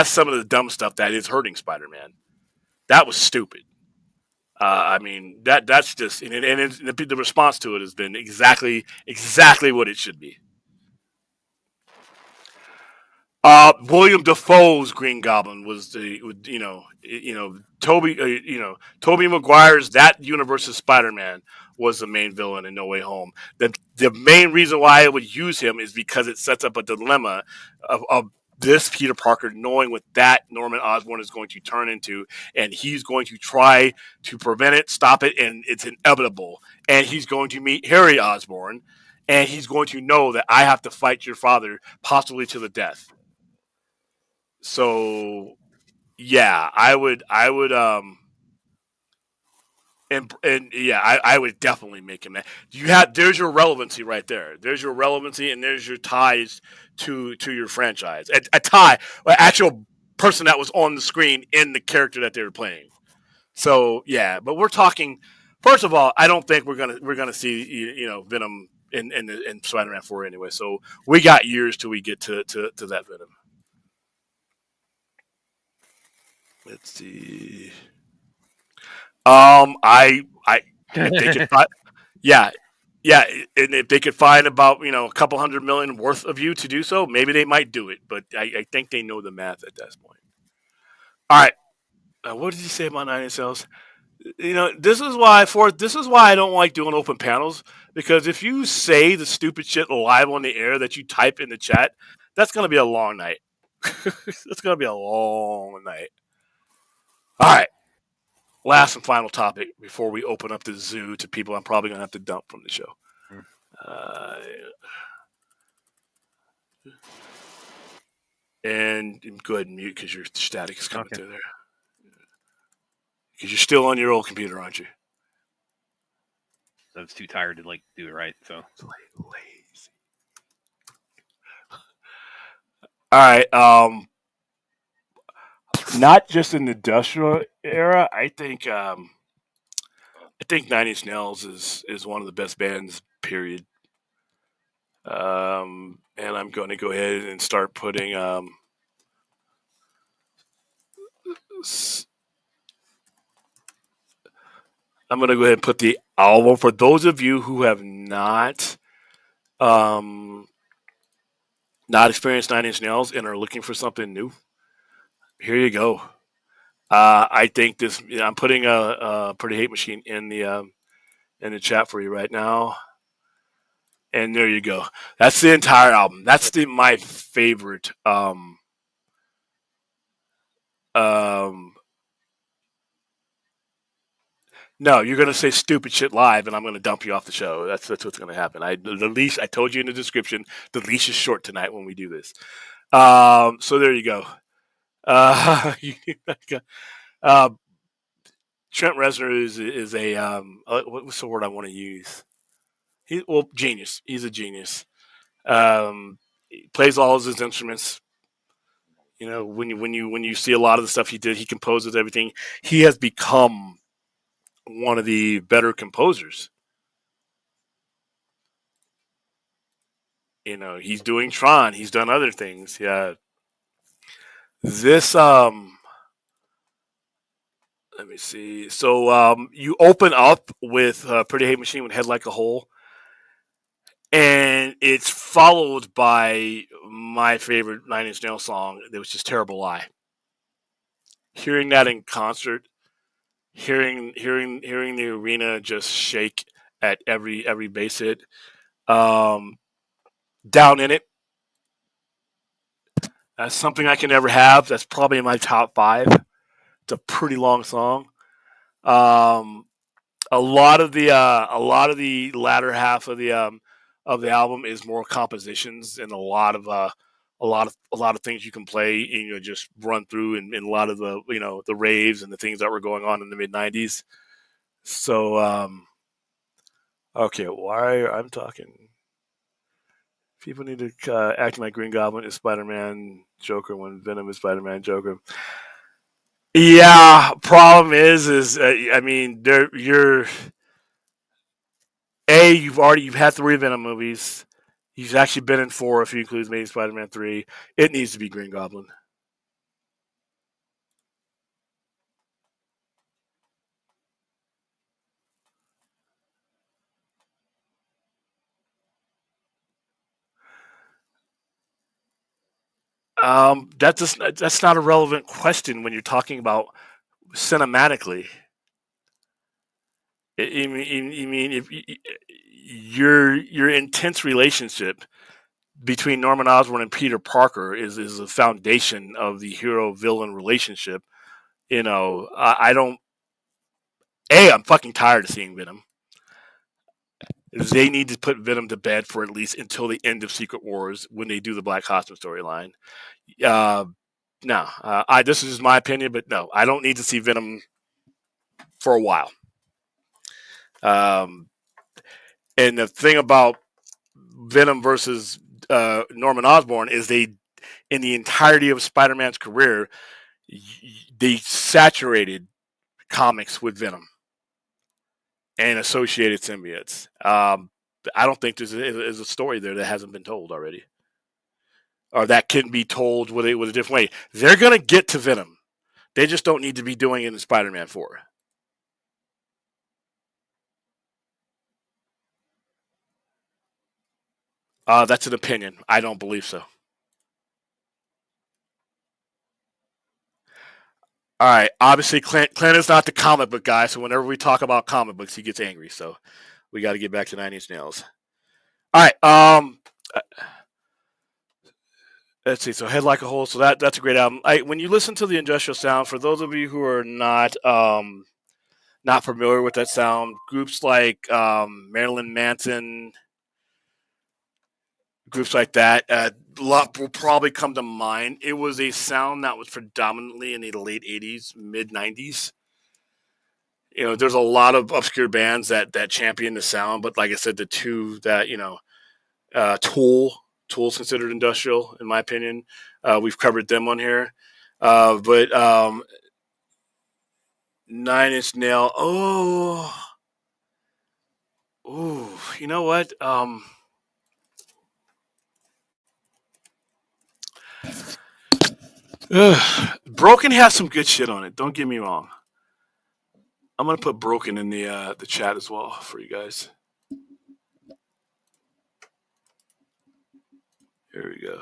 some of the dumb stuff that is hurting Spider-Man. That was stupid. I mean that's just the response to it has been exactly what it should be. William Defoe's Green Goblin was Toby Maguire's that universe's Spider-Man was the main villain in No Way Home. The main reason why I would use him is because it sets up a dilemma of this Peter Parker knowing what that Norman Osborn is going to turn into, and he's going to try to prevent it, stop it, and it's inevitable. And he's going to meet Harry Osborn, and he's going to know that I have to fight your father, possibly to the death. So yeah, I would and yeah, I would definitely make him that. There's your relevancy right there. There's your relevancy and there's your ties to your franchise. A tie, an actual person that was on the screen in the character that they were playing. So yeah, but we're talking. First of all, I don't think we're gonna see Venom in Spider-Man 4 anyway. So we got years till we get to that Venom. Let's see. If they could find, yeah, and if they could find about a couple hundred million worth of you to do so, maybe they might do it. But I think they know the math at this point. All right, what did you say about 9 sales? This is why I don't like doing open panels, because if you say the stupid shit live on the air that you type in the chat, that's gonna be a long night. That's gonna be a long night. All right. Last and final topic before we open up the zoo to people I'm probably going to have to dump from the show. And go ahead and mute because your static is coming through there. Because you're still on your old computer, aren't you? I was too tired to do it right. So lazy. All right. Not just in the industrial era. I think 9 Inch Nails is one of the best bands. Period. And I'm going to go ahead and start putting I'm going to go ahead and put the album for those of you who have not experienced 9 Inch Nails and are looking for something new. Here you go. I think this. I'm putting a Pretty Hate Machine in the chat for you right now, and there you go. That's the entire album. That's my favorite. No, you're gonna say stupid shit live, and I'm gonna dump you off the show. That's what's gonna happen. The leash. I told you in the description. The leash is short tonight when we do this. So there you go. Trent Reznor is a what's the word I want to use? Genius. He's a genius. He plays all of his instruments. When you see a lot of the stuff he did, he composes everything. He has become one of the better composers. He's doing Tron. He's done other things. Yeah. This let me see. So you open up with Pretty Hate Machine with Head Like a Hole, and it's followed by my favorite 9 Inch Nails song, which is Terrible Lie. Hearing that in concert, hearing the arena just shake at every bass hit. Down in It. That's something I can never have. That's probably in my top 5. It's a pretty long song. A lot of the latter half of the album is more compositions and a lot of things you can play and just run through and a lot of the the raves and the things that were going on in the mid 90s. So okay, why I'm talking. People need to act like Green Goblin is Spider-Man Joker when Venom is Spider-Man Joker. Yeah, problem is I mean, you've had 3 Venom movies. He's actually been in 4 if you include maybe Spider-Man 3. It needs to be Green Goblin. That's not a relevant question when you're talking about cinematically. I mean, if your intense relationship between Norman Osborn and Peter Parker is the foundation of the hero villain relationship. I don't. I'm fucking tired of seeing Venom. They need to put Venom to bed for at least until the end of Secret Wars when they do the Black Costume storyline. No, this is my opinion, but no, I don't need to see Venom for a while. And the thing about Venom versus Norman Osborn is in the entirety of Spider-Man's career, they saturated comics with Venom and associated symbiotes. I don't think there's a story there that hasn't been told already, or that can be told with a different way. They're gonna get to Venom. They just don't need to be doing it in Spider-Man 4. That's an opinion. I don't believe so. All right. Obviously, Clint is not the comic book guy, so whenever we talk about comic books, he gets angry. So we got to get back to 9 Inch Nails. All right. Let's see. So Head Like a Hole. So that's a great album. When you listen to the industrial sound, for those of you who are not familiar with that sound, groups like Marilyn Manson, groups like that, a lot will probably come to mind. It was a sound that was predominantly in the late 80s, mid 90s. There's a lot of obscure bands that champion the sound, but like I said, the two that, Tool's considered industrial, in my opinion. We've covered them on here. But 9 Inch Nail, you know what? Broken has some good shit on it. Don't get me wrong. I'm gonna put Broken in the chat as well for you guys. Here we go.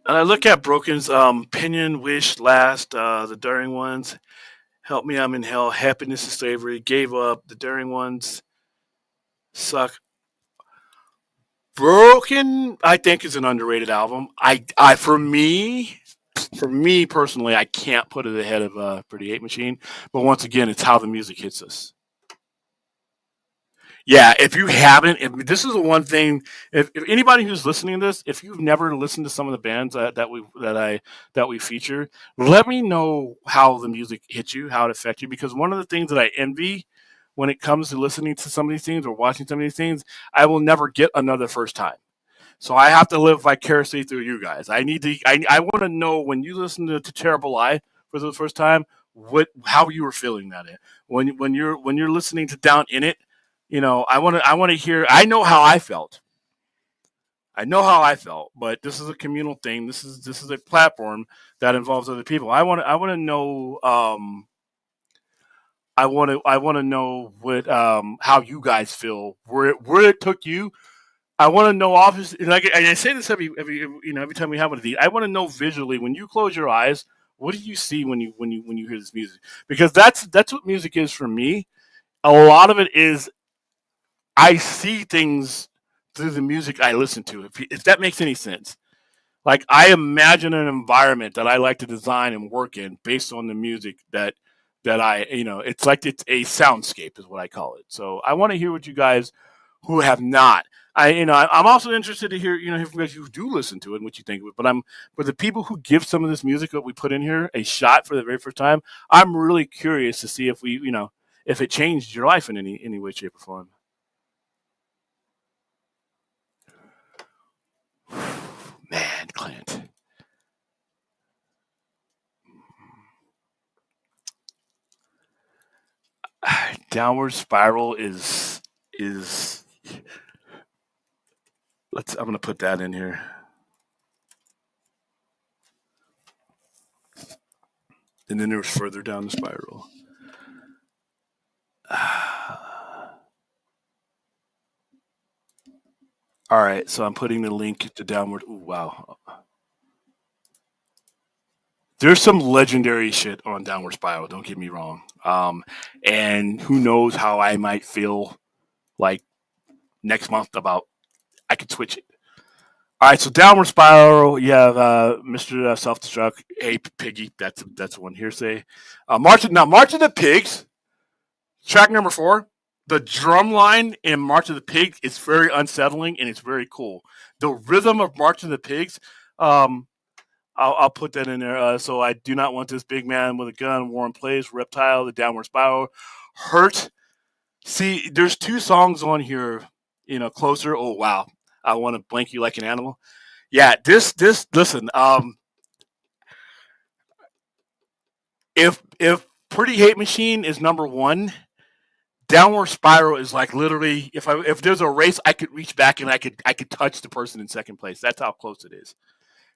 And I look at Broken's Pinion, Wish, Last, The Daring Ones, Help Me, I'm in Hell, Happiness is Slavery, Gave Up, The Daring Ones, Suck. Broken, I think, is an underrated album. For me personally, I can't put it ahead of Pretty Hate Machine. But once again, it's how the music hits us. Yeah, if you haven't, if this is the one thing, if anybody who's listening to this, if you've never listened to some of the bands that we feature, let me know how the music hits you, how it affects you. Because one of the things that I envy when it comes to listening to some of these things or watching some of these things, I will never get another first time. So I have to live vicariously through you guys. I want to know when you listen to Terrible Lie for the first time, how you were feeling that when you're listening to Down in It. I want to hear. I know how I felt. But this is a communal thing. This is a platform that involves other people. I want to know. I want to know what how you guys feel. Where it took you. I want to know, obviously, and I say this every time we have one of these. I want to know visually, when you close your eyes, what do you see when you hear this music? Because that's what music is for me. A lot of it is, I see things through the music I listen to. If that makes any sense. Like, I imagine an environment that I like to design and work in based on the music that I, it's like it's a soundscape is what I call it. So I want to hear what you guys who have not. I'm also interested to hear, if you guys who do listen to it and what you think of it. But for the people who give some of this music that we put in here a shot for the very first time, I'm really curious to see if if it changed your life in any way, shape, or form. Man, Clint. Downward Spiral is I'm gonna put that in here. And then there was Further Down the Spiral. All right, so I'm putting the link to Downward. Ooh, wow. There's some legendary shit on Downward Spiral, don't get me wrong. And who knows how I might feel like next month about I could switch it. All right, so Downward Spiral, you have Mr. Self Destruct. Hey, Piggy, that's one hearsay. March of the Pigs, track number 4. The drum line in March of the Pigs is very unsettling and it's very cool. The rhythm of March of the Pigs, I'll put that in there. So I do not want this big man with a gun. War in Place, Reptile, The Downward Spiral, Hurt. See, there's 2 songs on here. Closer. Oh wow, I want to blank you like an animal. Yeah, this. Listen. If Pretty Hate Machine is number 1, Downward Spiral is like literally. If there's a race, I could reach back and I could touch the person in second place. That's how close it is.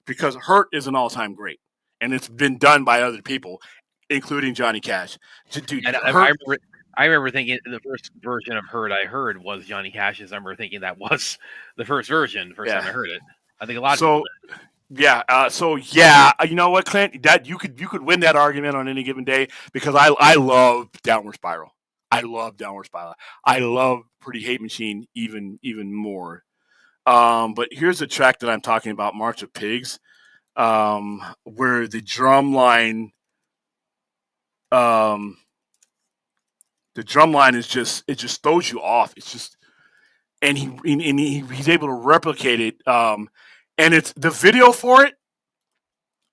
Because Hurt is an all-time great, and it's been done by other people, including Johnny Cash. Dude, And I remember thinking the first version of Hurt I heard was Johnny Cash's. I remember thinking that was the first version, the first time I heard it. I think a lot of people did. You know what, Clint? That you could win that argument on any given day because I love Downward Spiral. I love Downward Spiral. I love Pretty Hate Machine even more. But here's a track that I'm talking about, March of Pigs, where the drum line, is just, it just throws you off. It's just, and he's able to replicate it. And it's the video for it,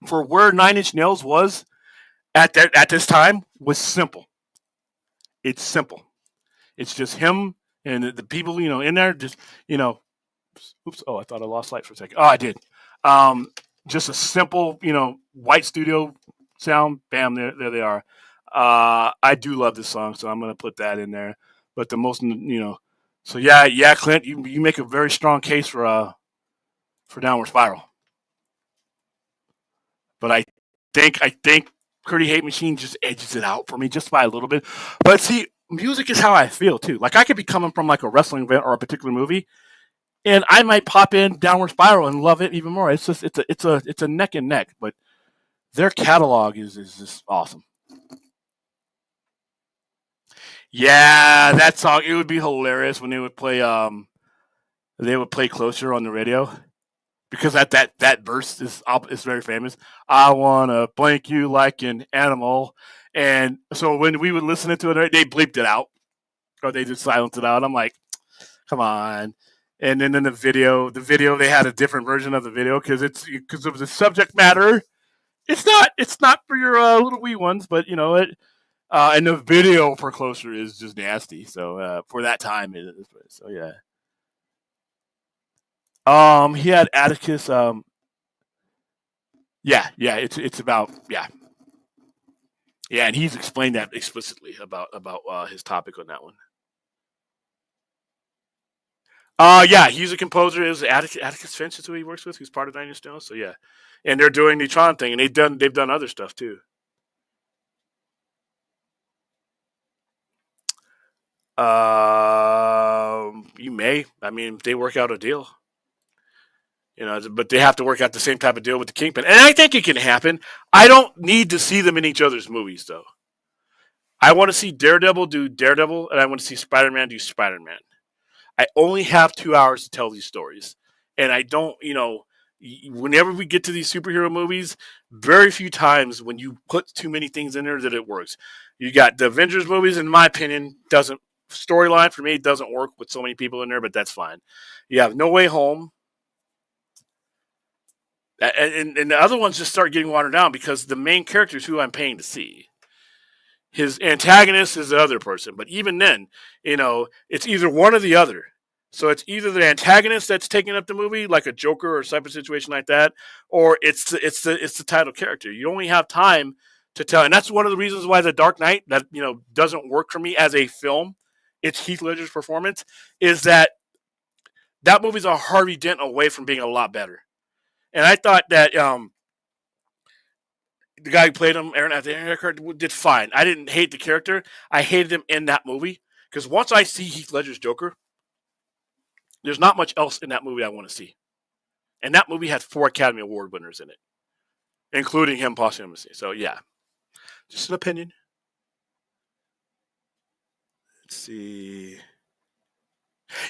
for where 9 Inch Nails was at this time, was simple. It's simple. It's just him and the people, in there, just, oops. Oh, I thought I lost light for a second. Oh, I did. Just a simple, white studio sound. Bam, there they are. I do love this song, so I'm going to put that in there. But the most, so yeah, Clint, you make a very strong case for Downward Spiral. But I think Pretty Hate Machine just edges it out for me just by a little bit. But see, music is how I feel too. Like I could be coming from like a wrestling event or a particular movie, and I might pop in Downward Spiral and love it even more. It's just it's a neck and neck, but their catalog is just awesome. Yeah, that song, it would be hilarious when they would play Closer on the radio. Because that verse is very famous. I wanna blank you like an animal, and so when we would listen to it, they bleeped it out, or they just silenced it out. I'm like, come on. And then in the video they had a different version of the video because of the subject matter. It's not for your little wee ones, but it. And the video for Closer is just nasty. So for that time, it is. So yeah. He had Atticus. It's about and he's explained that explicitly about his topic on that one. He's a composer. Is Atticus Finch is who he works with. Who's part of 9 Inch Nails. So yeah, and they're doing the Tron thing, and they've done other stuff too. You may. I mean, if they work out a deal. But they have to work out the same type of deal with the Kingpin. And I think it can happen. I don't need to see them in each other's movies, though. I want to see Daredevil do Daredevil, and I want to see Spider-Man do Spider-Man. I only have 2 hours to tell these stories. And I don't, whenever we get to these superhero movies, very few times when you put too many things in there that it works. You got the Avengers movies, in my opinion, storyline for me doesn't work with so many people in there, but that's fine. You have No Way Home. And the other ones just start getting watered down because the main character is who I'm paying to see. His antagonist is the other person. But even then, it's either one or the other. So it's either the antagonist that's taking up the movie, like a Joker or type of situation like that, or it's the title character. You only have time to tell, and that's one of the reasons why The Dark Knight that doesn't work for me as a film. It's Heath Ledger's performance is that movie's a Harvey Dent away from being a lot better. And I thought that the guy who played him, Aaron Eckhart, did fine. I didn't hate the character. I hated him in that movie because once I see Heath Ledger's Joker, there's not much else in that movie I want to see. And that movie had 4 Academy Award winners in it, including him posthumously. So, yeah. Just an opinion. Let's see.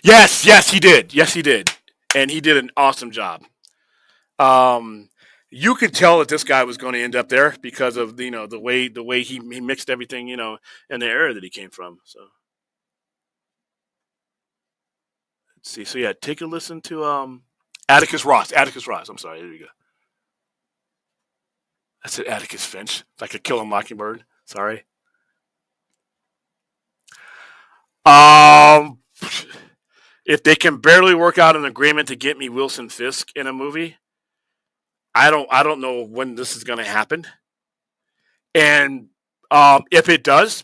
Yes, he did. Yes, he did. And he did an awesome job. You could tell that this guy was going to end up there because of the way he mixed everything, in the era that he came from. So let's see. So yeah, take a listen to Atticus Ross. I'm sorry. There you go. I said Atticus Finch. Like a Kill a Mockingbird. Sorry. If they can barely work out an agreement to get me Wilson Fisk in a movie, I don't know when this is going to happen. And if it does,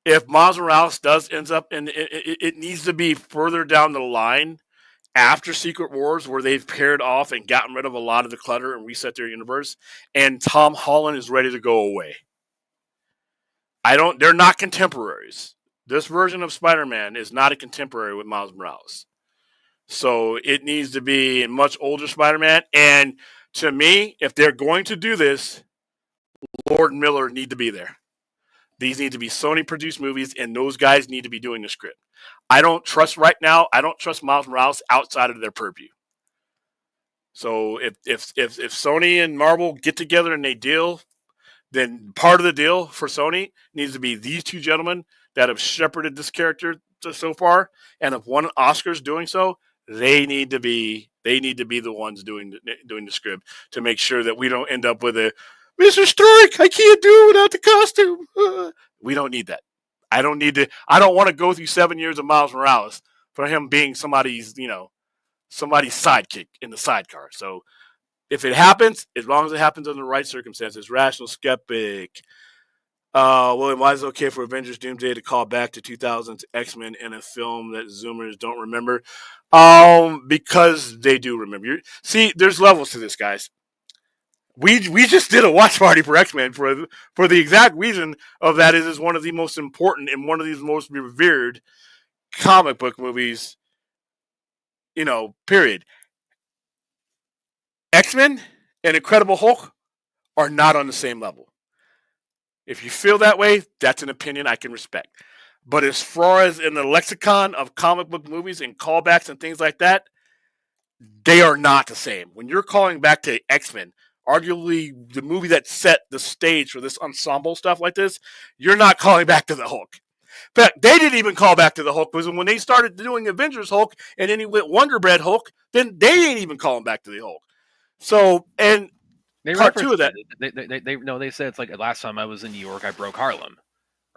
if Miles Morales does ends up, and it needs to be further down the line after Secret Wars, where they've paired off and gotten rid of a lot of the clutter and reset their universe, and Tom Holland is ready to go away. They're not contemporaries. This version of Spider-Man is not a contemporary with Miles Morales. So it needs to be a much older Spider-Man. And to me, if they're going to do this, Lord and Miller need to be there. These need to be Sony-produced movies, and those guys need to be doing the script. I don't trust Miles Morales outside of their purview. So if Sony and Marvel get together and they deal, then part of the deal for Sony needs to be these two gentlemen that have shepherded this character so far and have won Oscars doing so. They need to be the ones doing the script to make sure that we don't end up with a Mr. Stark, I can't do it without the costume. We don't need that. I don't want to go through 7 years of Miles Morales for him being somebody's sidekick in the sidecar. So if it happens, as long as it happens under the right circumstances, Rational Skeptic. William, why is it okay for Avengers Doomsday to call back to 2000s X-Men in a film that Zoomers don't remember? Because they do remember. See, there's levels to this, guys. We just did a watch party for X-Men for the exact reason of that is one of the most important and one of these most revered comic book movies, period. X-Men and Incredible Hulk are not on the same level. If you feel that way, that's an opinion I can respect. But as far as in the lexicon of comic book movies and callbacks and things like that, they are not the same. When you're calling back to X-Men, arguably the movie that set the stage for this ensemble stuff like this, you're not calling back to the Hulk. In fact, they didn't even call back to the Hulk because when they started doing Avengers Hulk and then he went Wonder Bread Hulk, then they ain't even calling back to the Hulk. So, and they part two of that. They said it's like last time I was in New York, I broke Harlem.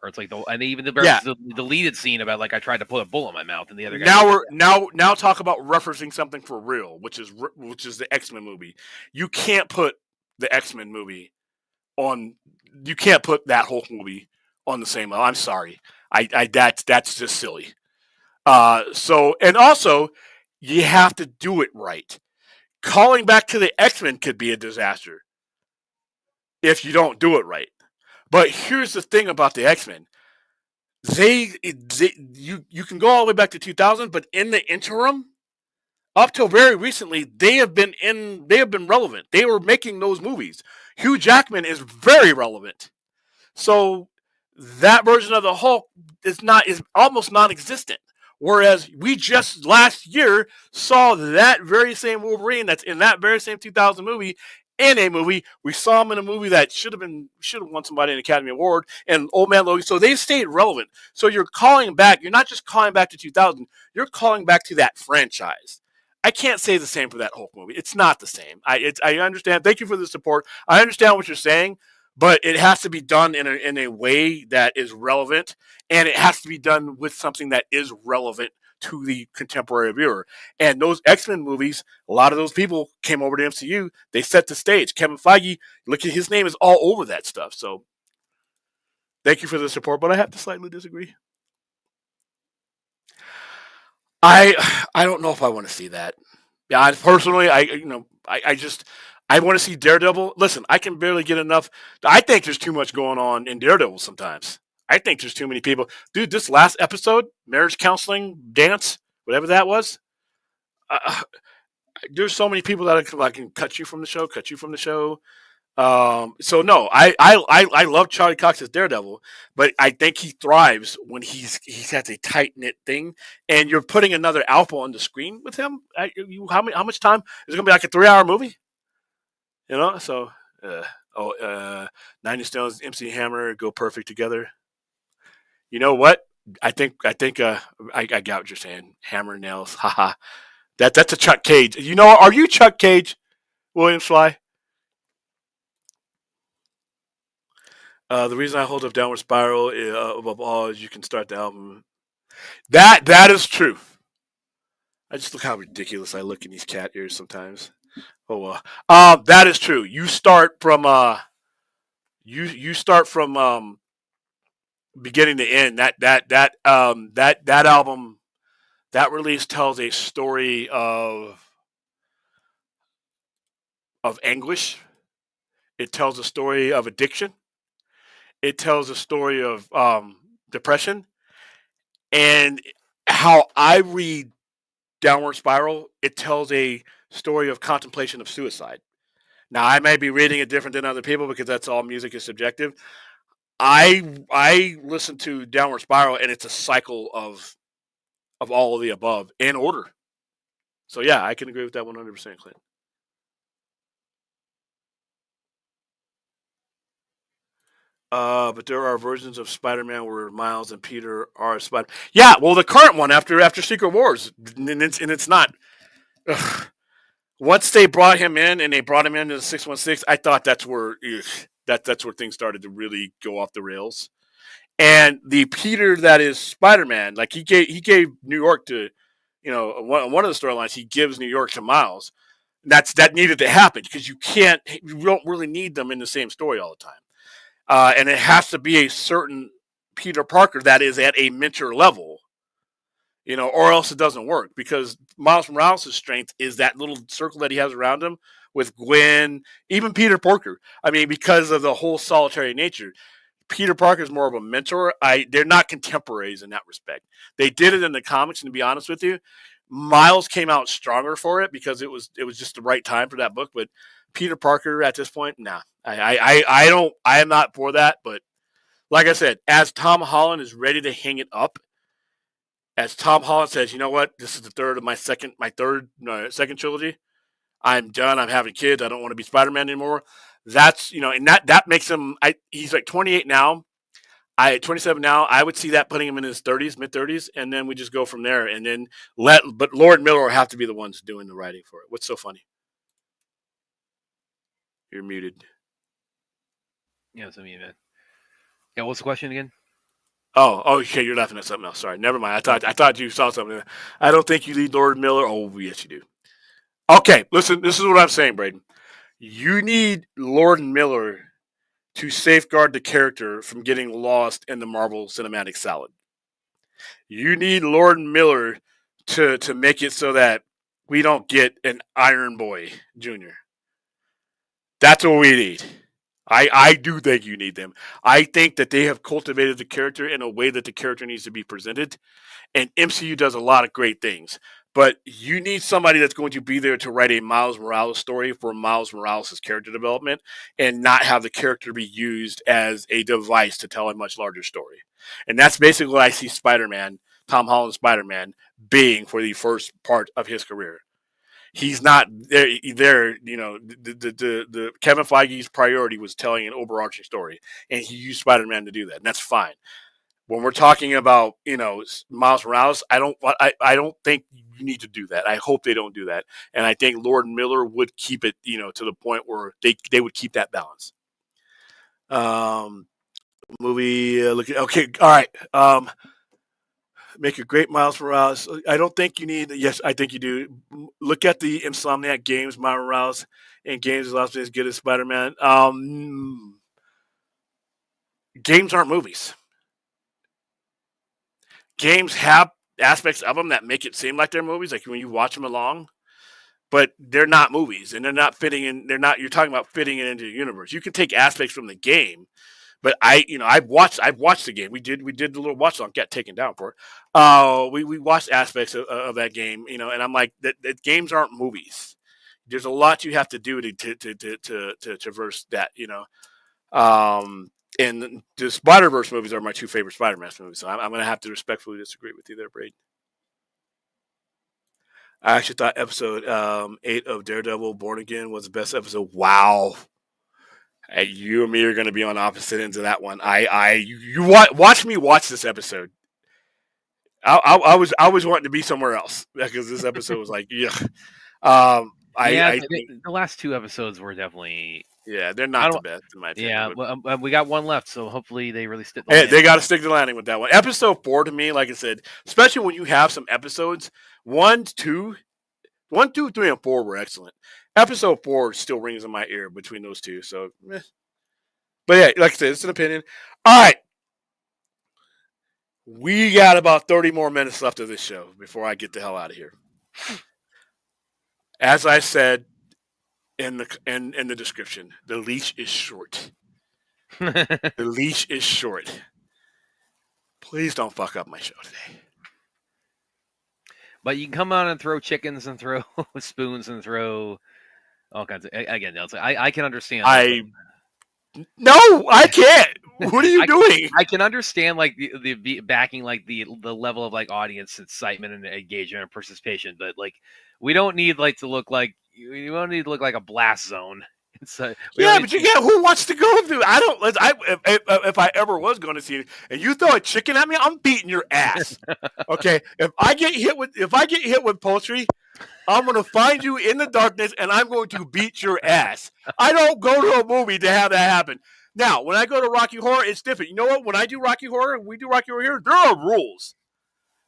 Or it's like the deleted scene about like I tried to put a bullet in my mouth and the other guy. Now talk about referencing something for real, which is the X-Men movie. You can't put the X-Men movie on. You can't put that Hulk movie on the same level. I'm sorry. That's just silly. So and also you have to do it right. Calling back to the X-Men could be a disaster if you don't do it right. But here's the thing about the X-Men. You can go all the way back to 2000, but in the interim, up till very recently, they have been relevant. They were making those movies. Hugh Jackman is very relevant. So that version of the Hulk is almost non-existent. Whereas we just last year saw that very same Wolverine that's in that very same 2000 movie in a movie. We saw him in a movie that should have won somebody an Academy Award and Old Man Logan. So they've stayed relevant. So you're calling back. You're not just calling back to 2000. You're calling back to that franchise. I can't say the same for that Hulk movie. It's not the same. I understand. Thank you for the support. I understand what you're saying, but it has to be done in a way that is relevant, and it has to be done with something that is relevant to the contemporary viewer. And those X-Men movies, a lot of those people came over to MCU. They set the stage. Kevin Feige, look at his name is all over that stuff. So thank you for the support, but I have to slightly disagree. I don't know if I want to see that. Yeah, personally, I want to see Daredevil. Listen, I can barely get enough. I think there's too much going on in Daredevil sometimes. I think there's too many people. Dude, this last episode, marriage counseling, dance, whatever that was, there's so many people that can cut you from the show. So no, I love Charlie Cox as Daredevil, but I think he thrives when he has a tight knit thing, and you're putting another alpha on the screen with him. How much time is it gonna be? Like a 3-hour movie, you know? So, 9 Inch Nails, MC Hammer go perfect together. You know what? I think I got what you're saying. Hammer and nails, haha. That's a Chuck Cage. You know, are you Chuck Cage, William Sly? The reason I hold up Downward Spiral above all is you can start the album. That is true. I just look how ridiculous I look in these cat ears sometimes. Oh well. That is true. You start from you start from beginning to end. That album, that release tells a story of anguish. It tells a story of addiction. It tells a story of depression. And how I read Downward Spiral, it tells a story of contemplation of suicide. Now, I may be reading it different than other people because that's all music is subjective. I listen to Downward Spiral, and it's a cycle of all of the above in order. So yeah, I can agree with that 100%, Clint. But there are versions of Spider-Man where Miles and Peter are Spider. Yeah, well, the current one after Secret Wars, and it's not. Ugh. Once they brought him in and they brought him into the 616, I thought that's where that's where things started to really go off the rails. And the Peter that is Spider-Man, like he gave New York to, one of the storylines, he gives New York to Miles. That needed to happen because you don't really need them in the same story all the time. And it has to be a certain Peter Parker that is at a mentor level, or else it doesn't work. Because Miles Morales' strength is that little circle that he has around him with Gwen, even Peter Parker. I mean, because of the whole solitary nature, Peter Parker is more of a mentor. They're not contemporaries in that respect. They did it in the comics, and to be honest with you, Miles came out stronger for it because it was just the right time for that book. But Peter Parker at this point, nah. I am not for that, but like I said, as Tom Holland is ready to hang it up, as Tom Holland says, you know what, this is the third of my second trilogy. I'm done. I'm having kids. I don't want to be Spider-Man anymore. That's and that makes him. He's like 28 now. 27 now. I would see that putting him in his 30s, mid 30s, and then we just go from there. And then but Lord Miller will have to be the ones doing the writing for it. What's so funny? You're muted. Yeah, it's me, man. Yeah, what's the question again? Oh, okay. You're laughing at something else. Sorry, never mind. I thought you saw something. I don't think you lead Lord Miller. Oh, yes, you do. Okay, listen. This is what I'm saying, Braden. You need Lord Miller to safeguard the character from getting lost in the Marvel Cinematic Salad. You need Lord Miller to make it so that we don't get an Iron Boy Jr. That's what we need. I do think you need them. I think that they have cultivated the character in a way that the character needs to be presented. And MCU does a lot of great things. But you need somebody that's going to be there to write a Miles Morales story for Miles Morales' character development and not have the character be used as a device to tell a much larger story. And that's basically what I see Spider-Man, Tom Holland's Spider-Man, being for the first part of his career. He's not there. The Kevin Feige's priority was telling an overarching story, and he used Spider-Man to do that, and that's fine. When we're talking about Miles Morales, I don't think you need to do that. I hope they don't do that, and I think Lord Miller would keep it to the point where they would keep that balance. Movie okay, all right. Make a great Miles Morales. I don't think you need. Yes, I think you do. Look at the Insomniac games. Miles Morales and games is also as good as Spider-Man. Games aren't movies. Games have aspects of them that make it seem like they're movies, like when you watch them along, but they're not movies, and they're not fitting in. They're not. You're talking about fitting it into the universe. You can take aspects from the game, but I've watched the game. We did the little watch along, got taken down for it. We watched aspects of that game, and I'm like that games aren't movies. There's a lot you have to do to traverse that, And the Spider-Verse movies are my two favorite Spider-Man movies, so I'm going to have to respectfully disagree with you there, Braden. I actually thought episode 8 of Daredevil Born Again was the best episode. Wow. Hey, you and me are going to be on opposite ends of that one. Watch me watch this episode. I was wanting to be somewhere else because this episode was like, yeah. The last 2 episodes were definitely. Yeah, they're not the best in my opinion. Yeah, well, we got one left, so hopefully they really stick. They got to stick the landing with that one. Episode 4 to me, like I said, especially when you have some episodes, 1, 2, 3, and 4 were excellent. Episode 4 still rings in my ear between those two. So, but yeah, like I said, it's an opinion. All right, we got about 30 more minutes left of this show before I get the hell out of here. As I said in the description, the leash is short. The leash is short. Please don't fuck up my show today. But you can come on and throw chickens and throw spoons and throw all kinds of. Again, I can understand. No, I can't. What are you doing? I can understand like the backing, like the level of like audience excitement and engagement and participation, but like we don't need like to look like a blast zone. But who wants to go through? I don't. If I ever was going to see it, and you throw a chicken at me, I'm beating your ass. Okay, if I get hit with poultry, I'm going to find you in the darkness, and I'm going to beat your ass. I don't go to a movie to have that happen. Now, when I go to Rocky Horror, it's different. You know what? When I do Rocky Horror, we do Rocky Horror here. There are rules.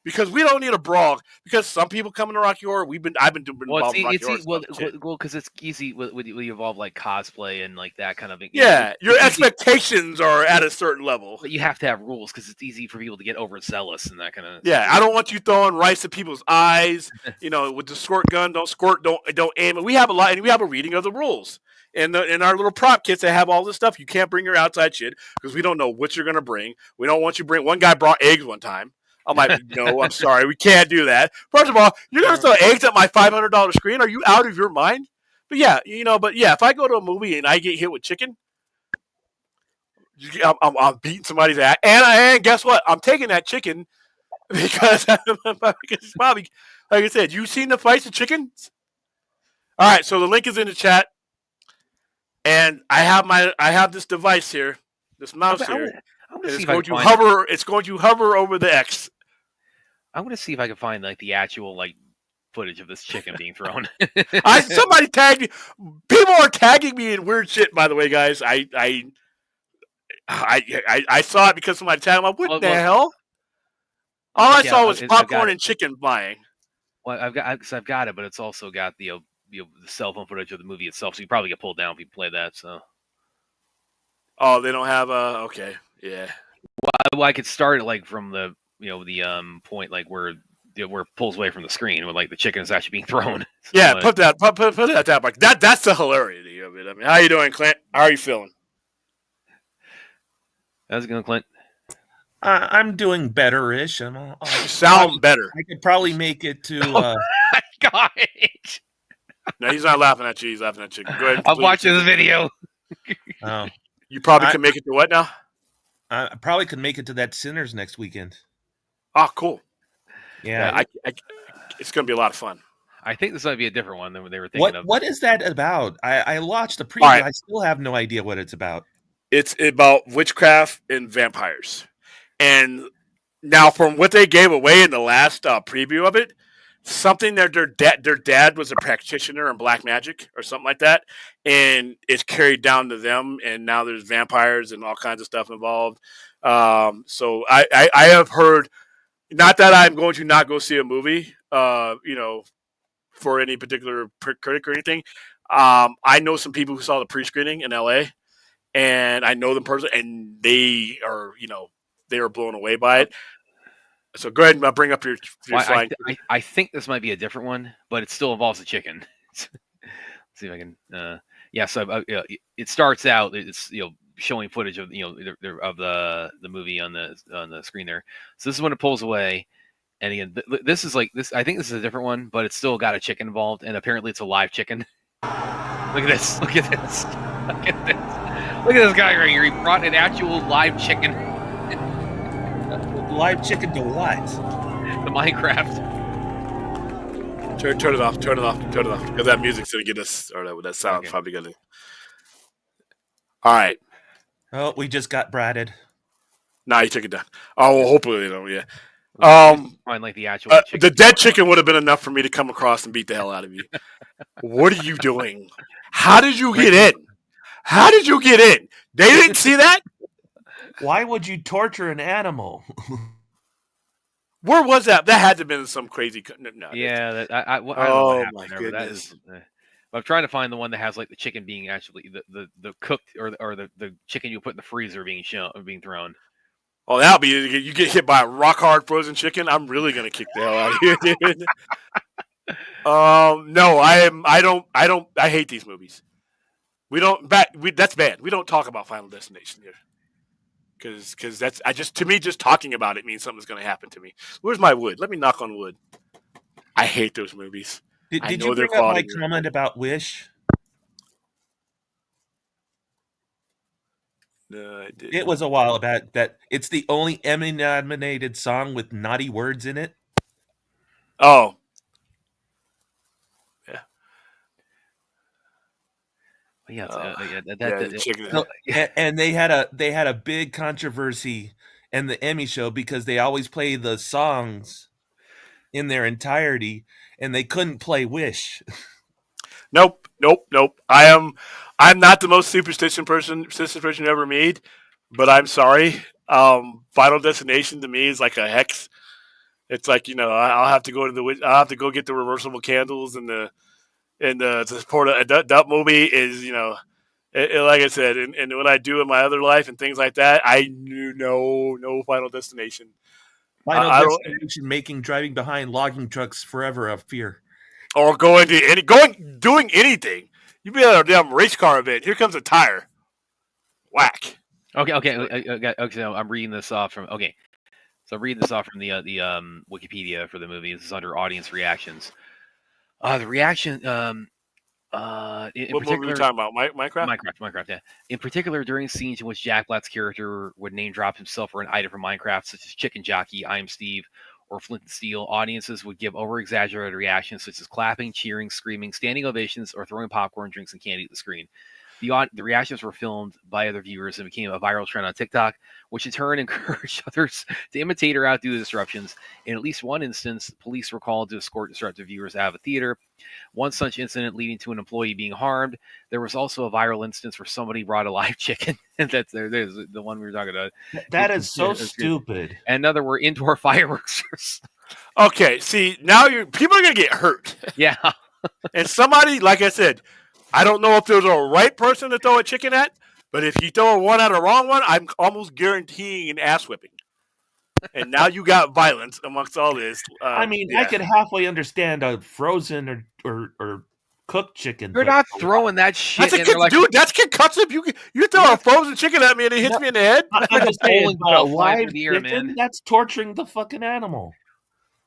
Because we don't need a brawl. Because some people come into Rocky Horror. I've been involved in Rocky Horror. Well, because it's easy when you involve like cosplay and like that kind of thing. Yeah, your expectations are at a certain level. But you have to have rules because it's easy for people to get overzealous and that kind of. Yeah, I don't want you throwing rice at people's eyes. With the squirt gun, don't squirt, don't aim. We have a lot, and we have a reading of the rules. In our little prop kits that have all this stuff, you can't bring your outside shit because we don't know what you're gonna bring. We don't want you to bring. One guy brought eggs one time. I'm like, no, I'm sorry, we can't do that. First of all, you're gonna throw eggs at my $500 screen? Are you out of your mind? But yeah, if I go to a movie and I get hit with chicken, I'm beating somebody's ass, and guess what? I'm taking that chicken because it's probably, like I said, you seen the fights of chickens? All right, so the link is in the chat, and I have this device here, this mouse here. It's going to hover over the X. I'm going to see if I can find like the actual like footage of this chicken being thrown. Somebody tagged me. People are tagging me in weird shit. By the way, guys, I saw it because somebody tagged me. What the hell? All I saw was popcorn and chicken flying. Well, I've got it, but it's also got the cell phone footage of the movie itself. So you probably get pulled down if you play that. So. Oh, they don't have okay. Yeah. Well, I could start it like from the point like where it pulls away from the screen when like the chicken is actually being thrown. So, yeah, put that back. That's the hilarity of it. I mean, how you doing, Clint? How are you feeling? How's it going, Clint? I'm doing better-ish. You sound better. I could probably make it to. Oh my God. No, he's not laughing at you. He's laughing at you. Go ahead. I'm watching the video. Oh. You probably can make it to what now? I probably could make it to that Sinners next weekend. Oh, cool. Yeah, it's going to be a lot of fun. I think this might be a different one than they were thinking of. What is that about? I watched the preview. Right. I still have no idea what it's about. It's about witchcraft and vampires. And now from what they gave away in the last preview of it, something that their dad was a practitioner in black magic or something like that, and it's carried down to them, and now there's vampires and all kinds of stuff involved. So I have heard not that I'm going to not go see a movie, for any particular critic or anything. I know some people who saw the pre-screening in LA, and I know them personally, and they are, they were blown away by it. So go ahead and bring up your Well, flying. I think this might be a different one, but it still involves a chicken. Let's see if I can. So it starts out. It's showing footage of of the movie on the screen there. So this is when it pulls away, and again, this is like this. I think this is a different one, but it's still got a chicken involved, and apparently it's a live chicken. Look at this! Look at this! Look at this! Look at this guy right here. He brought an actual live chicken. Live chicken to what? The Minecraft. Turn it off. Turn it off. Turn it off. Because that music's gonna get us, or that sound's Okay. probably gonna. All right. Oh, we just got bratted. Nah, you took it down. Oh, well, hopefully, yeah. Find like the actual chicken. The dead chicken would have been enough for me to come across and beat the hell out of you. What are you doing? How did you get in? How did you get in? They didn't see that? Why would you torture an animal? Where was that? That had to have been some crazy. No, Yeah, I don't know Oh, what happened my there, but that goodness. is. I'm trying to find the one that has like the chicken being actually the cooked or the chicken you put in the freezer being thrown. Oh, that'll be you get hit by a rock hard frozen chicken. I'm really gonna kick the hell out of you, dude. No, I hate these movies. That's bad. We don't talk about Final Destination here. Because that's to me just talking about it means something's gonna happen to me. Where's my wood? Let me knock on wood. I hate those movies. Did you bring up my comment about Wish? No, I didn't. It was a while about that. It's the only Emmy-nominated song with naughty words in it. Oh. Yeah. And they had a big controversy in the Emmy show because they always play the songs in their entirety, and they couldn't play Wish. Nope. I'm not the most superstitious person you ever made, but I'm sorry. Final Destination to me is like a hex. It's like I'll have to go get the reversible candles and the to support that movie is like I said, and what I do in my other life and things like that, I knew no Final Destination. Final Destination making driving behind logging trucks forever a fear. Or doing anything. You be at a damn race car event. Here comes a tire. Whack. Okay. So I'm reading this off from. Okay, so I'm reading this off from the Wikipedia for the movie. This is under audience reactions. The reaction. What movie are we talking about? Minecraft? Minecraft, yeah. In particular, during scenes in which Jack Black's character would name drop himself or an item from Minecraft, such as Chicken Jockey, I Am Steve, or Flint and Steel, audiences would give over-exaggerated reactions such as clapping, cheering, screaming, standing ovations, or throwing popcorn, drinks, and candy at the screen. The reactions were filmed by other viewers and became a viral trend on TikTok, which in turn encouraged others to imitate or outdo the disruptions. In at least one instance, police were called to escort disruptive viewers out of a theater. One such incident leading to an employee being harmed. There was also a viral instance where somebody brought a live chicken. And there's the one we were talking about. That is so stupid. And another were indoor fireworks. Okay, see, now people are going to get hurt. Yeah. And somebody, like I said, I don't know if there's a right person to throw a chicken at, but if you throw one at a wrong one, I'm almost guaranteeing an ass whipping. And now you got violence amongst all this. I could halfway understand a frozen or cooked chicken. You're not throwing that shit. Dude, that's concussive. You throw a frozen chicken at me and it hits me in the head. I'm just saying, a live chicken, that's torturing the fucking animal.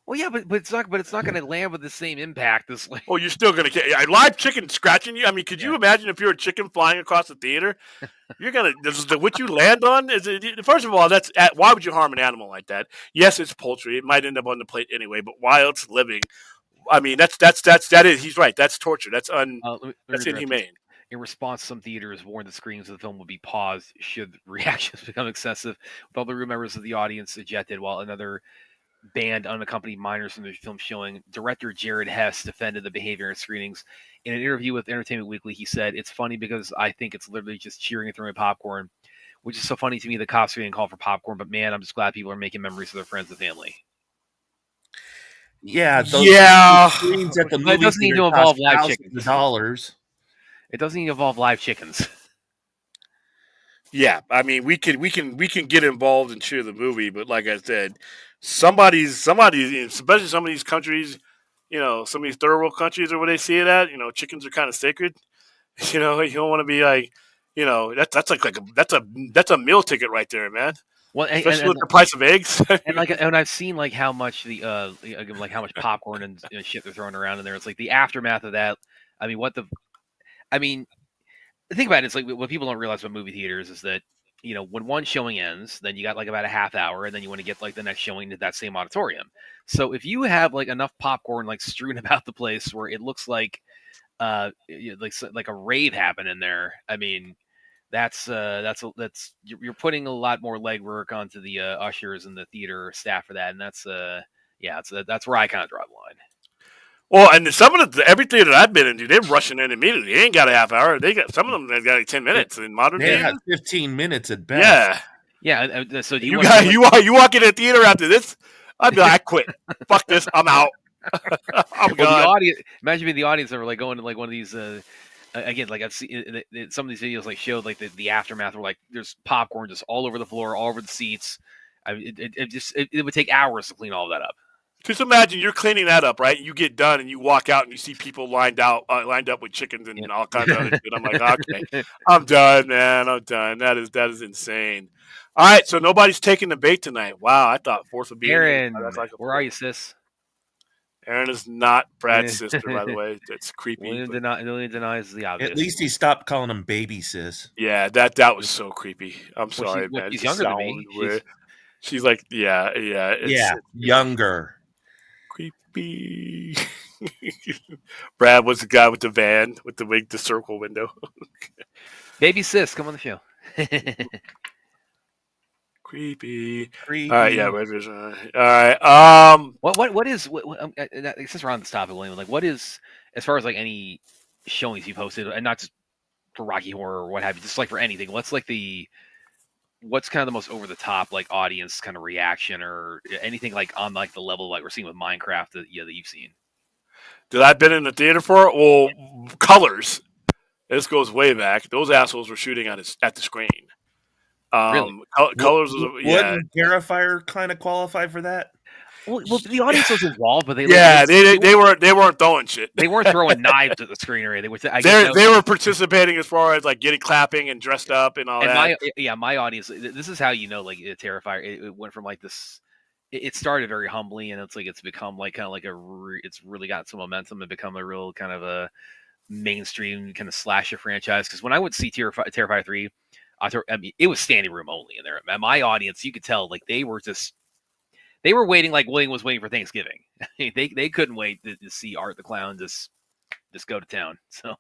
Well, yeah, but it's not going to land with the same impact. Oh, you're still going to get a live chicken scratching you. I mean, could you imagine if you're a chicken flying across the theater? You're gonna what you land on is first of all, why would you harm an animal like that? Yes, it's poultry. It might end up on the plate anyway, but while it's living, I mean, that is. He's right. That's torture. That's that's inhumane. In response, some theaters warned the screenings of the film would be paused should reactions become excessive. With all the members of the audience ejected, while another banned unaccompanied minors from the film showing. Director Jared Hess defended the behavior in screenings. In an interview with Entertainment Weekly, he said, "It's funny because I think it's literally just cheering and throwing popcorn, which is so funny to me. The cops are getting called for popcorn, but man, I'm just glad people are making memories of their friends and family." Yeah, those Yeah. screens at the But it movie doesn't need theater to involve cost live thousands chickens. of dollars. It doesn't even involve live chickens. Yeah, I mean, we can get involved and cheer the movie, but like I said, somebody's, especially some of these countries, some of these third world countries, or where they see it at, chickens are kind of sacred. You don't want to be like, that's a meal ticket right there, man. Well, Especially with the price of eggs. and I've seen like how much like how much popcorn and shit they're throwing around in there. It's like the aftermath of that. I mean, think about it. It's like what people don't realize about movie theaters is that when one showing ends, then you got like about a half hour, and then you want to get like the next showing to that same auditorium. So if you have like enough popcorn like strewn about the place where it looks like like a rave happening there, I mean, that's you're putting a lot more legwork onto the ushers and the theater staff for that, and that's that's where I kind of draw the line. Well, and some of every theater I've been into, they're rushing in immediately. They ain't got a half hour. They got some of them. They've got like 10 minutes in modern They theaters. had 15 minutes at best. Yeah. So do you walk in a theater after this, I'd be like, I quit. Fuck this. I'm out. I'm well, gone. the audience. Imagine being the audience that were like going to like one of these. Again, like I've seen some of these videos, like showed like the aftermath, where like there's popcorn just all over the floor, all over the seats. It would take hours to clean all of that up. Just imagine you're cleaning that up, right? You get done and you walk out and you see people lined up with chickens and all kinds of other shit. I'm like, okay, I'm done, man. I'm done. That is insane. All right, so nobody's taking the bait tonight. Wow, I thought fourth would be Aaron. Like where are you, sis? Aaron is not Brad's sister, by the way. That's creepy. William denies the obvious. At least he stopped calling him baby sis. Yeah, that was so creepy. I'm sorry, man. She's younger than me. She's like, yeah. Yeah, younger. Creepy. Brad was the guy with the van with the circle window. Baby sis, come on the show. Creepy. All right, yeah. All right. What is since we're on this topic, William? Like, what is, as far as like any showings you've hosted, and not just for Rocky Horror or what have you, just like for anything? What's kind of the most over the top like audience kind of reaction or anything like on like the level like we're seeing with Minecraft that you've seen? That I've been in the theater for? Well, Colors. This goes way back. Those assholes were shooting at the screen. Really? Colors was Wouldn't Terrifier kind of qualify for that? Well, the audience was involved, but they weren't throwing shit. They weren't throwing knives at the screen or anything. They were participating as far as like getting clapping and dressed up and all that. My audience. This is how like Terrifier. It went from like this. It started very humbly, and it's like it's become like kind of like it's really got some momentum and become a real kind of a mainstream kind of slasher franchise. Because when I would see Terrifier 3. I mean, it was standing room only in there. My audience, you could tell, like they were waiting, like William was waiting for Thanksgiving. they couldn't wait to see Art the Clown just go to town. So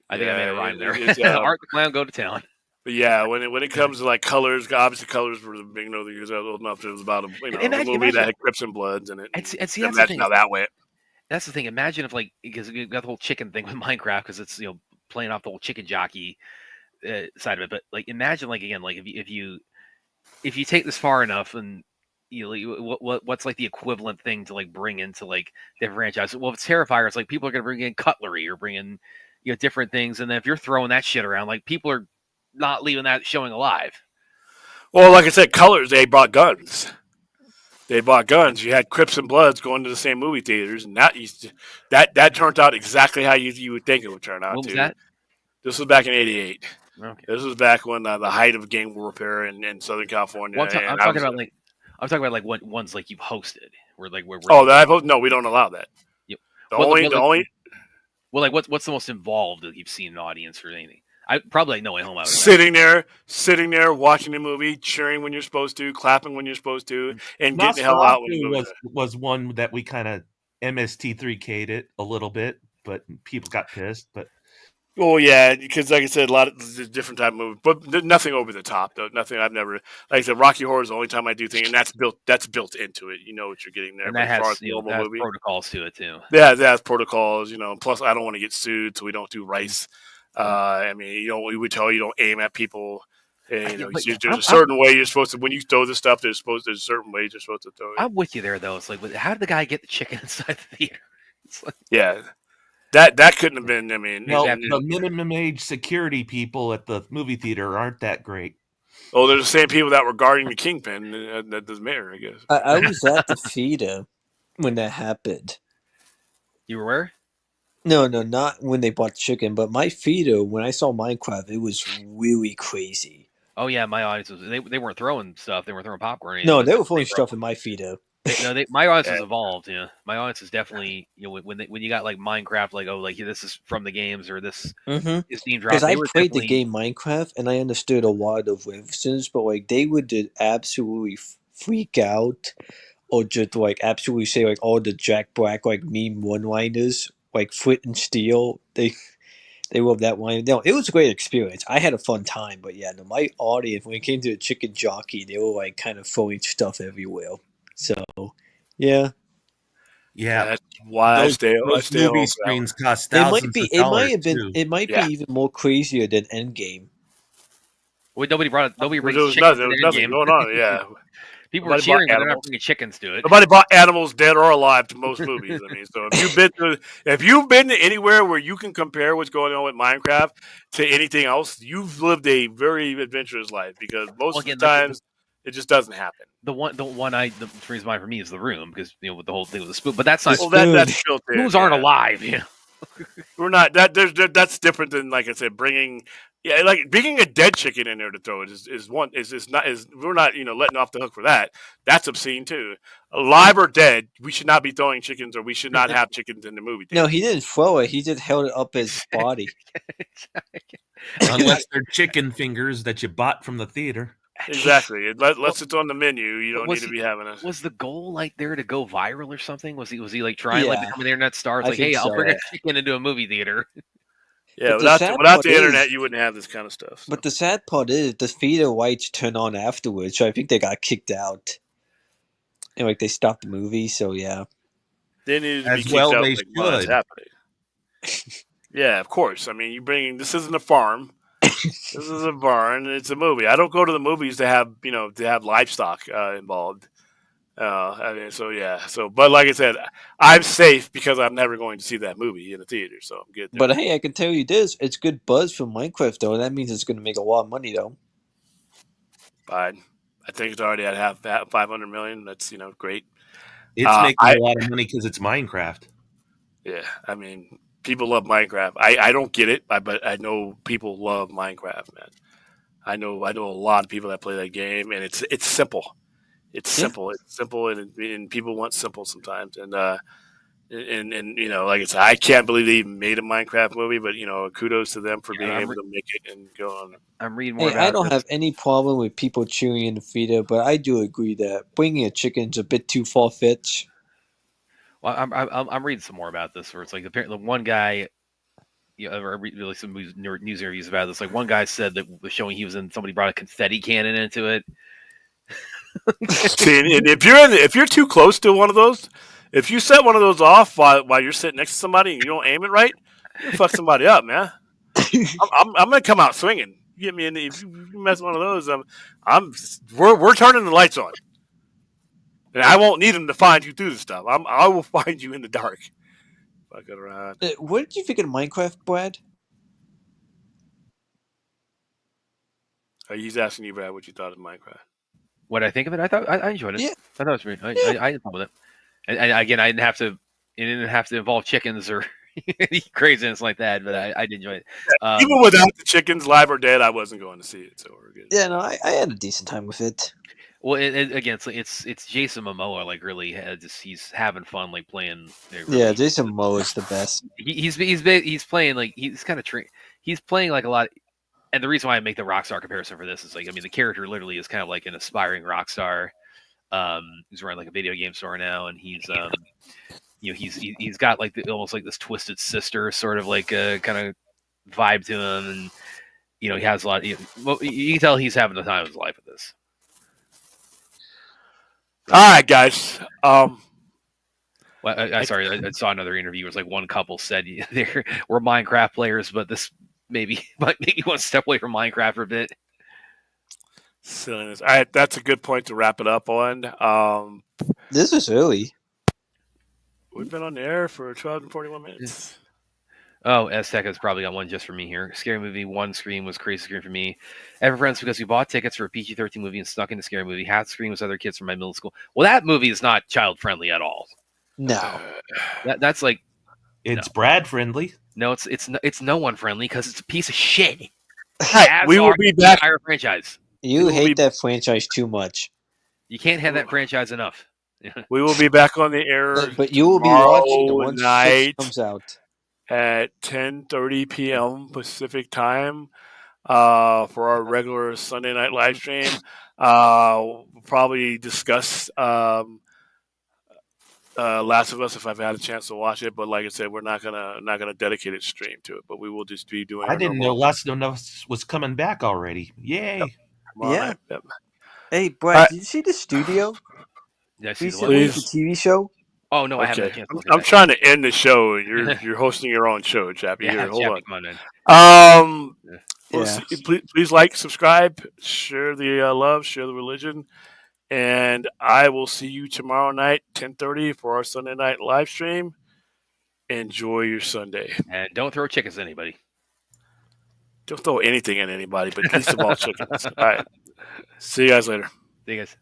I think I made a rhyme there. Art the Clown go to town. But yeah, when it comes to like Colors, obviously Colors were the big because I was old enough. It was about a movie that had Crips and Bloods in it. And see, imagine how that went. That's the thing. Imagine if because you got the whole chicken thing with Minecraft because it's playing off the whole chicken jockey side of it, but like imagine again if you take this far enough and what's like the equivalent thing to like bring into like different franchises. Well, if it's Terrifier, it's like people are gonna bring in cutlery or bring in different things, and then if you're throwing that shit around, like people are not leaving that showing alive. Well, like I said, Colors, they bought guns. You had Crips and Bloods going to the same movie theaters, and that turned out exactly how you would think it would turn out. What was that? This was back in '88. Okay. This was back when the height of gang warfare in Southern California. I'm talking about like what ones like you've hosted, where no, we don't allow that. Yep. What's the most involved that you've seen an audience or anything? I probably like No Way Home. I sitting there watching the movie, cheering when you're supposed to, clapping when you're supposed to, and getting the hell out when you was one that we kind of MST3K'd it a little bit, but people got pissed. But well, yeah, because like I said, a lot of different type of movies, but nothing over the top though. Nothing I've never, like I said, Rocky Horror is the only time I do things, and that's built into it. You know what you're getting there. And that has, protocols to it too. Yeah, that has protocols. Plus I don't want to get sued, so we don't do rice. I mean, we would tell you don't aim at people. And, But yeah, there's a certain way you're supposed to when you throw the stuff. There's a certain way you're supposed to throw it. I'm with you there, though. It's like, how did the guy get the chicken inside the theater? It's like, Yeah, that couldn't have been. I mean, Well, and- the minimum age security people at the movie theater aren't that great. oh, they're the same people that were guarding the kingpin at the mayor, I guess. I was at the theater when that happened. you were where? No, not when they bought chicken, but my theater, when I saw Minecraft, it was really crazy. Oh yeah, my audience was they weren't throwing stuff. They weren't throwing popcorn. Or anything, No, but they were throwing stuff in my theater. my audience Yeah. has evolved. Yeah, my audience is definitely when you got like Minecraft, like this is from the games or this Mm-hmm. is themed Because drop. I played the game Minecraft and I understood a lot of references, but like they would just absolutely freak out or just like absolutely say like all the Jack Black like meme one-liners, like Flint and Steel. They love that line. No, it was a great experience. I had a fun time, but yeah, no, my audience when it came to the chicken jockey, they were like kind of throwing stuff everywhere. So, yeah, Yeah, That's why I those stay movie home for that one. screens cost it might thousands be. of It might dollars have been. too. It might Yeah. be even more crazier than Endgame. Well, nobody There brings was chickens nothing, to the nothing game. going on. Yeah, People were Nobody bought cheering, but they're not animals. bringing chickens to it. nobody bought animals dead or alive to most movies. I mean, so if you've been to anywhere where you can compare what's going on with Minecraft to anything else, you've lived a very adventurous life because most Well, of the again, times it just doesn't happen. The reason why for me is the room because with the whole thing with the spoon, but that's not Well, Spoon. that's built in. spoons aren't yeah. alive. Yeah, We're not that's different than like I said bringing bringing a dead chicken in there to throw it is not we're not letting off the hook for that. That's obscene too. Alive or dead, we should not be throwing chickens or we should not have chickens in the movie theater. No, he didn't throw it. He just held it up his body. Unless they're chicken fingers that you bought from the theater. Exactly. Unless it's on the menu, you don't was need to he- be having a. was the goal like there to go viral or something? Was he like trying like Yeah, become an internet star? It's I like, hey, think I'll so. bring a chicken into a movie theater. Yeah, But the without sad without part the internet, is- you wouldn't have this kind of stuff. So. But the sad part is the theater lights turn on afterwards, so I think they got kicked out. And like they stopped the movie, so yeah. They needed to be As kicked well out they like, while it's should. happening. Yeah, of course. I mean, this isn't a farm. This is a barn. It's a movie. I don't go to the movies to have livestock involved. I mean, so yeah. So, but like I said, I'm safe because I'm never going to see that movie in the theater. So I'm good. There. But hey, I can tell you this: it's good buzz for Minecraft, though. That means it's going to make a lot of money, though. Fine. I think it's already at 500 million. That's great. It's making a lot of money because it's Minecraft. Yeah, I mean, people love Minecraft. I don't get it, but I know people love Minecraft, man. I know a lot of people that play that game, and it's simple. It's simple. It's simple, and people want simple sometimes. And like I said, I can't believe they even made a Minecraft movie. But kudos to them for being able to make it and go on. I'm reading more Hey, about I don't this. have any problem with people cheering in the theater, but I do agree that bringing a chicken's a bit too far fetched. Well, I'm reading some more about this where it's like apparently one guy. I read really some news interviews about this. Like one guy said that was showing he was in somebody brought a confetti cannon into it. See, and if you're too close to one of those, if you set one of those off while you're sitting next to somebody and you don't aim it right, you fuck somebody up, man. I'm gonna come out swinging. You get me? And if you mess with one of those, we're turning the lights on, and I won't need them to find you through the stuff. I will find you in the dark. Fucking around. What did you think of Minecraft, Brad? He's asking you, Brad, what you thought of Minecraft. What I think of it, I thought I enjoyed it. Yeah. I thought it was great. I had fun with it. And again, I didn't have to. It didn't have to involve chickens or any craziness like that. But I did enjoy it. Even without the chickens, live or dead, I wasn't going to see it. So we're good. Yeah, no, I had a decent time with it. Well, again, it's Jason Momoa. Like really, he's having fun, like playing. Yeah, Jason Momoa is the best. He's playing like he's kind of he's playing like a lot. And the reason why I make the rock star comparison for this is like, I mean, the character literally is kind of like an aspiring rock star. Who's running like a video game store now, and he's he's got like almost like this twisted sister sort of like kind of vibe to him, and he has a lot. You can tell he's having the time of his life with this. All right, guys. Well, I saw another interview. It was like one couple said we're Minecraft players, but this maybe might make you want to step away from Minecraft for a bit. Silliness. All right, that's a good point to wrap it up on. This is early. We've been on the air for 12 and 41 minutes. Oh, Azteca's probably got one just for me here. Scary Movie 1 Scream was crazy scream for me. Ever Friends because we bought tickets for a PG-13 movie and snuck into Scary Movie. Had Scream with other kids from my middle school. Well, that movie is not child-friendly at all. No. That's like... It's Brad friendly. No, it's no one friendly because it's a piece of shit. We will be back. Entire franchise. You hate that franchise too much. You can't have that franchise enough. We will be back on the air. But you will be watching it once night 6 comes out. At 10:30 p.m. Pacific time for our regular Sunday night live stream. We'll probably discuss Last of Us if I've had a chance to watch it. But like I said, we're not gonna dedicate a stream to it. But we will just be doing. I didn't know Last of Us was coming back already. Yay! Yep. Yeah. Hey, Brad, did you see the studio? Yeah, I see the Recently, Please. the TV show? Oh no, I haven't. Okay. Had a chance to look at I'm that trying to end the show, and you're hosting your own show, Chappie. yet. Here, hold Chappie, on. come on, man. Yeah. Please like, subscribe, share the love, share the religion, and I will see you tomorrow night, 10:30 for our Sunday night live stream. Enjoy your Sunday. And don't throw chickens at anybody. Don't throw anything at anybody, but least of all chickens. All right. See you guys later. See you guys.